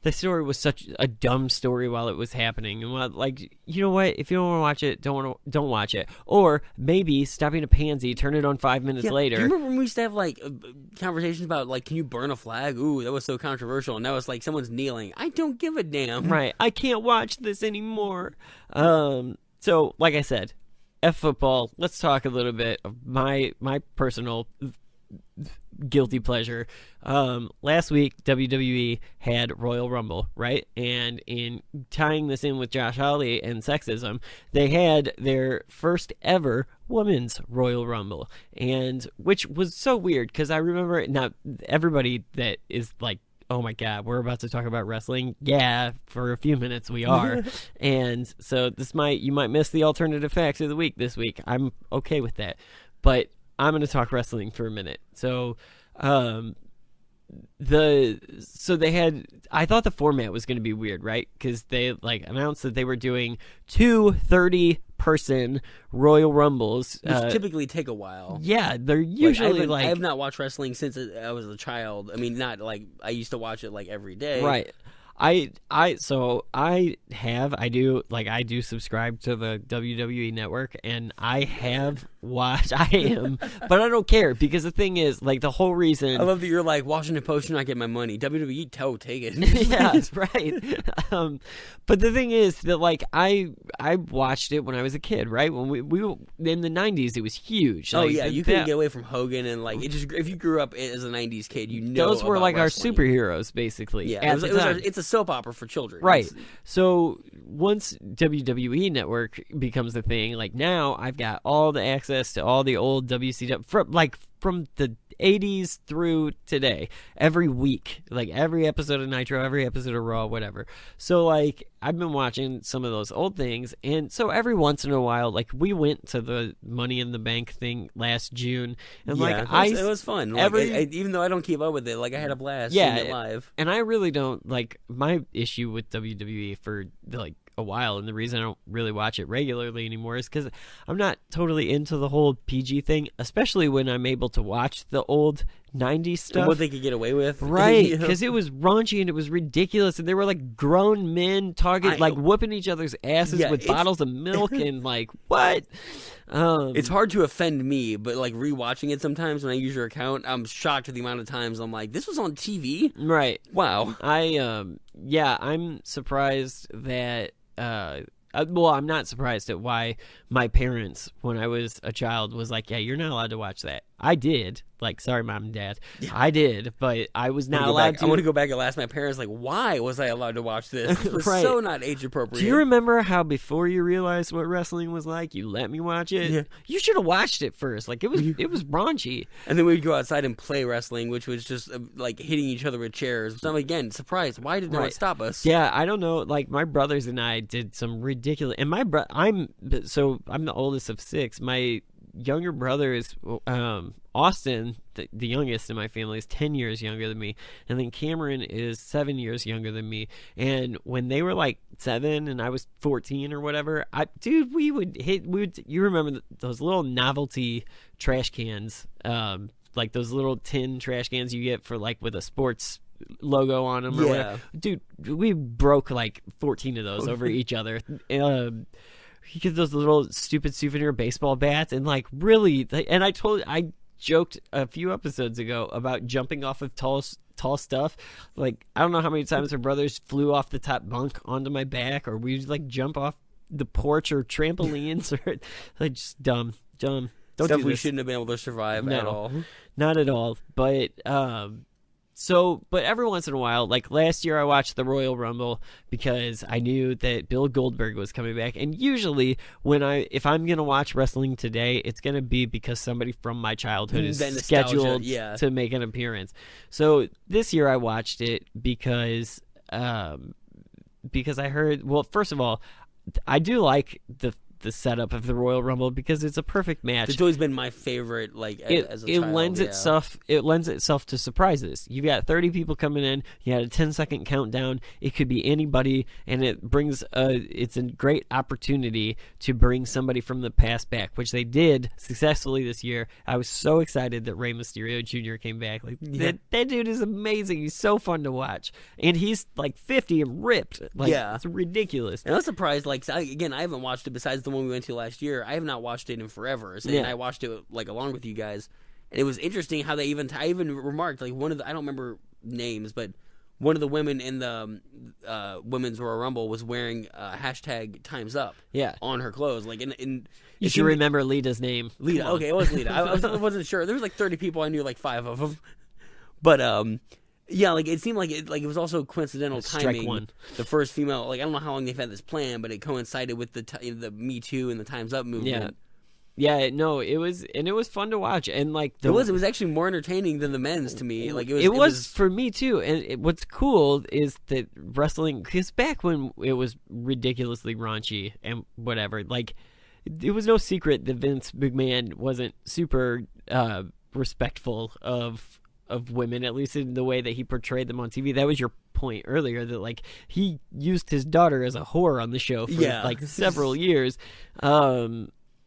The story was such a dumb story while it was happening, and like, you know what? If you don't want to watch it, don't watch it. Or maybe stop being a pansy, turn it on 5 minutes later. Do you remember when we used to have like conversations about like, can you burn a flag? Ooh, that was so controversial. And now it's like someone's kneeling. I don't give a damn. Right? I can't watch this anymore. So, like I said, F football. Let's talk a little bit of my personal guilty pleasure. Last week WWE had Royal Rumble, right? And in tying this in with Josh Hawley and sexism, they had their first ever women's Royal Rumble, and which was so weird because I remember now everybody that is like, oh my God, we're about to talk about wrestling. Yeah, for a few minutes we are. And so you might miss the alternative facts of the week this week. I'm okay with that. But I'm going to talk wrestling for a minute. So, they had, I thought the format was going to be weird, right? Because they like announced that they were doing 2 30-person Royal Rumbles. Which typically take a while. Yeah, they're usually I have not watched wrestling since I was a child. I mean, not like I used to watch it like every day. Right. I do subscribe to the WWE network, and I have watched. But I don't care because the thing is, like, the whole reason. I love that you're like Washington Post. You're not getting my money. WWE, take it. Yeah, that's right. But the thing is that, like, I watched it when I was a kid, right? When we in the '90s, it was huge. Oh like, yeah, you couldn't get away from Hogan, and like it just if you grew up as a '90s kid, you know those were about like wrestling. our superheroes, basically. Yeah, it's a soap opera for children, right? So once WWE Network becomes the thing, like now I've got all the access to all the old WCW from the 80s through today, every week, like every episode of Nitro, every episode of Raw, whatever. So like I've been watching some of those old things, and so every once in a while, like we went to the Money in the Bank thing last June, and it was fun. Like, even though I don't keep up with it, like I had a blast seeing it live. And I really don't like my issue with WWE for like a while, and the reason I don't really watch it regularly anymore is because I'm not totally into the whole PG thing, especially when I'm able to watch the old 90s stuff. And what they could get away with. Right, because it was raunchy and it was ridiculous, and they were like grown men talking, like whooping each other's asses with bottles of milk and like, what? It's hard to offend me, but like rewatching it sometimes when I use your account, I'm shocked at the amount of times I'm like, this was on TV? Right. Wow. I'm surprised that I'm not surprised at why my parents, when I was a child, was like, yeah, you're not allowed to watch that. I did. Like, sorry, Mom and Dad. Yeah. I did, but I was not allowed to. I want to go back and ask my parents, like, why was I allowed to watch this? It was so not age appropriate. Do you remember how before you realized what wrestling was like, you let me watch it? Yeah. You should have watched it first. Like, it was raunchy. And then we'd go outside and play wrestling, which was just like hitting each other with chairs. So I'm again surprised. Why did no one stop us? Yeah, I don't know. Like, my brothers and I did some ridiculous. And I'm the oldest of 6. My younger brother is Austin, the youngest in my family, is 10 years younger than me, and then Cameron is 7 years younger than me. And when they were like 7 and I was 14 or whatever, you remember those little novelty trash cans, like those little tin trash cans you get for like with a sports logo on them or whatever. Dude, we broke like 14 of those over each other. You get those little stupid souvenir baseball bats, and like really, and I joked a few episodes ago about jumping off of tall stuff. Like, I don't know how many times her brothers flew off the top bunk onto my back, or we like jump off the porch or trampolines, or like just dumb. Don't stuff do this. We shouldn't have been able to survive at all. Not at all. But but every once in a while, like last year I watched the Royal Rumble because I knew that Bill Goldberg was coming back. And usually if I'm going to watch wrestling today, it's going to be because somebody from my childhood is scheduled to make an appearance. So this year I watched it because I heard, well, first of all, I do like the setup of the Royal Rumble because it's a perfect match. It's always been my favorite. Like as a child, lends itself. It lends itself to surprises. You've got 30 people coming in. You had a 10-second countdown. It could be anybody, and it brings it's a great opportunity to bring somebody from the past back, which they did successfully this year. I was so excited that Rey Mysterio Jr. came back. Like that dude is amazing. He's so fun to watch, and he's like 50 and ripped. Like, it's ridiculous. And I was surprised. Like again, I haven't watched it besides the one we went to last year. I have not watched it in forever. So, and I watched it like along with you guys, and it was interesting how they even. I even remarked like one of the. I don't remember names, but one of the women in the women's Royal Rumble was wearing hashtag Time's Up. On her clothes. Like in you should remember Lita's name. Lita. Okay, it was Lita. I wasn't sure. There was like 30 people. I knew like 5 of them, but yeah, like it seemed like it was also coincidental timing. One. The first female, like I don't know how long they've had this plan, but it coincided with the Me Too and the Time's Up movement. Yeah, no, it was fun to watch, and like it was actually more entertaining than the men's to me. Like it was for me too. And what's cool is that wrestling, because back when it was ridiculously raunchy and whatever, like it was no secret that Vince McMahon wasn't super respectful of women, at least in the way that he portrayed them on TV. That was your point earlier, that like he used his daughter as a whore on the show for like several years.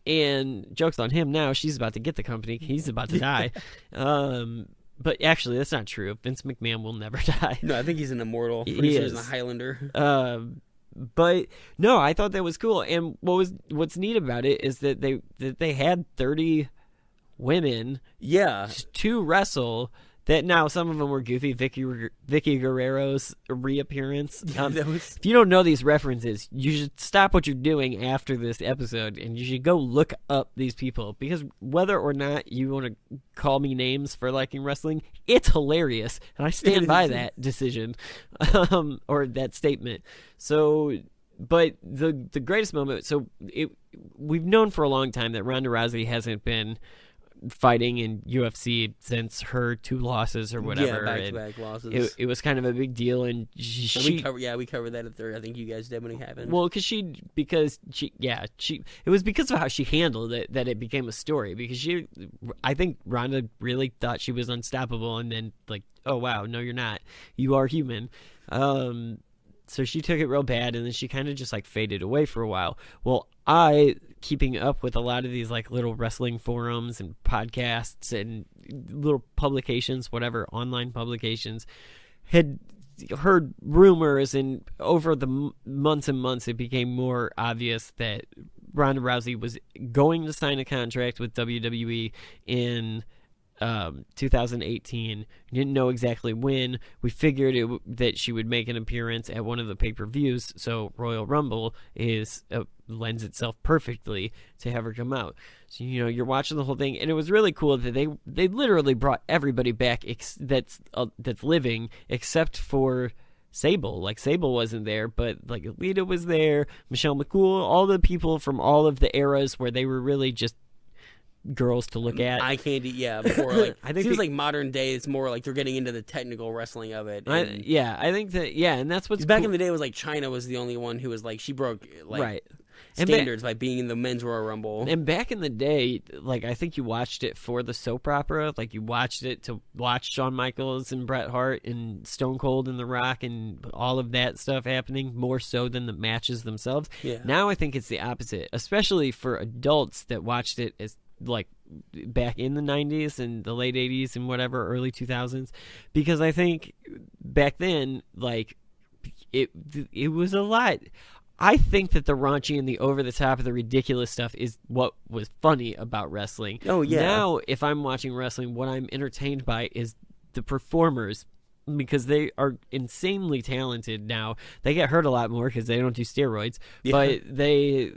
And joke's on him now. She's about to get the company. He's about to die. But actually, that's not true. Vince McMahon will never die. No, I think he's an immortal. Pretty sure he's a Highlander. But no, I thought that was cool. And what's neat about it is that they had 30 women to wrestle. That now some of them were goofy. Vicky Guerrero's reappearance. If you don't know these references, you should stop what you're doing after this episode and you should go look up these people, because whether or not you want to call me names for liking wrestling, it's hilarious, and I stand by that decision or that statement. So, but the greatest moment. So we've known for a long time that Ronda Rousey hasn't been fighting in UFC since her 2 losses or whatever. Back-to-back losses. It was kind of a big deal, and we covered that at the. I think you guys did when it happened. Well, it was because of how she handled it that it became a story. Because I think Ronda really thought she was unstoppable, and then like, oh wow, no, you're not. You are human. So she took it real bad, and then she kind of just like faded away for a while. Well, keeping up with a lot of these like little wrestling forums and podcasts and little publications, whatever, online publications, had heard rumors, and over the months and months it became more obvious that Ronda Rousey was going to sign a contract with WWE in 2018. We didn't know exactly when. We figured that she would make an appearance at one of the pay-per-views, so Royal Rumble lends itself perfectly to have her come out. So you're watching the whole thing, and it was really cool that they literally brought everybody back that's living except for Sable. Like Sable wasn't there, but like Lita was there, Michelle McCool, all the people from all of the eras where they were really just girls to look at. Eye candy, before like I think it seems like modern day it's more like they're getting into the technical wrestling of it. I think that and that's what's back in the day. It was like China was the only one who was like she broke like standards by being in the men's Royal Rumble. And back in the day, like I think you watched it for the soap opera, like you watched it to watch Shawn Michaels and Bret Hart and Stone Cold and The Rock and all of that stuff happening more so than the matches themselves. Now I think it's the opposite, especially for adults that watched it as like back in the 90s and the late 80s and whatever, early 2000s, because I think back then like it was a lot. I think that the raunchy and the over the top of the ridiculous stuff is what was funny about wrestling. Oh yeah. Now if I'm watching wrestling, what I'm entertained by is the performers, because they are insanely talented now. They get hurt a lot more because they don't do steroids, but they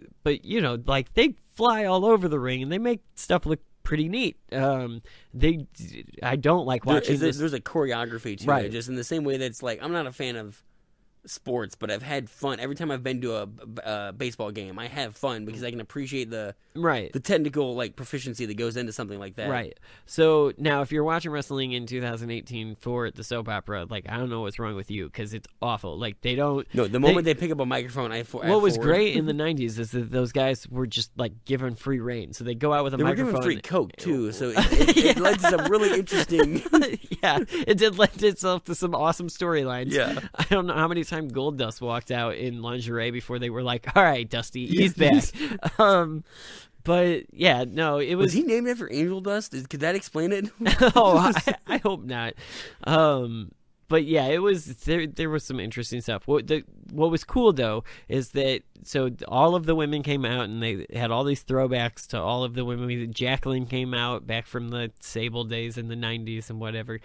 fly all over the ring and they make stuff look pretty neat. I don't like watching there's a choreography to it, just in the same way that it's like I'm not a fan of sports, but I've had fun every time I've been to a baseball game. I have fun because I can appreciate the technical like proficiency that goes into something like that. Right. So now, if you're watching wrestling in 2018 for the soap opera, like I don't know what's wrong with you because it's awful. Like they don't. No, the moment they pick up a microphone, what was great in the 90s is that those guys were just like given free reign. So they go out with a microphone. They were given free Coke too, so it led to some really interesting. Yeah, it did lend itself to some awesome storylines. Yeah, I don't know how many times Goldust walked out in lingerie before they were like, "All right, Dusty, he's back." But yeah, no, it was. Was he named after Angel Dust? Could that explain it? Oh, I hope not. But yeah, it was there was some interesting stuff. What was cool though is that all of the women came out and they had all these throwbacks to all of the women. Jacqueline came out back from the Sable days in the 90s and whatever.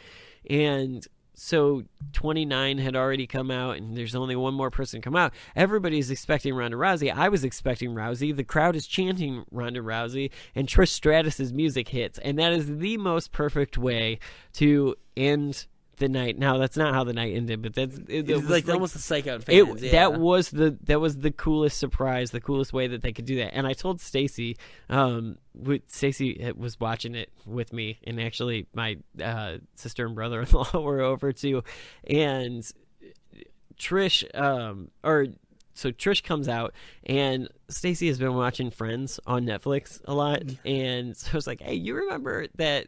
And so 29 had already come out, and there's only one more person come out. Everybody's expecting Ronda Rousey. I was expecting Rousey. The crowd is chanting Ronda Rousey, and Trish Stratus's music hits, and that is the most perfect way to end the night. Now that's not how the night ended, but it was like almost the psych out fans. That was the coolest surprise, the coolest way that they could do that. And I told Stacy, Stacy was watching it with me, and actually my sister and brother-in-law were over too, and Trish So Trish comes out, and Stacy has been watching Friends on Netflix a lot, and so I was like, "Hey, you remember that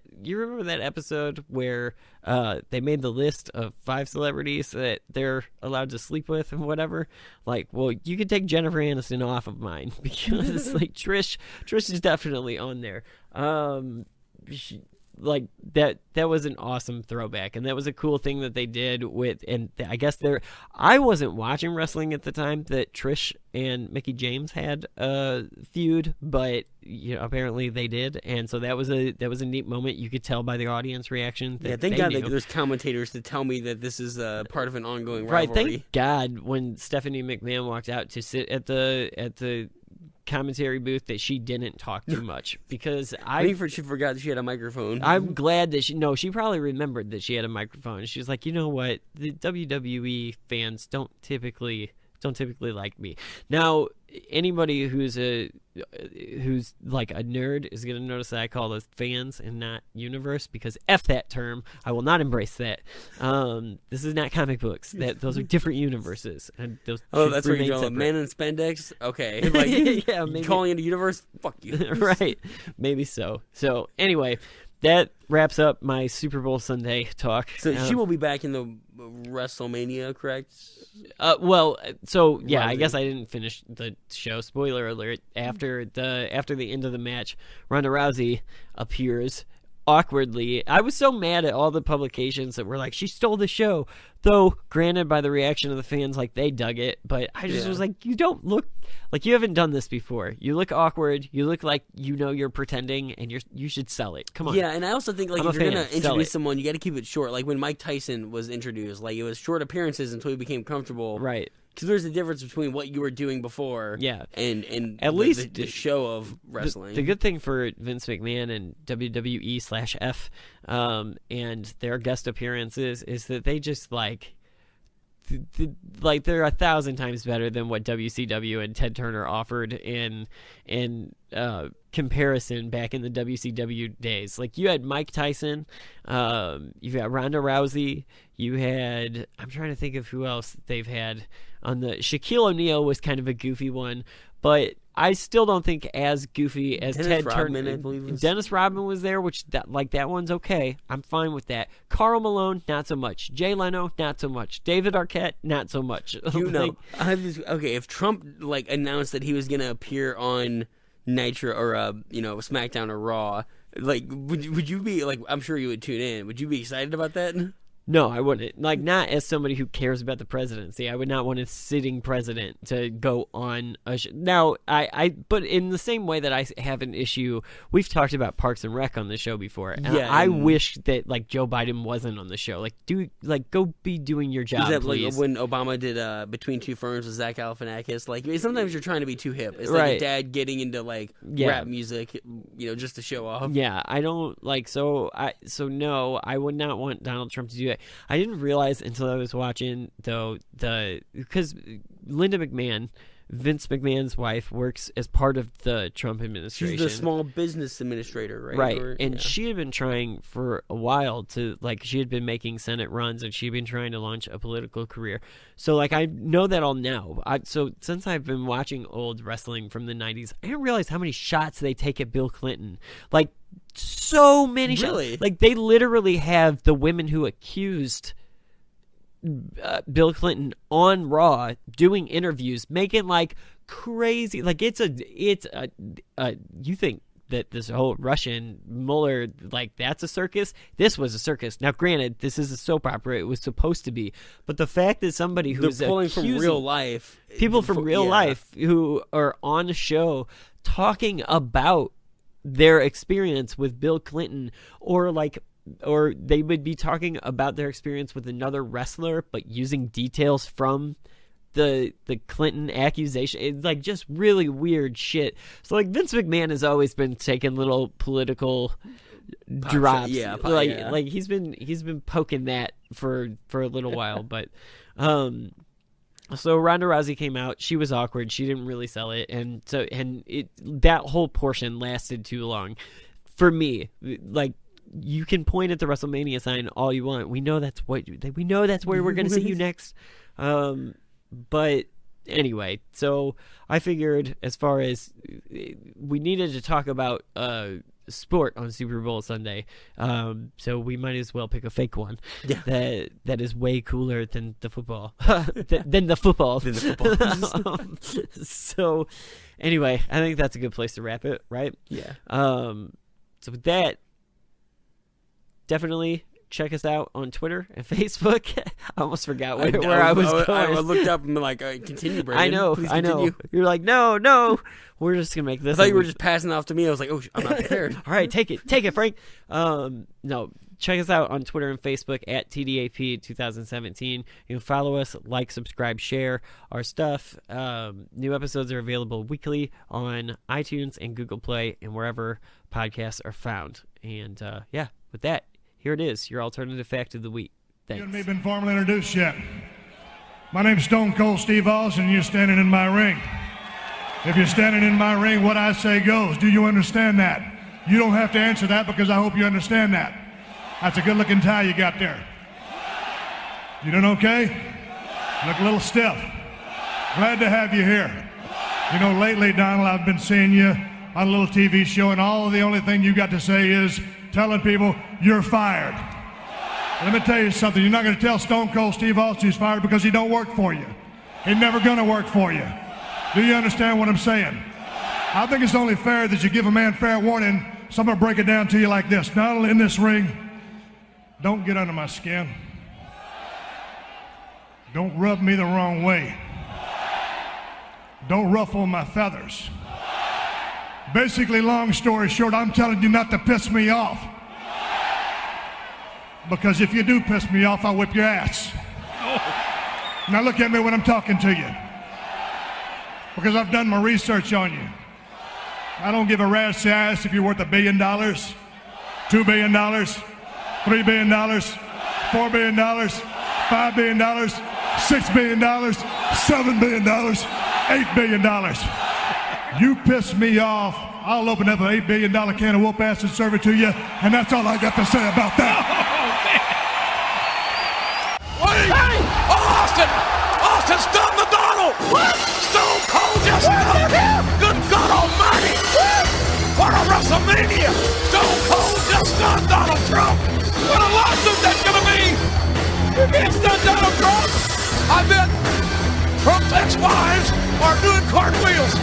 episode where they made the list of 5 celebrities that they're allowed to sleep with and whatever? Like, well, you could take Jennifer Aniston off of mine because like Trish is definitely on there." Like that was an awesome throwback, and that was a cool thing that they did with, and I guess I wasn't watching wrestling at the time that Trish and Mickie James had a feud, but apparently they did, and so that was a neat moment. You could tell by the audience reaction that thank God there's commentators to tell me that this is part of an ongoing rivalry. Right, thank God when Stephanie McMahon walked out to sit at the commentary booth that she didn't talk too much, because I think she forgot that she had a microphone. I'm glad that she probably remembered that she had a microphone. She was like, you know what, the WWE fans don't typically like me. Now anybody who's like a nerd is going to notice that I call those fans and not universe, because F that term. I will not embrace that. This is not comic books. Those are different universes. And those that's where you go, man in spandex? Okay. Like, yeah, maybe. Calling it a universe? Fuck you. Right. Maybe so. So anyway, that wraps up my Super Bowl Sunday talk. So she will be back in the WrestleMania, correct? I guess I didn't finish the show. Spoiler alert. After the end of the match, Ronda Rousey appears awkwardly. I was so mad at all the publications that were like, she stole the show. Though, granted, by the reaction of the fans, like, they dug it. But I just was like, you don't look like you haven't done this before. You look awkward. You look like you're pretending, and you should sell it. Come on. Yeah, and I also think, like, if you're going to introduce someone, you got to keep it short. Like, when Mike Tyson was introduced, like, it was short appearances until he became comfortable. Right. Because there's a difference between what you were doing before and at least the show of wrestling. The good thing for Vince McMahon and WWE/F and their guest appearances is that they just they're 1,000 times better than what WCW and Ted Turner offered in comparison back in the WCW days. Like, you had Mike Tyson, you've got Ronda Rousey, you had, I'm trying to think of who else they've had on the, Shaquille O'Neal was kind of a goofy one, but I still don't think as goofy as Dennis Ted Rodman, Turner. I believe Dennis Rodman was there, which that one's okay. I'm fine with that. Karl Malone, not so much. Jay Leno, not so much. David Arquette, not so much. If Trump announced that he was going to appear on Nitro or SmackDown or Raw, would you be like? I'm sure you would tune in. Would you be excited about that? No, I wouldn't. Like, not as somebody who cares about the presidency. I would not want a sitting president to go on a show. Now, but in the same way that I have an issue, we've talked about Parks and Rec on the show before, and I wish that Joe Biden wasn't on the show. Go be doing your job, please. When Obama did Between Two Ferns with Zach Galifianakis, sometimes you're trying to be too hip. It's right. like a dad getting into rap music, just to show off. Yeah, I don't no, I would not want Donald Trump to do that. I didn't realize until I was watching, though, because Linda McMahon, Vince McMahon's wife, works as part of the Trump administration. She's the small business administrator, right? Right. And she had been trying for a while to, like, she had been making Senate runs, and she'd been trying to launch a political career. So, like, I know that all now. So since I've been watching old wrestling from the 90s, I didn't realize how many shots they take at Bill Clinton. Like, so many Really? shots. Like, they literally have the women who accused Bill Clinton on Raw doing interviews, making like crazy, like it's a you think that this whole Russian Mueller, like, that's a circus? This was a circus. Now, granted, this is a soap opera. It was supposed to be, but the fact that somebody who's pulling from real life, people from real life who are on the show talking about their experience with Bill Clinton, or they would be talking about their experience with another wrestler, but using details from the Clinton accusation. It's like just really weird shit. So like Vince McMahon has always been taking little political drops. Like he's been poking that for a little while, but so Ronda Rousey came out. She was awkward. She didn't really sell it, and that whole portion lasted too long for me. Like, you can point at the WrestleMania sign all you want. We know that's where we're going to see you next. But anyway, so I figured, as far as we needed to talk about sport on Super Bowl Sunday, so we might as well pick a fake one that is way cooler than the football. than the football. So anyway, I think that's a good place to wrap it, right? Yeah. So with that, definitely check us out on Twitter and Facebook. I almost forgot where I was going. I looked up and been like, continue, Brandon. I know. Please continue. You're like, no. We're just going to make this. I thought you were just passing it off to me. I was like, oh, I'm not prepared. All right, take it, Frank. No, check us out on Twitter and Facebook at TDAP 2017. You can follow us, like, subscribe, share our stuff. New episodes are available weekly on iTunes and Google Play and wherever podcasts are found. And with that, here it is, your alternative fact of the week. Thanks. You and me been formally introduced yet? My name's Stone Cold Steve Austin, and you're standing in my ring. If you're standing in my ring, what I say goes. Do you understand that? You don't have to answer that, because I hope you understand that. That's a good-looking tie you got there. You doing okay? You look a little stiff. Glad to have you here. You know, lately, Donald, I've been seeing you on a little TV show, and the only thing you got to say is telling people you're fired. Let me tell you something. You're not going to tell Stone Cold Steve Austin he's fired, because he don't work for you. He's never going to work for you. Do you understand what I'm saying? I think it's only fair that you give a man fair warning. So I'm going to break it down to you like this. Donald, in this ring, don't get under my skin. Don't rub me the wrong way. Don't ruffle my feathers. Basically, long story short, I'm telling you not to piss me off. Because if you do piss me off, I'll whip your ass. Now look at me when I'm talking to you. Because I've done my research on you. I don't give a rat's ass if you're worth $1 billion, $2 billion, $3 billion, $4 billion, $5 billion, $6 billion, $7 billion, $8 billion. You piss me off, I'll open up an $8 billion can of whoop ass and serve it to you, and that's all I got to say about that. Hey! Austin stunned the Donald! What? Stone Cold just stunned him! Good God Almighty! What a WrestleMania! Stone Cold just stunned Donald Trump! What a lawsuit that's gonna be! You can't stun Donald Trump! I bet Trump's ex-wives are doing cartwheels